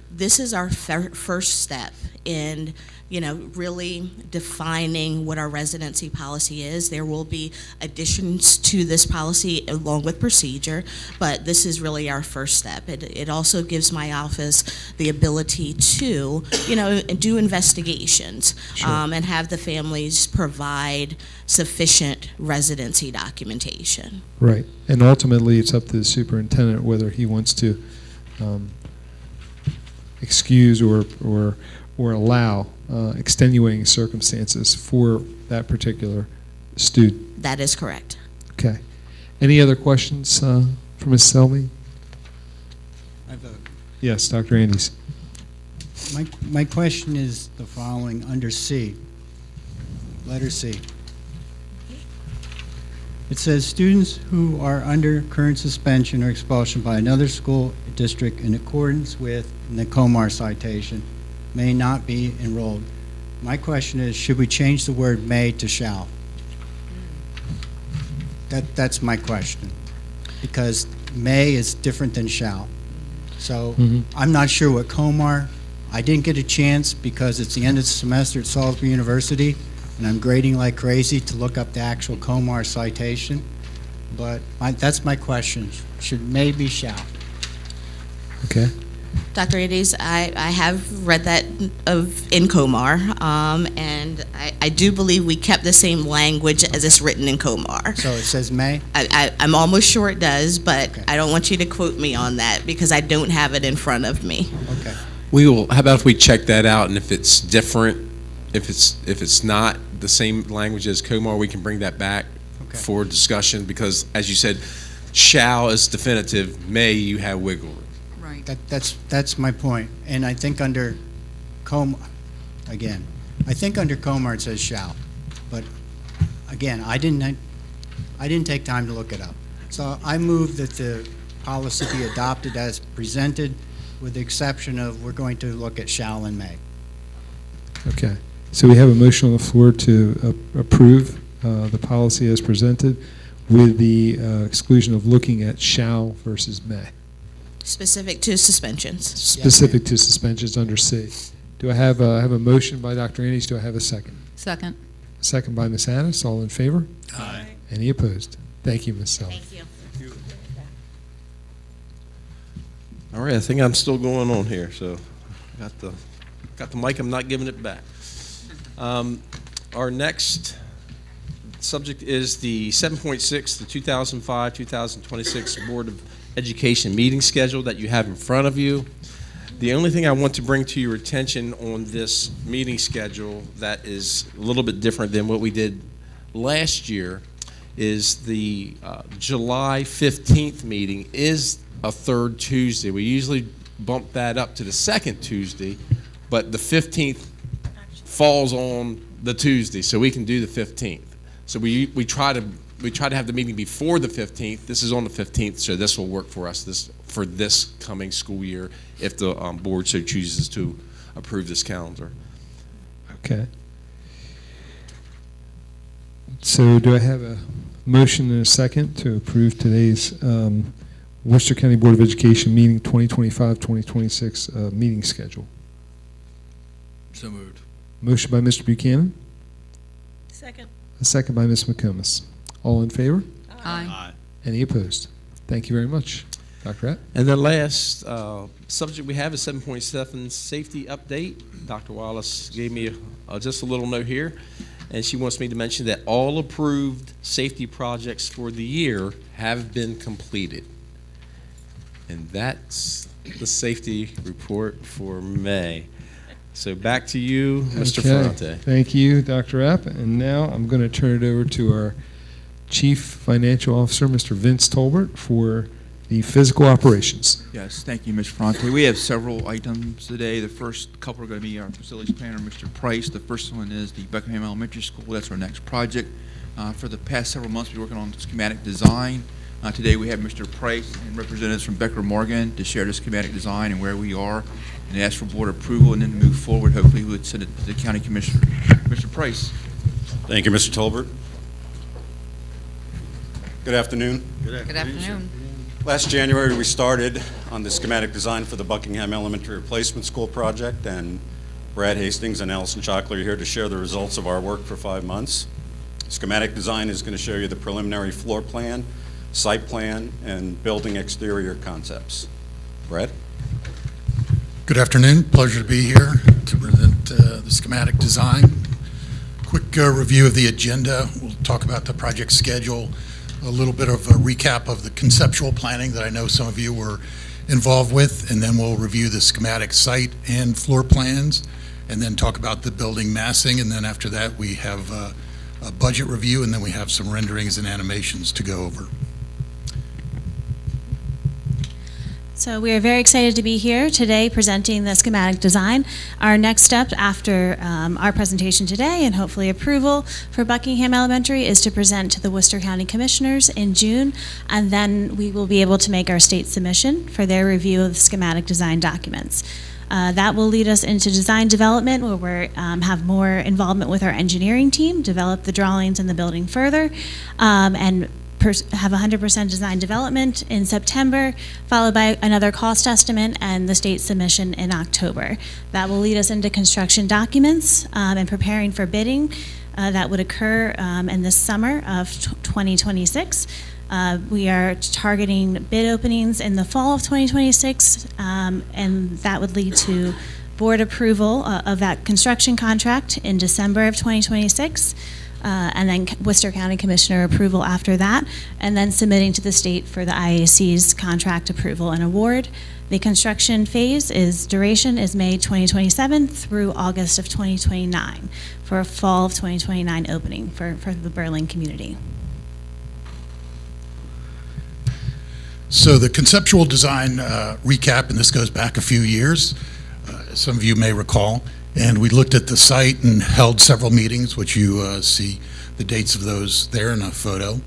This is our first step in, really defining what our residency policy is. There will be additions to this policy along with procedure, but this is really our first step. It also gives my office the ability to, do investigations and have the families provide sufficient residency documentation. Right. And ultimately, it's up to the superintendent whether he wants to excuse or allow extenuating circumstances for that particular student. That is correct. Okay. Any other questions for Ms. Selby? I vote. Yes, Dr. Andes. My question is the following under C, letter C. It says students who are under current suspension or expulsion by another school district in accordance with the COMAR citation may not be enrolled. My question is, should we change the word may to shall? That's my question, because may is different than shall. So I'm not sure what COMAR, I didn't get a chance because it's the end of the semester at Salisbury University, and I'm grading like crazy to look up the actual COMAR citation. But that's my question. Should may be shall? Okay. Dr. Andes, I have read that in COMAR, and I do believe we kept the same language as it's written in COMAR. So it says may? I'm almost sure it does, but Okay. I don't want you to quote me on that because I don't have it in front of me. Okay. How about if we check that out, and if it's different, if it's not the same language as COMAR, we can bring that back for discussion, because as you said, shall is definitive, may you have wiggle room. Right. That's my point. And I think under COMAR, again, I think under COMAR it says shall. But again, I didn't take time to look it up. So I move that the policy be adopted as presented, with the exception of we're going to look at shall and may. Okay. So we have a motion on the floor to approve the policy as presented with the exclusion of looking at shall versus may. Specific to suspensions. Specific to suspensions under C. Do I have a motion by Dr. Andes? Do I have a second? Second. Second by Ms. Addis. All in favor? Aye. Any opposed? Thank you, Ms. Selby. Thank you. All right, I think I'm still going on here, so got the mic, I'm not giving it back. Our next subject is the 7.6, the 2005-2026 Board of Education meeting schedule that you have in front of you. The only thing I want to bring to your attention on this meeting schedule that is a little bit different than what we did last year is the July 15th meeting is a third Tuesday. We usually bump that up to the second Tuesday, but the 15th falls on the Tuesday, so we can do the 15th. So we try to have the meeting before the 15th. This is on the 15th, so this will work for us for this coming school year if the board so chooses to approve this calendar. Okay. So do I have a motion and a second to approve today's Worcester County Board of Education meeting 2025-2026 meeting schedule? So moved. Motion by Mr. Buchanan, Second. a second by Ms. McComas. All in favor? Aye. Any opposed? Thank you very much. Dr. Rapp? And the last subject we have is 7.7 safety update. Dr. Wallace gave me just a little note here, and she wants me to mention that all approved safety projects for the year have been completed. And that's the safety report for May. So back to you, Mr. Ferrante. Thank you, Dr. Rapp. And now I'm going to turn it over to our Chief Financial Officer, Mr. Vince Tolbert, for the physical operations. Yes, thank you, Mr. Ferrante. We have several items today. The first couple are going to be our facilities planner, Mr. Price. The first one is the Buckingham Elementary School. That's our next project. For the past several months, we've been working on schematic design. Today we have Mr. Price and representatives from Becker Morgan to share the schematic design and where we are and ask for board approval and then move forward. Hopefully we would send it to the county commissioner. Mr. Price. Thank you, Mr. Tolbert. Good afternoon. Good afternoon. Last January, we started on the schematic design for the Buckingham Elementary Replacement School project, and Brad Hastings and Allison Chockler are here to share the results of our work for 5 months. Schematic design is going to show you the preliminary floor plan, site plan, and building exterior concepts. Brad? Good afternoon. Pleasure to be here to present the schematic design. Quick review of the agenda. We'll talk about the project schedule, a little bit of a recap of the conceptual planning that I know some of you were involved with, and then we'll review the schematic site and floor plans, and then talk about the building massing, and then after that we have a budget review, and then we have some renderings and animations to go over. So we are very excited to be here today presenting the schematic design. Our next step after our presentation today and hopefully approval for Buckingham Elementary is to present to the Worcester County Commissioners in June, and then we will be able to make our state submission for their review of the schematic design documents. That will lead us into design development, where we have more involvement with our engineering team, develop the drawings and the building further, and have 100% design development in September, followed by another cost estimate and the state submission in October. That will lead us into construction documents and preparing for bidding that would occur in the summer of 2026. We are targeting bid openings in the fall of 2026, and that would lead to board approval of that construction contract in December of 2026. And then Worcester County Commissioner approval after that, and then submitting to the state for the IAC's contract approval and award. The construction phase duration is May 2027 through August of 2029 for a fall of 2029 opening for the Berlin community. So the conceptual design recap, and this goes back a few years, some of you may recall, and we looked at the site and held several meetings, which you see the dates of those there in a photo.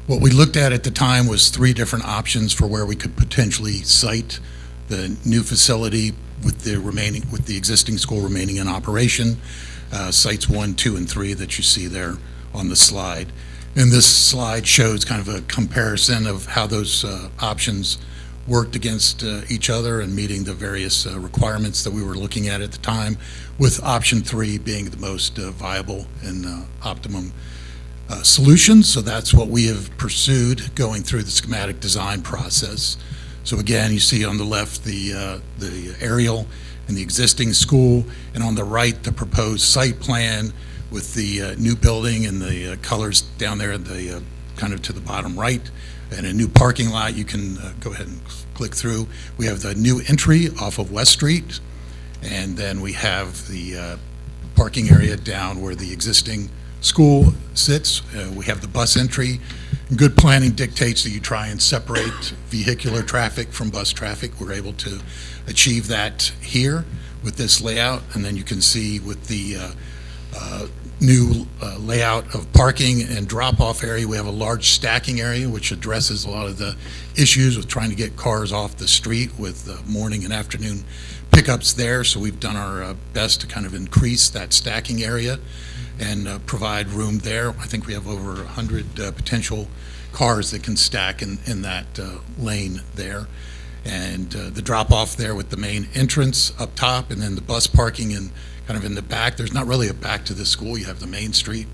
What we looked at the time was 3 different options for where we could potentially site the new facility with the existing school remaining in operation, sites 1, 2, and 3 that you see there on the slide. And this slide shows kind of a comparison of how those options worked against each other and meeting the various requirements that we were looking at the time, with option 3 being the most viable and optimum solution. So that's what we have pursued going through the schematic design process. So again, you see on the left the aerial and the existing school, and on the right, the proposed site plan with the new building and the colors down there, the kind of to the bottom right, and a new parking lot. You can go ahead and click through. We have the new entry off of West Street, and then we have the parking area down where the existing school sits. We have the bus entry. Good planning dictates that you try and separate vehicular traffic from bus traffic. We're able to achieve that here with this layout, and then you can see with the new layout of parking and drop-off area, we have a large stacking area which addresses a lot of the issues with trying to get cars off the street with morning and afternoon pickups there. So we've done our best to kind of increase that stacking area and provide room there. I think we have over 100 potential cars that can stack in that lane there. And the drop-off there with the main entrance up top, and then the bus parking and kind of in the back. There's not really a back to the school. You have the Main Street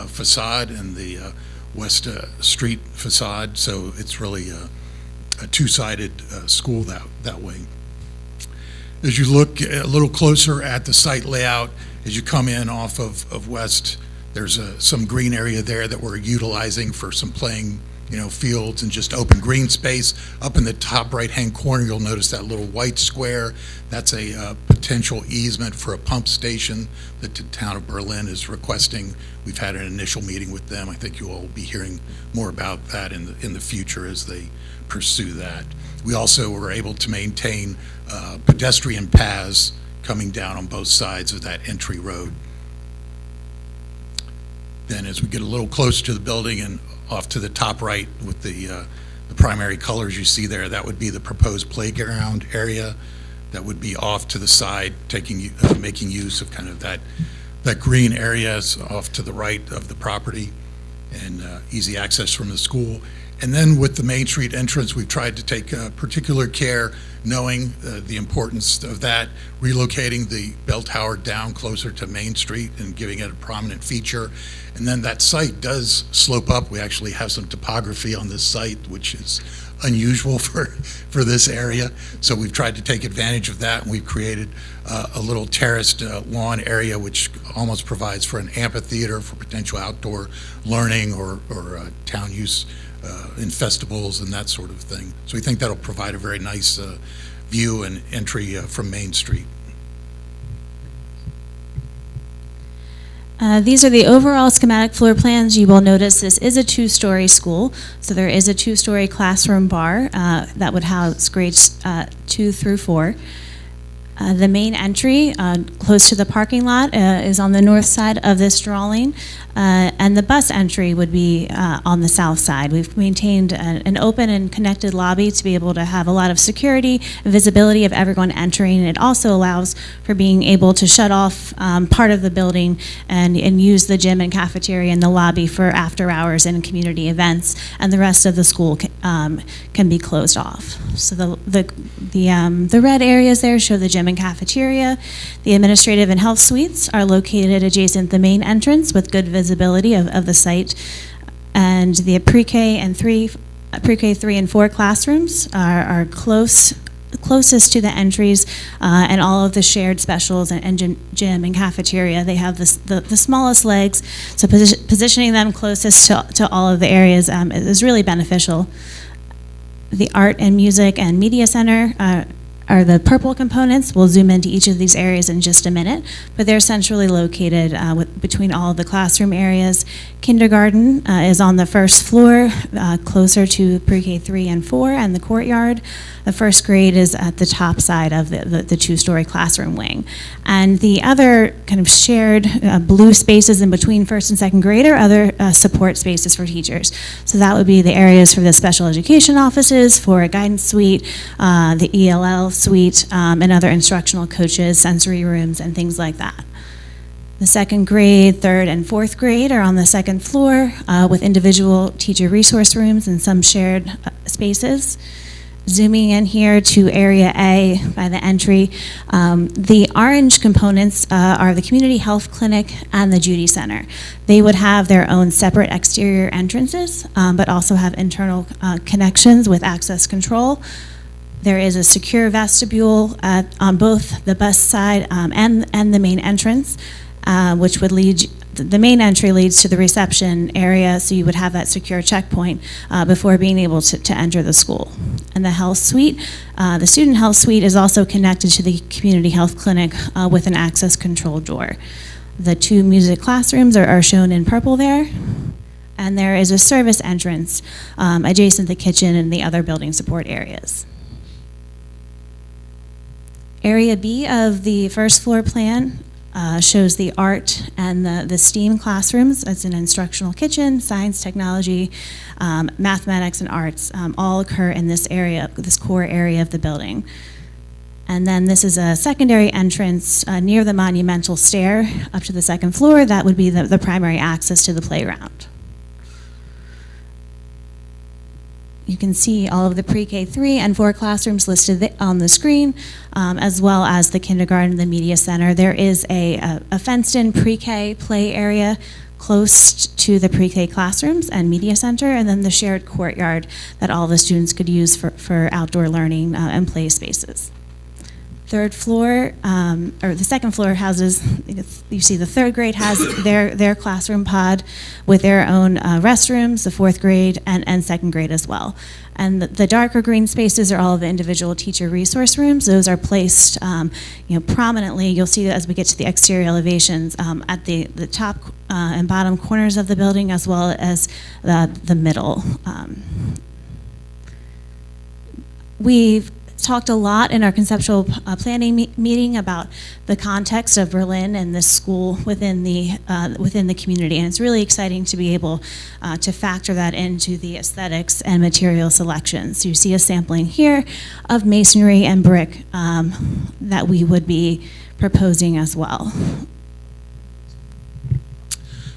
facade and the West Street facade, so it's really a two-sided school that way. As you look a little closer at the site layout, as you come in off of West, there's some green area there that we're utilizing for some playing, fields and just open green space. Up in the top right-hand corner, you'll notice that little white square. That's a potential easement for a pump station that the town of Berlin is requesting. We've had an initial meeting with them. I think you all will be hearing more about that in the future as they pursue that. We also were able to maintain pedestrian paths coming down on both sides of that entry road. Then as we get a little closer to the building and off to the top right with the primary colors you see there, that would be the proposed playground area that would be off to the side, making use of kind of that green area off to the right of the property and easy access from the school. And then with the Main Street entrance, we've tried to take particular care, knowing the importance of that, relocating the bell tower down closer to Main Street and giving it a prominent feature. And then that site does slope up. We actually have some topography on this site, which is unusual for this area. So we've tried to take advantage of that, and we've created a little terraced lawn area, which almost provides for an amphitheater for potential outdoor learning or town use in festivals and that sort of thing. So we think that'll provide a very nice view and entry from Main Street. These are the overall schematic floor plans. You will notice this is a two-story school, so there is a two-story classroom bar that would house grades 2 through 4. The main entry, close to the parking lot, is on the north side of this drawing, and the bus entry would be on the south side. We've maintained an open and connected lobby to be able to have a lot of security and visibility of everyone entering. It also allows for being able to shut off part of the building and use the gym and cafeteria and the lobby for after hours and community events, and the rest of the school can be closed off. So the red areas there show the gym and cafeteria. The administrative and health suites are located adjacent the main entrance with good visibility of the site. And the pre-K 3 and 4 classrooms are closest to the entries and all of the shared specials and gym and cafeteria. They have the smallest legs, so positioning them closest to all of the areas is really beneficial. The Art and Music and Media Center are the purple components. We'll zoom into each of these areas in just a minute, but they're centrally located between all of the classroom areas. Kindergarten is on the first floor, closer to pre-K 3 and 4 and the courtyard. The first grade is at the top side of the two-story classroom wing. And the other kind of shared blue spaces in between first and second grade are other support spaces for teachers. So that would be the areas for the special education offices, for a guidance suite, the ELL suite, and other instructional coaches, sensory rooms, and things like that. The second grade, third, and fourth grade are on the second floor with individual teacher resource rooms and some shared spaces. Zooming in here to Area A by the entry, the orange components are the Community Health Clinic and the Judy Center. They would have their own separate exterior entrances, but also have internal connections with access control. There is a secure vestibule on both the bus side and the main entrance, which would lead, the main entry leads to the reception area, so you would have that secure checkpoint before being able to enter the school. And the health suite, the student health suite is also connected to the community health clinic with an access control door. The 2 music classrooms are shown in purple there. And there is a service entrance adjacent to the kitchen and the other building support areas. Area B of the first floor plan shows the art and the STEAM classrooms. It's an instructional kitchen, science, technology, mathematics, and arts all occur in this area, this core area of the building. And then this is a secondary entrance near the monumental stair up to the second floor. That would be the primary access to the playground. You can see all of the pre-K 3 and 4 classrooms listed on the screen, as well as the kindergarten and the media center. There is a fenced-in pre-K play area close to the pre-K classrooms and media center, and then the shared courtyard that all the students could use for outdoor learning and play spaces. Third floor, or the second floor houses, you see the third grade has their classroom pod with their own restrooms, the fourth grade and second grade as well. And the darker green spaces are all of the individual teacher resource rooms. Those are placed prominently. You'll see that as we get to the exterior elevations at the top and bottom corners of the building, as well as the middle. We've talked a lot in our conceptual planning meeting about the context of Berlin and this school within the community, and it's really exciting to be able to factor that into the aesthetics and material selections. So you see a sampling here of masonry and brick that we would be proposing as well.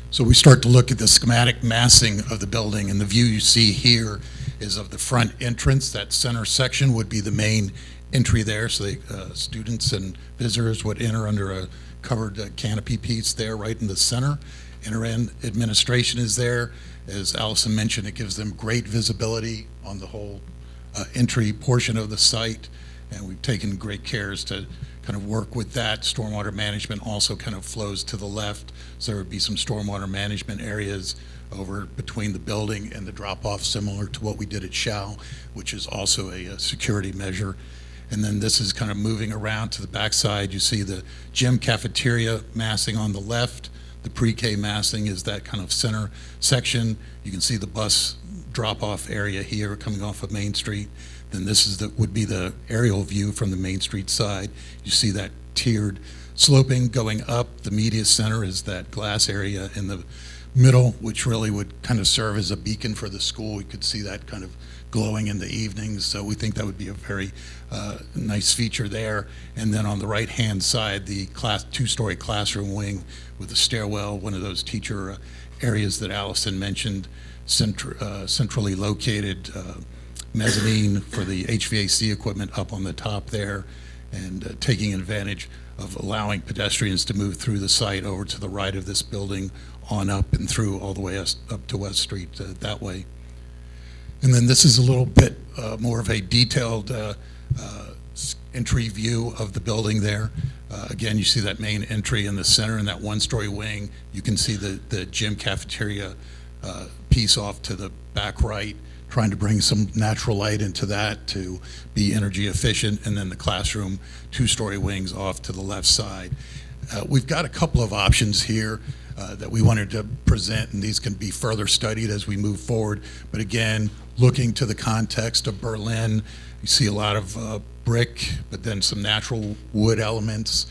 So we start to look at the schematic massing of the building, and the view you see here is of the front entrance. That center section would be the main entry there, so the students and visitors would enter under a covered canopy piece there right in the center. Inter-end administration is there. As Allison mentioned, it gives them great visibility on the whole entry portion of the site, and we've taken great cares to kind of work with that. Stormwater management also kind of flows to the left, so there would be some stormwater management areas over between the building and the drop-off, similar to what we did at Shao, which is also a security measure. And then this is kind of moving around to the backside. You see the gym cafeteria massing on the left. The pre-K massing is that kind of center section. You can see the bus drop-off area here coming off of Main Street. Then this is would be the aerial view from the Main Street side. You see that tiered sloping going up. The media center is that glass area in the middle, which really would kind of serve as a beacon for the school. We could see that kind of glowing in the evenings, so we think that would be a very nice feature there. And then on the right-hand side, the two-story classroom wing with a stairwell, one of those teacher areas that Allison mentioned, centrally located mezzanine for the HVAC equipment up on the top there, and taking advantage of allowing pedestrians to move through the site over to the right of this building, on up and through all the way up to West Street that way. And then this is a little bit more of a detailed entry view of the building there. Again, you see that main entry in the center in that one-story wing. You can see the gym cafeteria piece off to the back right, trying to bring some natural light into that to be energy efficient, and then the classroom two-story wings off to the left side. We've got a couple of options here that we wanted to present, and these can be further studied as we move forward. But again, looking to the context of Berlin, you see a lot of brick, but then some natural wood elements,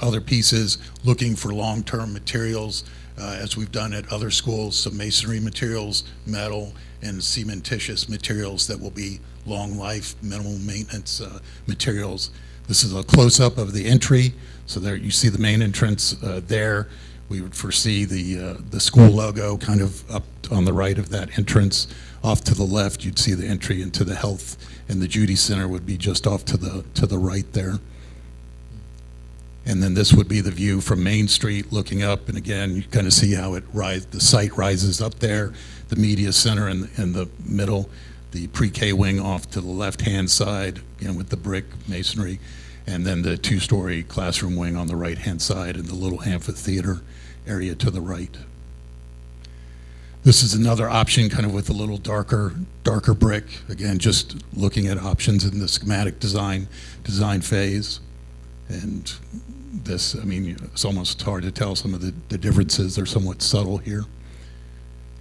other pieces, looking for long-term materials, as we've done at other schools, some masonry materials, metal, and cementitious materials that will be long life, minimal maintenance materials. This is a close-up of the entry. So there you see the main entrance there. We would foresee the school logo kind of up on the right of that entrance. Off to the left, you'd see the entry into the health, and the Judy Center would be just off to the right there. And then this would be the view from Main Street looking up, and again, you kind of see how the site rises up there, the media center in the middle, the pre-K wing off to the left-hand side, again with the brick masonry, and then the two-story classroom wing on the right-hand side and the little amphitheater area to the right. This is another option kind of with a little darker brick. Again, just looking at options in the schematic design phase. And this, I mean, it's almost hard to tell some of the differences. They're somewhat subtle here.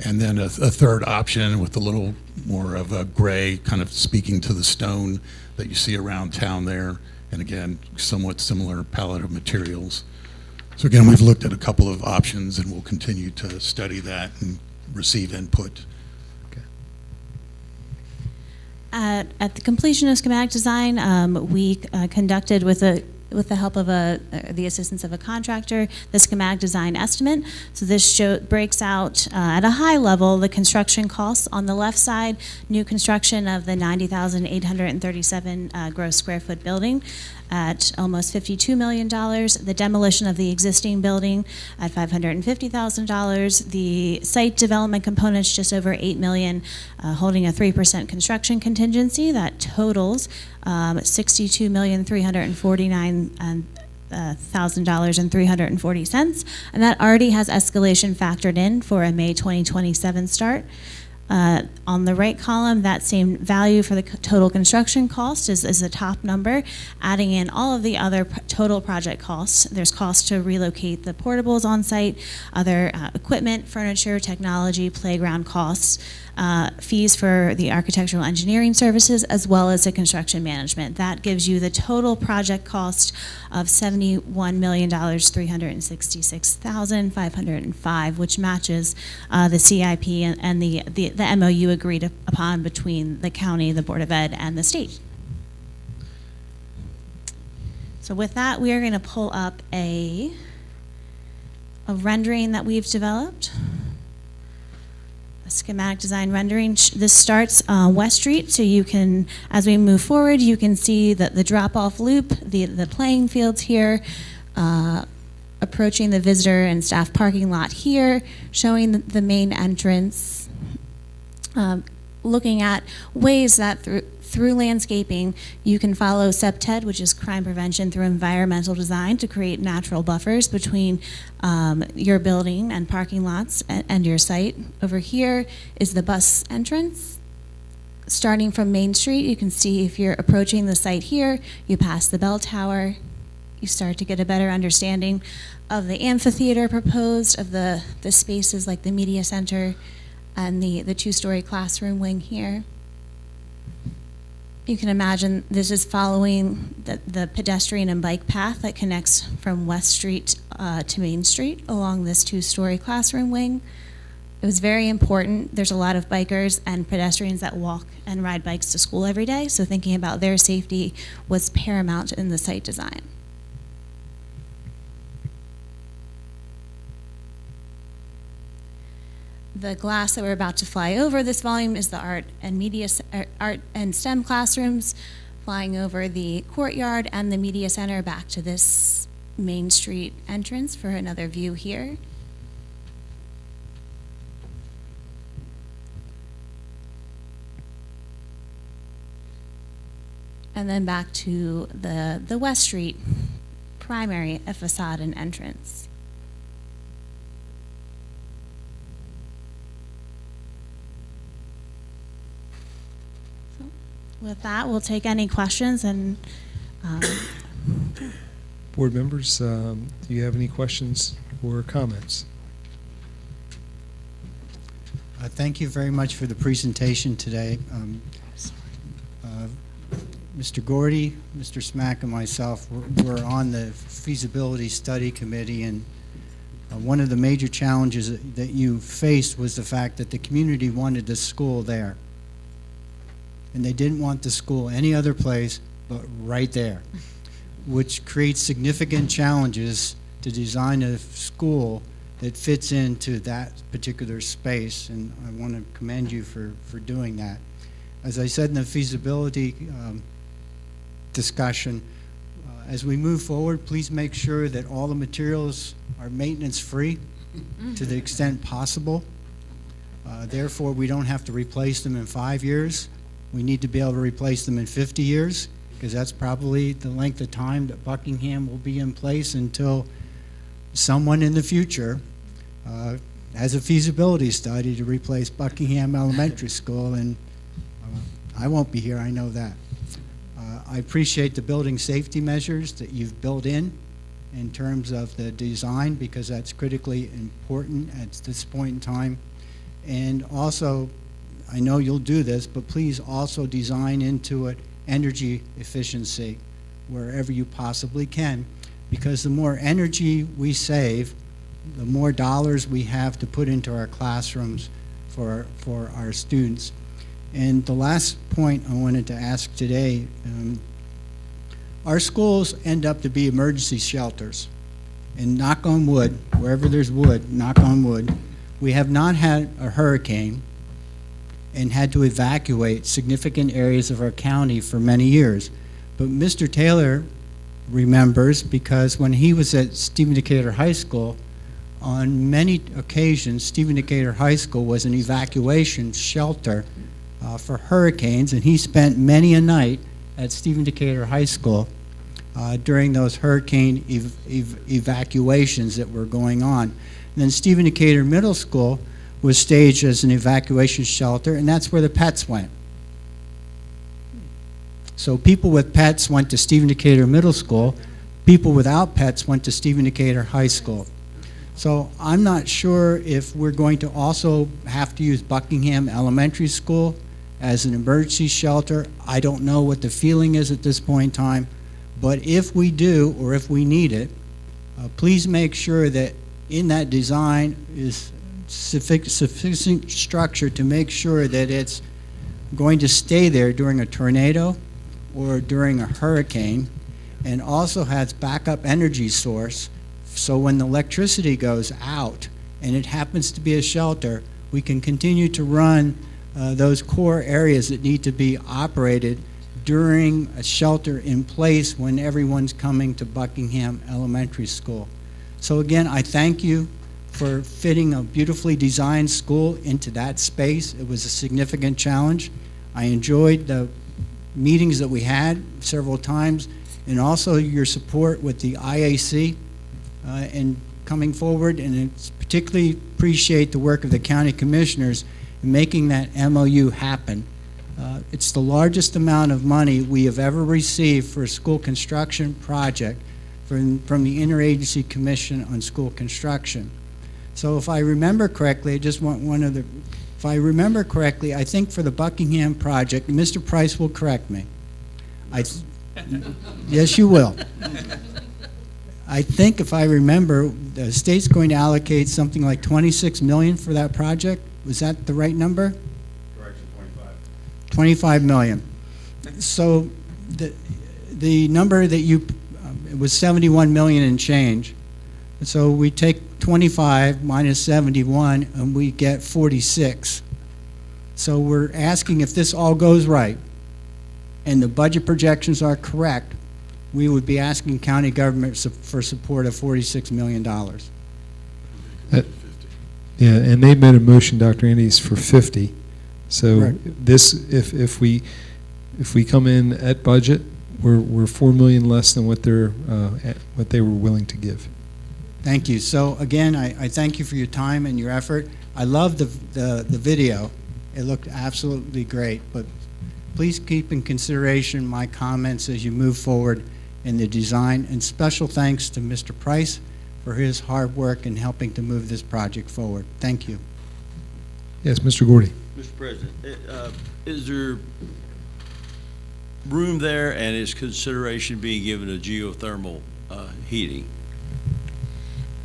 And then a third option with a little more of a gray, kind of speaking to the stone that you see around town there. And again, somewhat similar palette of materials. So again, we've looked at a couple of options and we'll continue to study that and receive input. At the completion of schematic design, we conducted with the help of the assistance of a contractor, the schematic design estimate. So this breaks out at a high level the construction costs. On the left side, new construction of the 90,837 gross square foot building at almost $52 million. The demolition of the existing building at $550,000. The site development components just over $8 million, holding a 3% construction contingency. That totals $62,349,340, and that already has escalation factored in for a May 2027 start. On the right column, that same value for the total construction cost is the top number, adding in all of the other total project costs. There's costs to relocate the portables on site, other equipment, furniture, technology, playground costs, fees for the architectural engineering services, as well as the construction management. That gives you the total project cost of $71,366,505, which matches the CIP and the MOU agreed upon between the county, the Board of Ed, and the state. So with that, we are going to pull up a rendering that we've developed. Schematic design rendering. This starts West Street, so you can, as we move forward, you can see that the drop-off loop, the playing fields here, approaching the visitor and staff parking lot here, showing the main entrance, looking at ways that through landscaping, you can follow CPTED, which is crime prevention through environmental design, to create natural buffers between your building and parking lots and your site. Over here is the bus entrance. Starting from Main Street, you can see if you're approaching the site here, you pass the bell tower, you start to get a better understanding of the amphitheater proposed, of the spaces like the media center and the two-story classroom wing here. You can imagine this is following the pedestrian and bike path that connects from West Street to Main Street along this two-story classroom wing. It was very important. There's a lot of bikers and pedestrians that walk and ride bikes to school every day, so thinking about their safety was paramount in the site design. The glass that we're about to fly over this volume is the art and STEM classrooms, flying over the courtyard and the media center back to this Main Street entrance for another view here. And then back to the West Street primary facade and entrance. With that, we'll take any questions and Board members, do you have any questions or comments? Thank you very much for the presentation today. Mr. Gordy, Mr. Smack, and myself were on the feasibility study committee, and one of the major challenges that you faced was the fact that the community wanted the school there. And they didn't want the school any other place but right there, which creates significant challenges to design a school that fits into that particular space, and I want to commend you for doing that. As I said in the feasibility discussion, as we move forward, please make sure that all the materials are maintenance-free to the extent possible. Therefore, we don't have to replace them in 5 years We need to be able to replace them in 50 years, because that's probably the length of time that Buckingham will be in place until someone in the future has a feasibility study to replace Buckingham Elementary School, and I won't be here, I know that. I appreciate the building safety measures that you've built in terms of the design, because that's critically important at this point in time. And also, I know you'll do this, but please also design into it energy efficiency wherever you possibly can, because the more energy we save, the more dollars we have to put into our classrooms for our students. And the last point I wanted to ask today, our schools end up to be emergency shelters. And knock on wood, wherever there's wood, knock on wood, we have not had a hurricane and had to evacuate significant areas of our county for many years. But Mr. Taylor remembers, because when he was at Stephen Decatur High School, on many occasions, Stephen Decatur High School was an evacuation shelter for hurricanes, and he spent many a night at Stephen Decatur High School during those hurricane evacuations that were going on. And then Stephen Decatur Middle School was staged as an evacuation shelter, and that's where the pets went. So people with pets went to Stephen Decatur Middle School. People without pets went to Stephen Decatur High School. So I'm not sure if we're going to also have to use Buckingham Elementary School as an emergency shelter. I don't know what the feeling is at this point in time, but if we do, or if we need it, please make sure that in that design is sufficient structure to make sure that it's going to stay there during a tornado or during a hurricane, and also has backup energy source, so when the electricity goes out and it happens to be a shelter, we can continue to run those core areas that need to be operated during a shelter in place when everyone's coming to Buckingham Elementary School. So again, I thank you for fitting a beautifully designed school into that space. It was a significant challenge. I enjoyed the meetings that we had several times, and also your support with the IAC and coming forward, and particularly appreciate the work of the county commissioners in making that MOU happen. It's the largest amount of money we have ever received for a school construction project from the Interagency Commission on School Construction. So if I remember correctly, I just want one other, if I remember correctly, I think for the Buckingham project, Mr. Price will correct me. Yes, you will. I think if I remember, the state's going to allocate something like $26 million for that project. Was that the right number? Correction, 25 million. So the number that you, it was 71 million and change. So we take 25 minus 71 and we get 46. So we're asking, if this all goes right and the budget projections are correct, we would be asking county government for support of $46 million. Yeah, and they made a motion, Dr. Andes, for 50. So Correct. this, if we come in at budget, we're $4 million less than what they were willing to give. Thank you. So again, I thank you for your time and your effort. I love the video. It looked absolutely great, but please keep in consideration my comments as you move forward in the design, and special thanks to Mr. Price for his hard work in helping to move this project forward. Thank you. Yes, Mr. Gordy. Mr. President, is there room there, and is consideration being given to geothermal heating?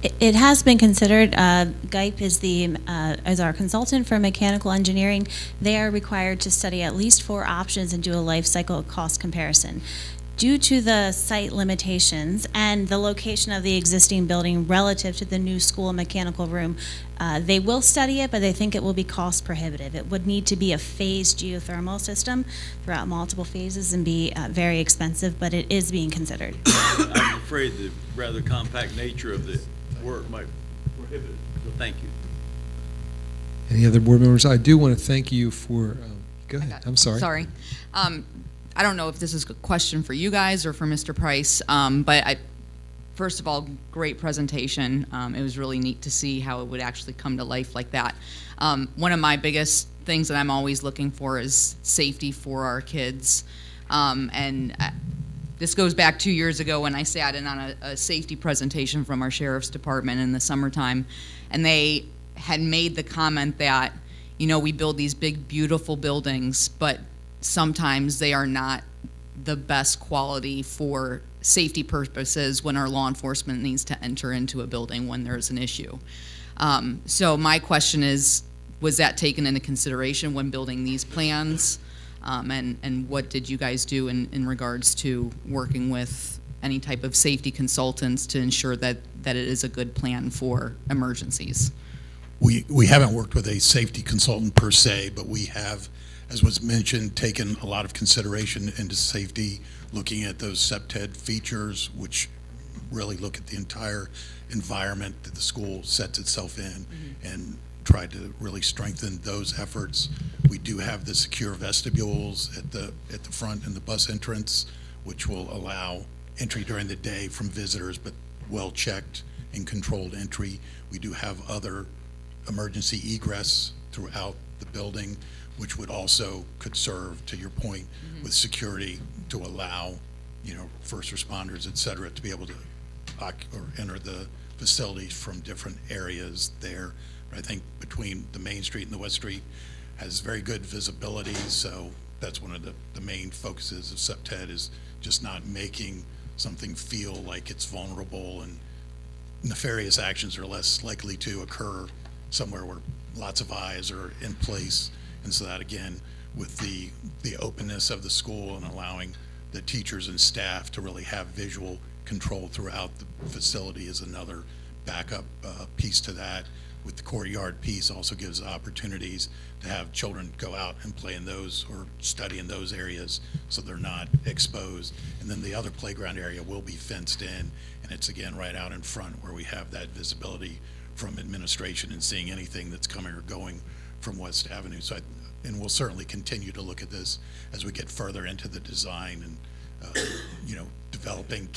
It has been considered. GIPE is our consultant for mechanical engineering. They are required to study at least 4 options and do a life cycle cost comparison. Due to the site limitations and the location of the existing building relative to the new school mechanical room, they will study it, but they think it will be cost prohibitive. It would need to be a phased geothermal system throughout multiple phases and be very expensive, but it is being considered. I'm afraid the rather compact nature of the work might prohibit it, so thank you. Any other board members? I do want to thank you for Go ahead. I'm sorry. Sorry. I don't know if this is a question for you guys or for Mr. Price, but first of all, great presentation. It was really neat to see how it would actually come to life like that. One of my biggest things that I'm always looking for is safety for our kids. This goes back 2 years ago when I sat in on a safety presentation from our sheriff's department in the summertime, and they had made the comment that, you know, we build these big, beautiful buildings, but sometimes they are not the best quality for safety purposes when our law enforcement needs to enter into a building when there's an issue. So my question is, was that taken into consideration when building these plans? And what did you guys do in regards to working with any type of safety consultants to ensure that it is a good plan for emergencies? We haven't worked with a safety consultant per se, but we have, as was mentioned, taken a lot of consideration into safety, looking at those SEPTED features, which really look at the entire environment that the school sets itself in, and tried to really strengthen those efforts. We do have the secure vestibules at the front and the bus entrance, which will allow entry during the day from visitors, but well-checked and controlled entry. We do have other emergency egress throughout the building, which would also could serve, to your point, with security to allow, you know, first responders, et cetera, to be able to enter the facilities from different areas there. But I think between the Main Street and the West Street has very good visibility, so that's one of the main focuses of SEPTED, is just not making something feel like it's vulnerable, and nefarious actions are less likely to occur somewhere where lots of eyes are in place. And so that, again, with the openness of the school and allowing the teachers and staff to really have visual control throughout the facility is another backup piece to that. With the courtyard piece also gives opportunities to have children go out and play in those or study in those areas so they're not exposed. And then the other playground area will be fenced in, and it's again right out in front where we have that visibility from administration and seeing anything that's coming or going from West Avenue. So and we'll certainly continue to look at this as we get further into the design and developing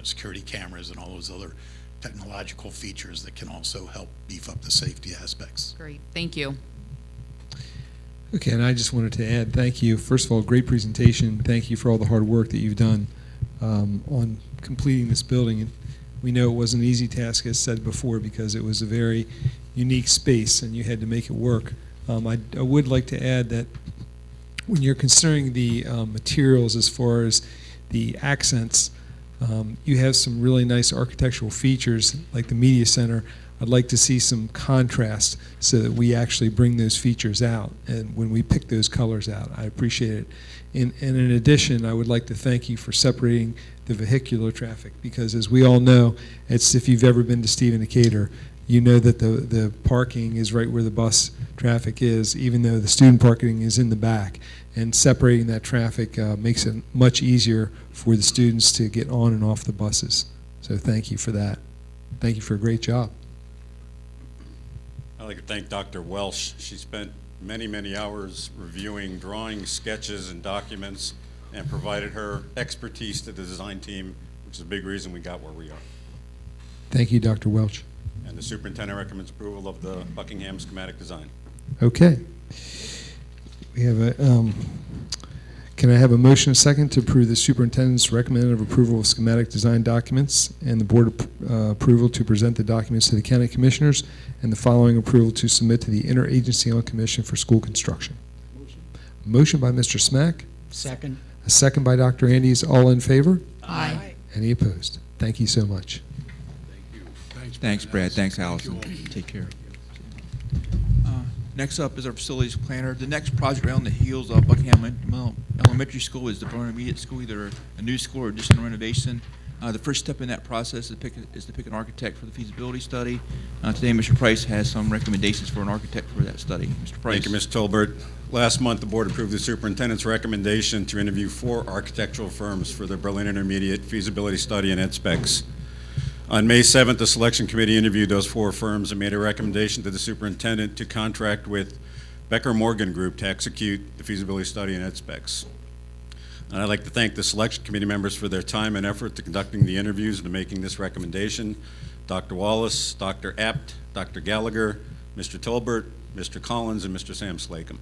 security cameras and all those other technological features that can also help beef up the safety aspects. Great, thank you. Okay, and I just wanted to add thank you. First of all, great presentation. Thank you for all the hard work that you've done on completing this building. And we know it wasn't an easy task, as said before, because it was a very unique space and you had to make it work. I would like to add that when you're considering the materials as far as the accents, you have some really nice architectural features like the media center. I'd like to see some contrast so that we actually bring those features out, and when we pick those colors out, I appreciate it. And in addition, I would like to thank you for separating the vehicular traffic, because as we all know, it's, if you've ever been to Stephen Decatur, you know that the parking is right where the bus traffic is, even though the student parking is in the back. And separating that traffic makes it much easier for the students to get on and off the buses. So thank you for that. Thank you for a great job. I'd like to thank Dr. Welsh. She spent many, many hours reviewing drawings, sketches, and documents, and provided her expertise to the design team, which is a big reason we got where we are. Thank you, Dr. Welch. And the superintendent recommends approval of the Buckingham schematic design. Okay. We have a, can I have a motion, a second, to approve the superintendent's recommended approval of schematic design documents and the board approval to present the documents to the county commissioners, and the following approval to submit to the Interagency on Commission for School Construction? Motion by Mr. Smack. Second. A second by Dr. Andes. All in favor? Aye. Any opposed? Thank you so much. Thanks, Brad. Thanks, Allison. Take care. Next up is our facilities planner. The next project around the heels of Buckingham Elementary School is the intermediate school, either a new school or additional renovation. The first step in that process is to pick an architect for the feasibility study. Today, Mr. Price has some recommendations for an architect for that study. Mr. Price. Thank you, Mr. Tolbert. Last month, the board approved the superintendent's recommendation to interview 4 architectural firms for the Berlin Intermediate feasibility study and ed specs. On May 7th, the selection committee interviewed those 4 firms and made a recommendation to the superintendent to contract with Becker Morgan Group to execute the feasibility study and ed specs. And I'd like to thank the selection committee members for their time and effort to conducting the interviews and to making this recommendation. Dr. Wallace, Dr. Apt, Dr. Gallagher, Mr. Tolbert, Mr. Collins, and Mr. Sam Slacum.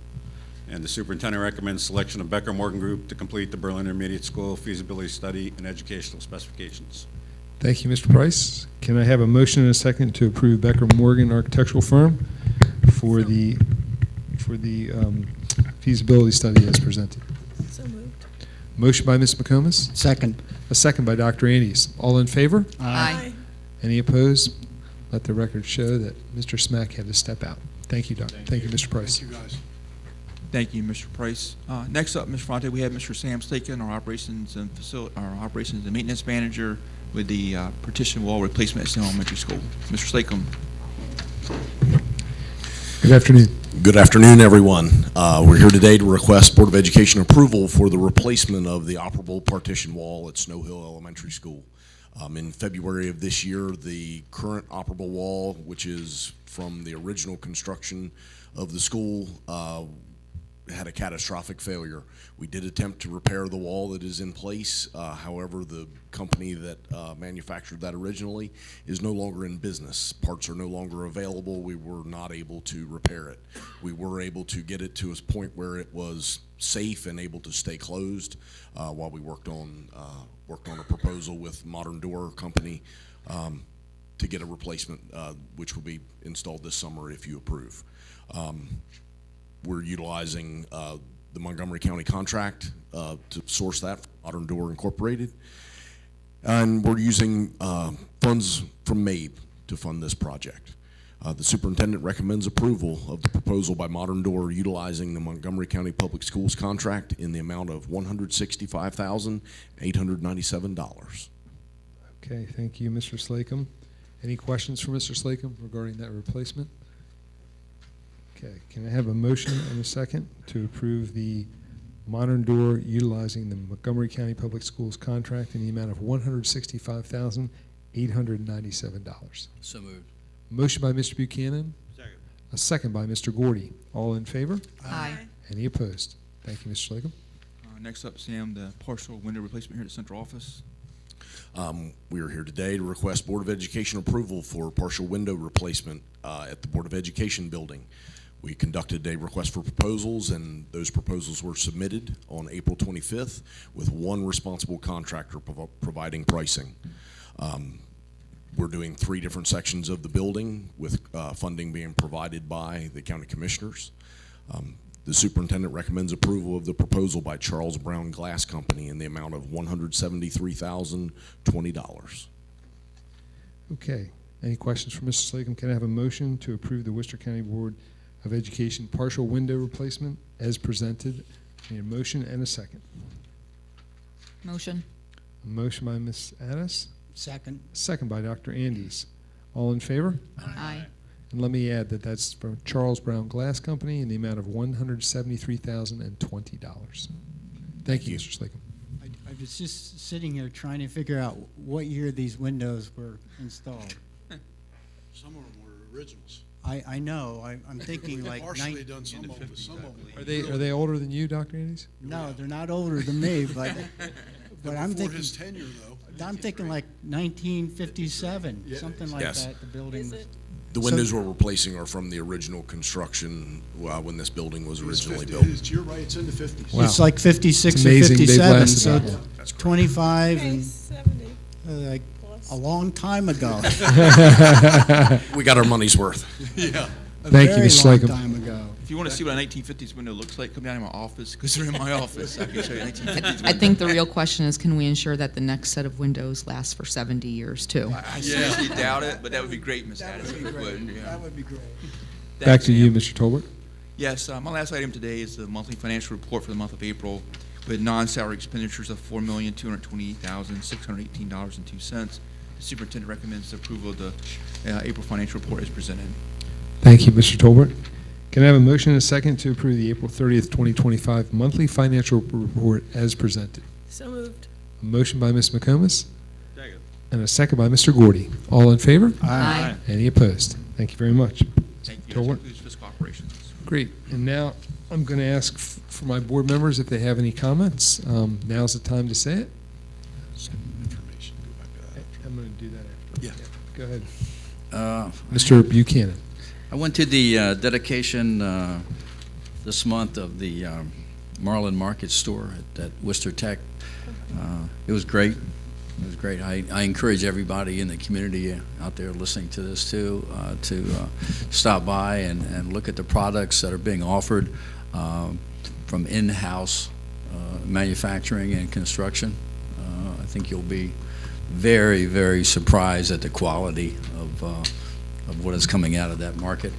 And the superintendent recommends selection of Becker Morgan Group to complete the Berlin Intermediate School feasibility study and educational specifications. Thank you, Mr. Price. Can I have a motion and a second to approve Becker Morgan Architectural Firm for the feasibility study as presented? So moved. Motion by Ms. McComas, Second. a second by Dr. Andes. All in favor? Aye. Any opposed? Let the record show that Mr. Smack had to step out. Thank you, Doctor. Thank you, Mr. Price. Thank you, guys. Thank you, Mr. Price. Next up, Mr. Fonte, we have Mr. Sam Staken, our operations and maintenance manager with the partition wall replacement at Snow Elementary School. Mr. Slacum. Good afternoon. Good afternoon, everyone. We're here today to request Board of Education approval for the replacement of the operable partition wall at Snow Hill Elementary School. In February of this year, the current operable wall, which is from the original construction of the school, had a catastrophic failure. We did attempt to repair the wall that is in place. However, the company that manufactured that originally is no longer in business. Parts are no longer available. We were not able to repair it. We were able to get it to a point where it was safe and able to stay closed while we worked on a proposal with Modern Door Company to get a replacement, which will be installed this summer if you approve. We're utilizing the Montgomery County contract to source that from Modern Door Incorporated. And we're using funds from MABE to fund this project. The superintendent recommends approval of the proposal by Modern Door utilizing the Montgomery County Public Schools contract in the amount of $165,897. Okay, thank you, Mr. Slacum. Any questions for Mr. Slacum regarding that replacement? Okay, can I have a motion and a second to approve the Modern Door utilizing the Montgomery County Public Schools contract in the amount of $165,897? So moved. Motion by Mr. Buchanan, Second. a second by Mr. Gordy. All in favor? Aye. Any opposed? Thank you, Mr. Slacum. Next up, Sam, the partial window replacement here at the central office. We are here today to request Board of Education approval for partial window replacement at the Board of Education building. We conducted a request for proposals, and those proposals were submitted on April 25th with one responsible contractor providing pricing. We're doing 3 different sections of the building with funding being provided by the county commissioners. The superintendent recommends approval of the proposal by Charles Brown Glass Company in the amount of $173,020. Okay, any questions for Mr. Slacum? Can I have a motion to approve the Worcester County Board of Education partial window replacement as presented? I need a motion and a second. Motion. A motion by Ms. Addis, Second. second by Dr. Andes. All in favor? Aye. And let me add that that's from Charles Brown Glass Company in the amount of $173,020. Thank you, Mr. Slacum. I was just sitting here trying to figure out what year these windows were installed. Some of them were originals. I know. I'm thinking like Partially done some of them, but some of them. Are they older than you, Dr. Andes? No, they're not older than me, but I'm Before thinking his tenure, though. I'm thinking like 1957, Yeah. something like Yes. that. The building was. The windows we're replacing are from the original construction when this building was originally It's built. 50 You're right, it's in the 50s. Wow. It's like 56 It's or amazing they've 57, lasted so that long. it's 25 Okay, and 70 like plus. a long time ago. We got our money's worth. Yeah. A Thank you, very Mr. long Slacum. time ago. If you want to see what a 1950s window looks like, come down to my office, because they're in my office. I can show you 1950s I think the real question is, can we ensure that the next set of windows lasts for 70 years, too? I seriously doubt it, but that would be great, Ms. Addis, if it would. Yeah. That would be great. Back to you, Sam. Mr. Tolbert. Yes, my last item today is the monthly financial report for the month of April with non-salary expenditures of $4,228,618.02. The superintendent recommends approval of the April financial report as presented. Thank you, Mr. Tolbert. Can I have a motion and a second to approve the April 30th, 2025 monthly financial report as presented? So moved. A motion by Ms. McComas Second. and a second by Mr. Gordy. All in favor? Aye. Any opposed? Thank you very much. Thank you. That Tolbert. concludes fiscal operations. Great. And now I'm going to ask for my board members if they have any comments. Now's the time to say it. Some information, go back to that. I'm going to do that after. Yeah. Go ahead. Uh, Mr. Buchanan. I went to the dedication this month of the Marlin Market store at Worcester Tech. It was great. It was great. I encourage everybody in the community out there listening to this too to stop by and look at the products that are being offered from in-house manufacturing and construction. I think you'll be very, very surprised at the quality of what is coming out of that market.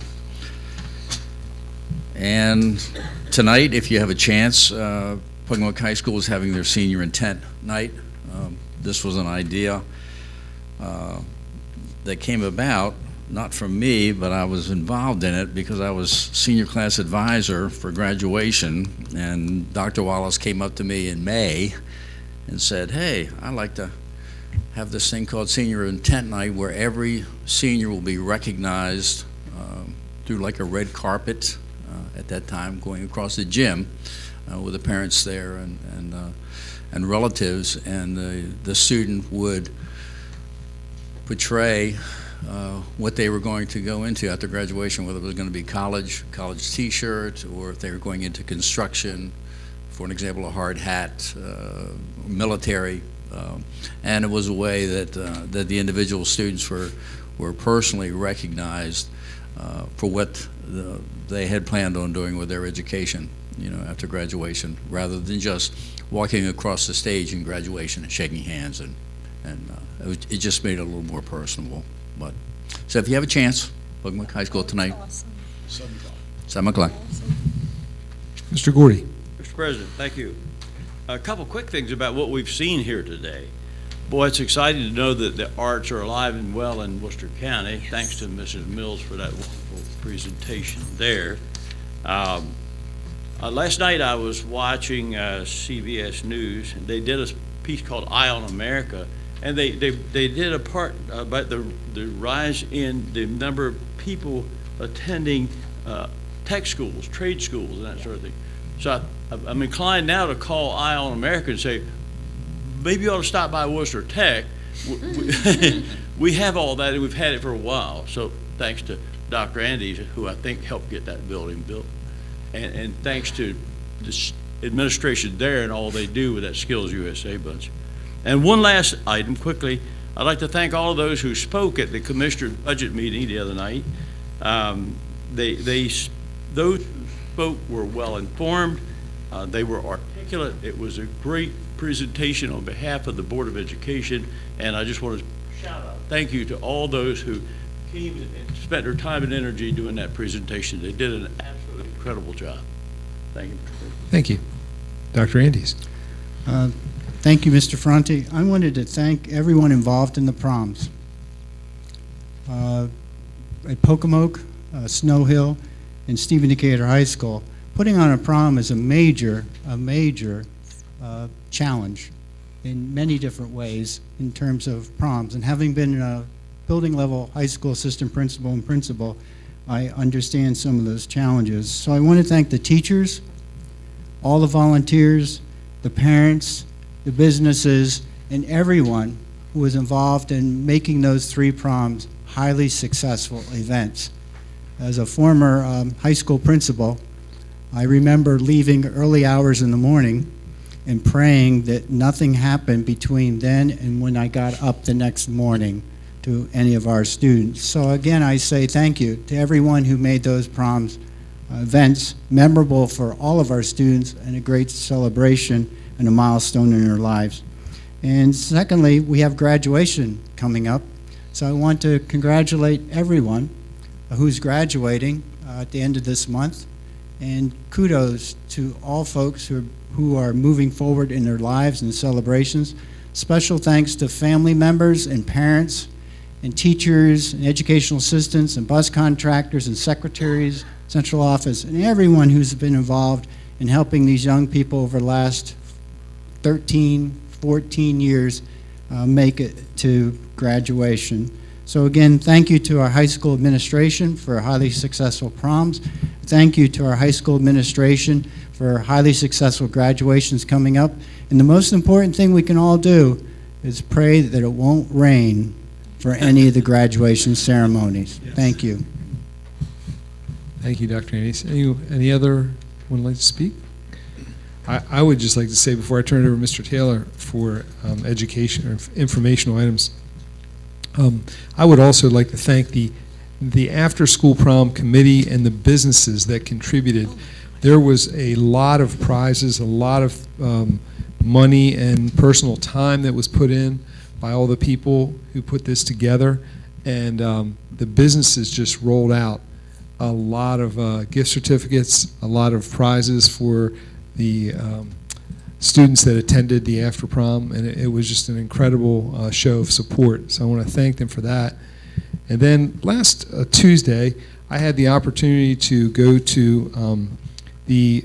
And tonight, if you have a chance, Pocomoke High School is having their senior intent night. This was an idea that came about, not from me, but I was involved in it because I was senior class advisor for graduation, and Dr. Wallace came up to me in May and said, hey, I'd like to have this thing called Senior Intent Night where every senior will be recognized through like a red carpet at that time going across the gym with the parents there and relatives, and the student would portray what they were going to go into after graduation, whether it was going to be college t-shirt, or if they were going into construction, for an example, a hard hat, military, and it was a way that the individual students were personally recognized for what they had planned on doing with their education, after graduation, rather than just walking across the stage in graduation and shaking hands, and it just made it a little more personable. But so if you have a chance, Pocomoke High School tonight, Awesome. 7 o'clock. Mr. Gordy. Mr. President, thank you. A couple quick things about what we've seen here today. Boy, it's exciting to know that the arts are alive and well in Worcester County. Thanks to Mrs. Mills for that wonderful presentation there. Last night I was watching CBS News, and they did a piece called Eye on America, and they did a part about the rise in the number of people attending tech schools, trade schools, and that sort of thing. So I'm inclined now to call Eye on America and say, maybe you ought to stop by Worcester Tech. We have all that, and we've had it for a while. So thanks to Dr. Andes, who I think helped get that building built. And thanks to the administration there and all they do with that Skills USA bunch. And one last item, quickly, I'd like to thank all of those who spoke at the Commissioner budget meeting the other night. Those who spoke were well informed. They were articulate. It was a great presentation on behalf of the Board of Education, and I just want to shout out thank you to all those who came and spent their time and energy doing that presentation. They did an absolutely incredible job. Thank you. Thank you. Dr. Andes. Thank you, Mr. Ferranti. I wanted to thank everyone involved in the proms. At Pocomoke, Snow Hill, and Stephen Decatur High School, putting on a prom is a major challenge in many different ways in terms of proms. And having been a building level high school assistant principal and principal, I understand some of those challenges. So I want to thank the teachers, all the volunteers, the parents, the businesses, and everyone who was involved in making those 3 proms highly successful events. As a former high school principal, I remember leaving early hours in the morning and praying that nothing happened between then and when I got up the next morning to any of our students. So again, I say thank you to everyone who made those proms events memorable for all of our students and a great celebration and a milestone in their lives. And secondly, we have graduation coming up. So I want to congratulate everyone who's graduating at the end of this month, and kudos to all folks who are moving forward in their lives and celebrations. Special thanks to family members and parents and teachers and educational assistants and bus contractors and secretaries, central office, and everyone who's been involved in helping these young people over the last 13, 14 years make it to graduation. So again, thank you to our high school administration for highly successful proms. Thank you to our high school administration for highly successful graduations coming up. And the most important thing we can all do is pray that it won't rain for any of the graduation ceremonies. Thank you. Thank you, Dr. Andes. Any other would like to speak? I would just like to say before I turn it over to Mr. Taylor for education or informational items, I would also like to thank the after-school prom committee and the businesses that contributed. There was a lot of prizes, a lot of money and personal time that was put in by all the people who put this together, and the businesses just rolled out a lot of gift certificates, a lot of prizes for the students that attended the after prom, and it was just an incredible show of support. So I want to thank them for that. And then last Tuesday, I had the opportunity to go to the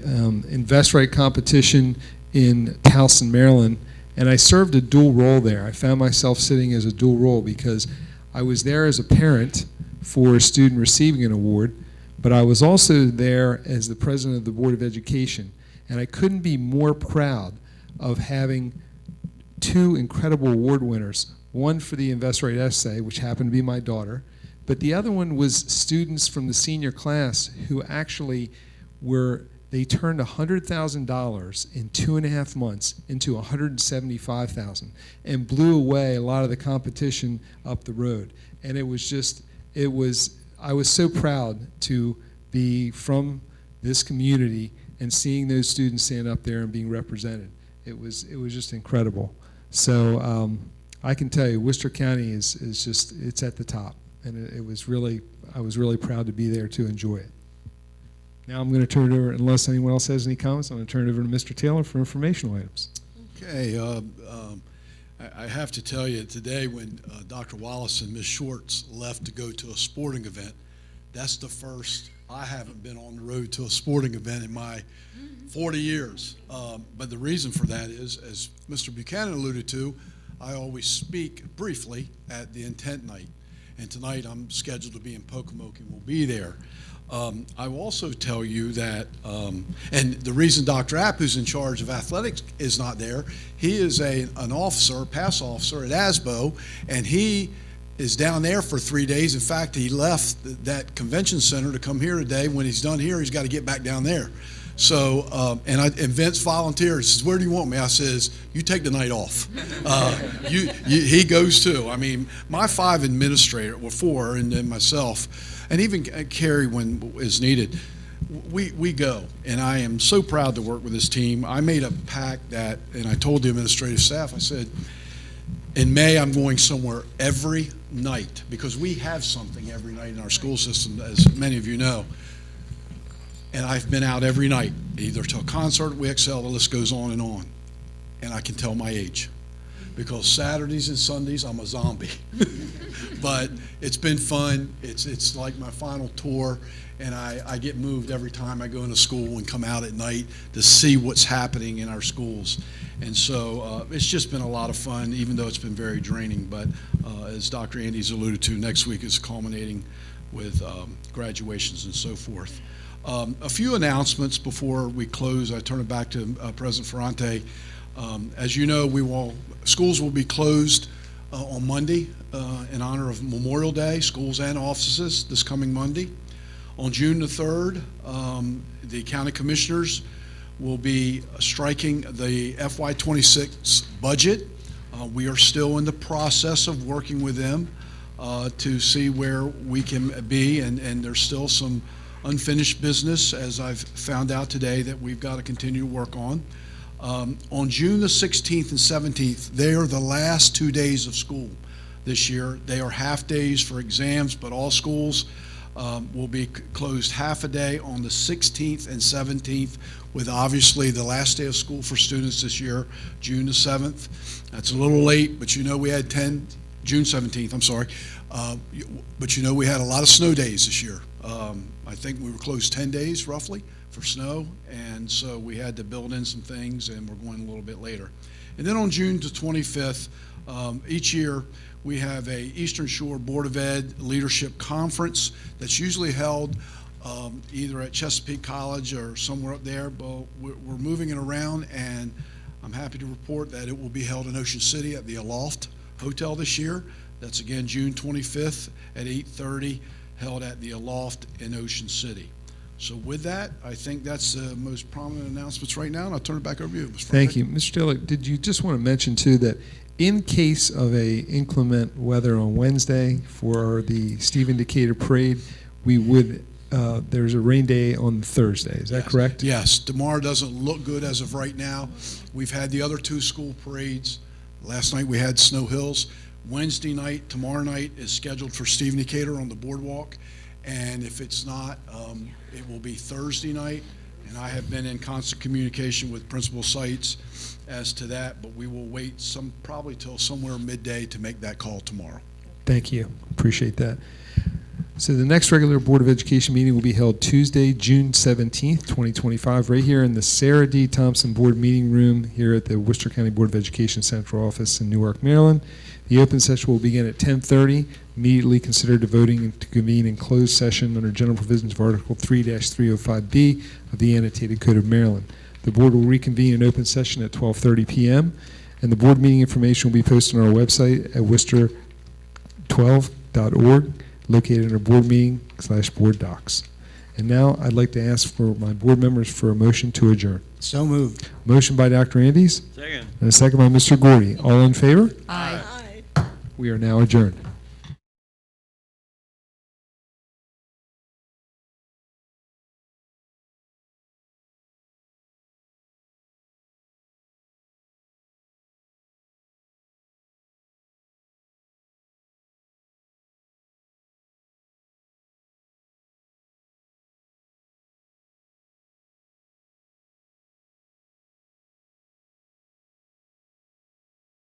Invest Right competition in Towson, Maryland, and I served a dual role there. I found myself sitting as a dual role because I was there as a parent for a student receiving an award, but I was also there as the president of the Board of Education, and I couldn't be more proud of having two incredible award winners, one for the Invest Right essay, which happened to be my daughter, but the other one was students from the senior class who actually they turned $100,000 in 2.5 months into $175,000 and blew away a lot of the competition up the road. And I was so proud to be from this community and seeing those students stand up there and being represented. It was just incredible. So I can tell you, Worcester County is just, it's at the top. And I was really proud to be there to enjoy it. Now I'm going to turn it over, unless anyone else has any comments, I'm going to turn it over to Mr. Taylor for informational items. Okay, I have to tell you, today when Dr. Wallace and Ms. Schwartz left to go to a sporting event, that's the first I haven't been on the road to a sporting event in my 40 years. But the reason for that is, as Mr. Buchanan alluded to, I always speak briefly at the intent night. And tonight I'm scheduled to be in Pocomoke and will be there. I will also tell you that, and the reason Dr. App, who's in charge of athletics, is not there, he is an officer, pass officer at ASBO, and he is down there for 3 days. In fact, he left that convention center to come here today. When he's done here, he's got to get back down there. So, and Vince volunteered. He says, "Where do you want me?" I says, "You take the night off." He goes too. I mean, my 5 administrators, well, 4, and then myself, and even Carrie when is needed, we go. And I am so proud to work with this team. I made a pact that, and I told the administrative staff, I said, in May, I'm going somewhere every night, because we have something every night in our school system, as many of you know. And I've been out every night, either to a concert, We Excel, the list goes on. And I can tell my age, because Saturdays and Sundays, I'm a zombie. But it's been fun. It's like my final tour, and I get moved every time I go into school and come out at night to see what's happening in our schools. And so it's just been a lot of fun, even though it's been very draining. But as Dr. Andes alluded to, next week is culminating with graduations and so forth. A few announcements before we close. I turn it back to President Ferrante. As you know, schools will be closed on Monday in honor of Memorial Day, schools and offices, this coming Monday. On June the 3rd, the county commissioners will be striking the FY26 budget. We are still in the process of working with them to see where we can be, and there's still some unfinished business, as I've found out today, that we've got to continue to work on. On June the 16th and 17th, they are the last 2 days of school this year. They are half days for exams, but all schools will be closed half a day on the 16th and 17th, with obviously the last day of school for students this year, June the 7th. That's a little late, but we had June 17th, I'm sorry. But we had a lot of snow days this year. I think we were closed 10 days roughly for snow, and so we had to build in some things, and we're going a little bit later. And then on June the 25th, each year we have a Eastern Shore Board of Ed Leadership Conference that's usually held either at Chesapeake College or somewhere up there, but we're moving it around, and I'm happy to report that it will be held in Ocean City at the Aloft Hotel this year. That's again June 25th at 8:30, held at the Aloft in Ocean City. So with that, I think that's the most prominent announcements right now, and I'll turn it back over to you, Mr. Thank you. Mr. Dillard, did you just want to mention, too, that in case of a inclement weather on Wednesday for the Stephen Decatur Parade, we would, there's a rain day on Thursday. Is that correct? Yes. Tomorrow doesn't look good as of right now. We've had the other two school parades. Last night we had Snow Hills. Wednesday night, tomorrow night, is scheduled for Stephen Decatur on the boardwalk. And if it's not, it will be Thursday night. And I have been in constant communication with principal sites as to that, but we will wait probably till somewhere midday to make that call tomorrow. Thank you. Appreciate that. So the next regular Board of Education meeting will be held Tuesday, June 17th, 2025, right here in the Sarah D. Thompson Board Meeting Room here at the Worcester County Board of Education Central Office in Newark, Maryland. The open session will begin at 10:30. Immediately consider the voting to convene in closed session under general provisions of Article 3-305B of the Annotated Code of Maryland. The board will reconvene in open session at 12:30 p.m., and the board meeting information will be posted on our website at worcester12.org, located under board meeting/board docs. And now I'd like to ask for my board members for a motion to adjourn. So moved. Motion by Dr. Andes. Second. And a second by Mr. Gordy. All in favor? Aye. We are now adjourned.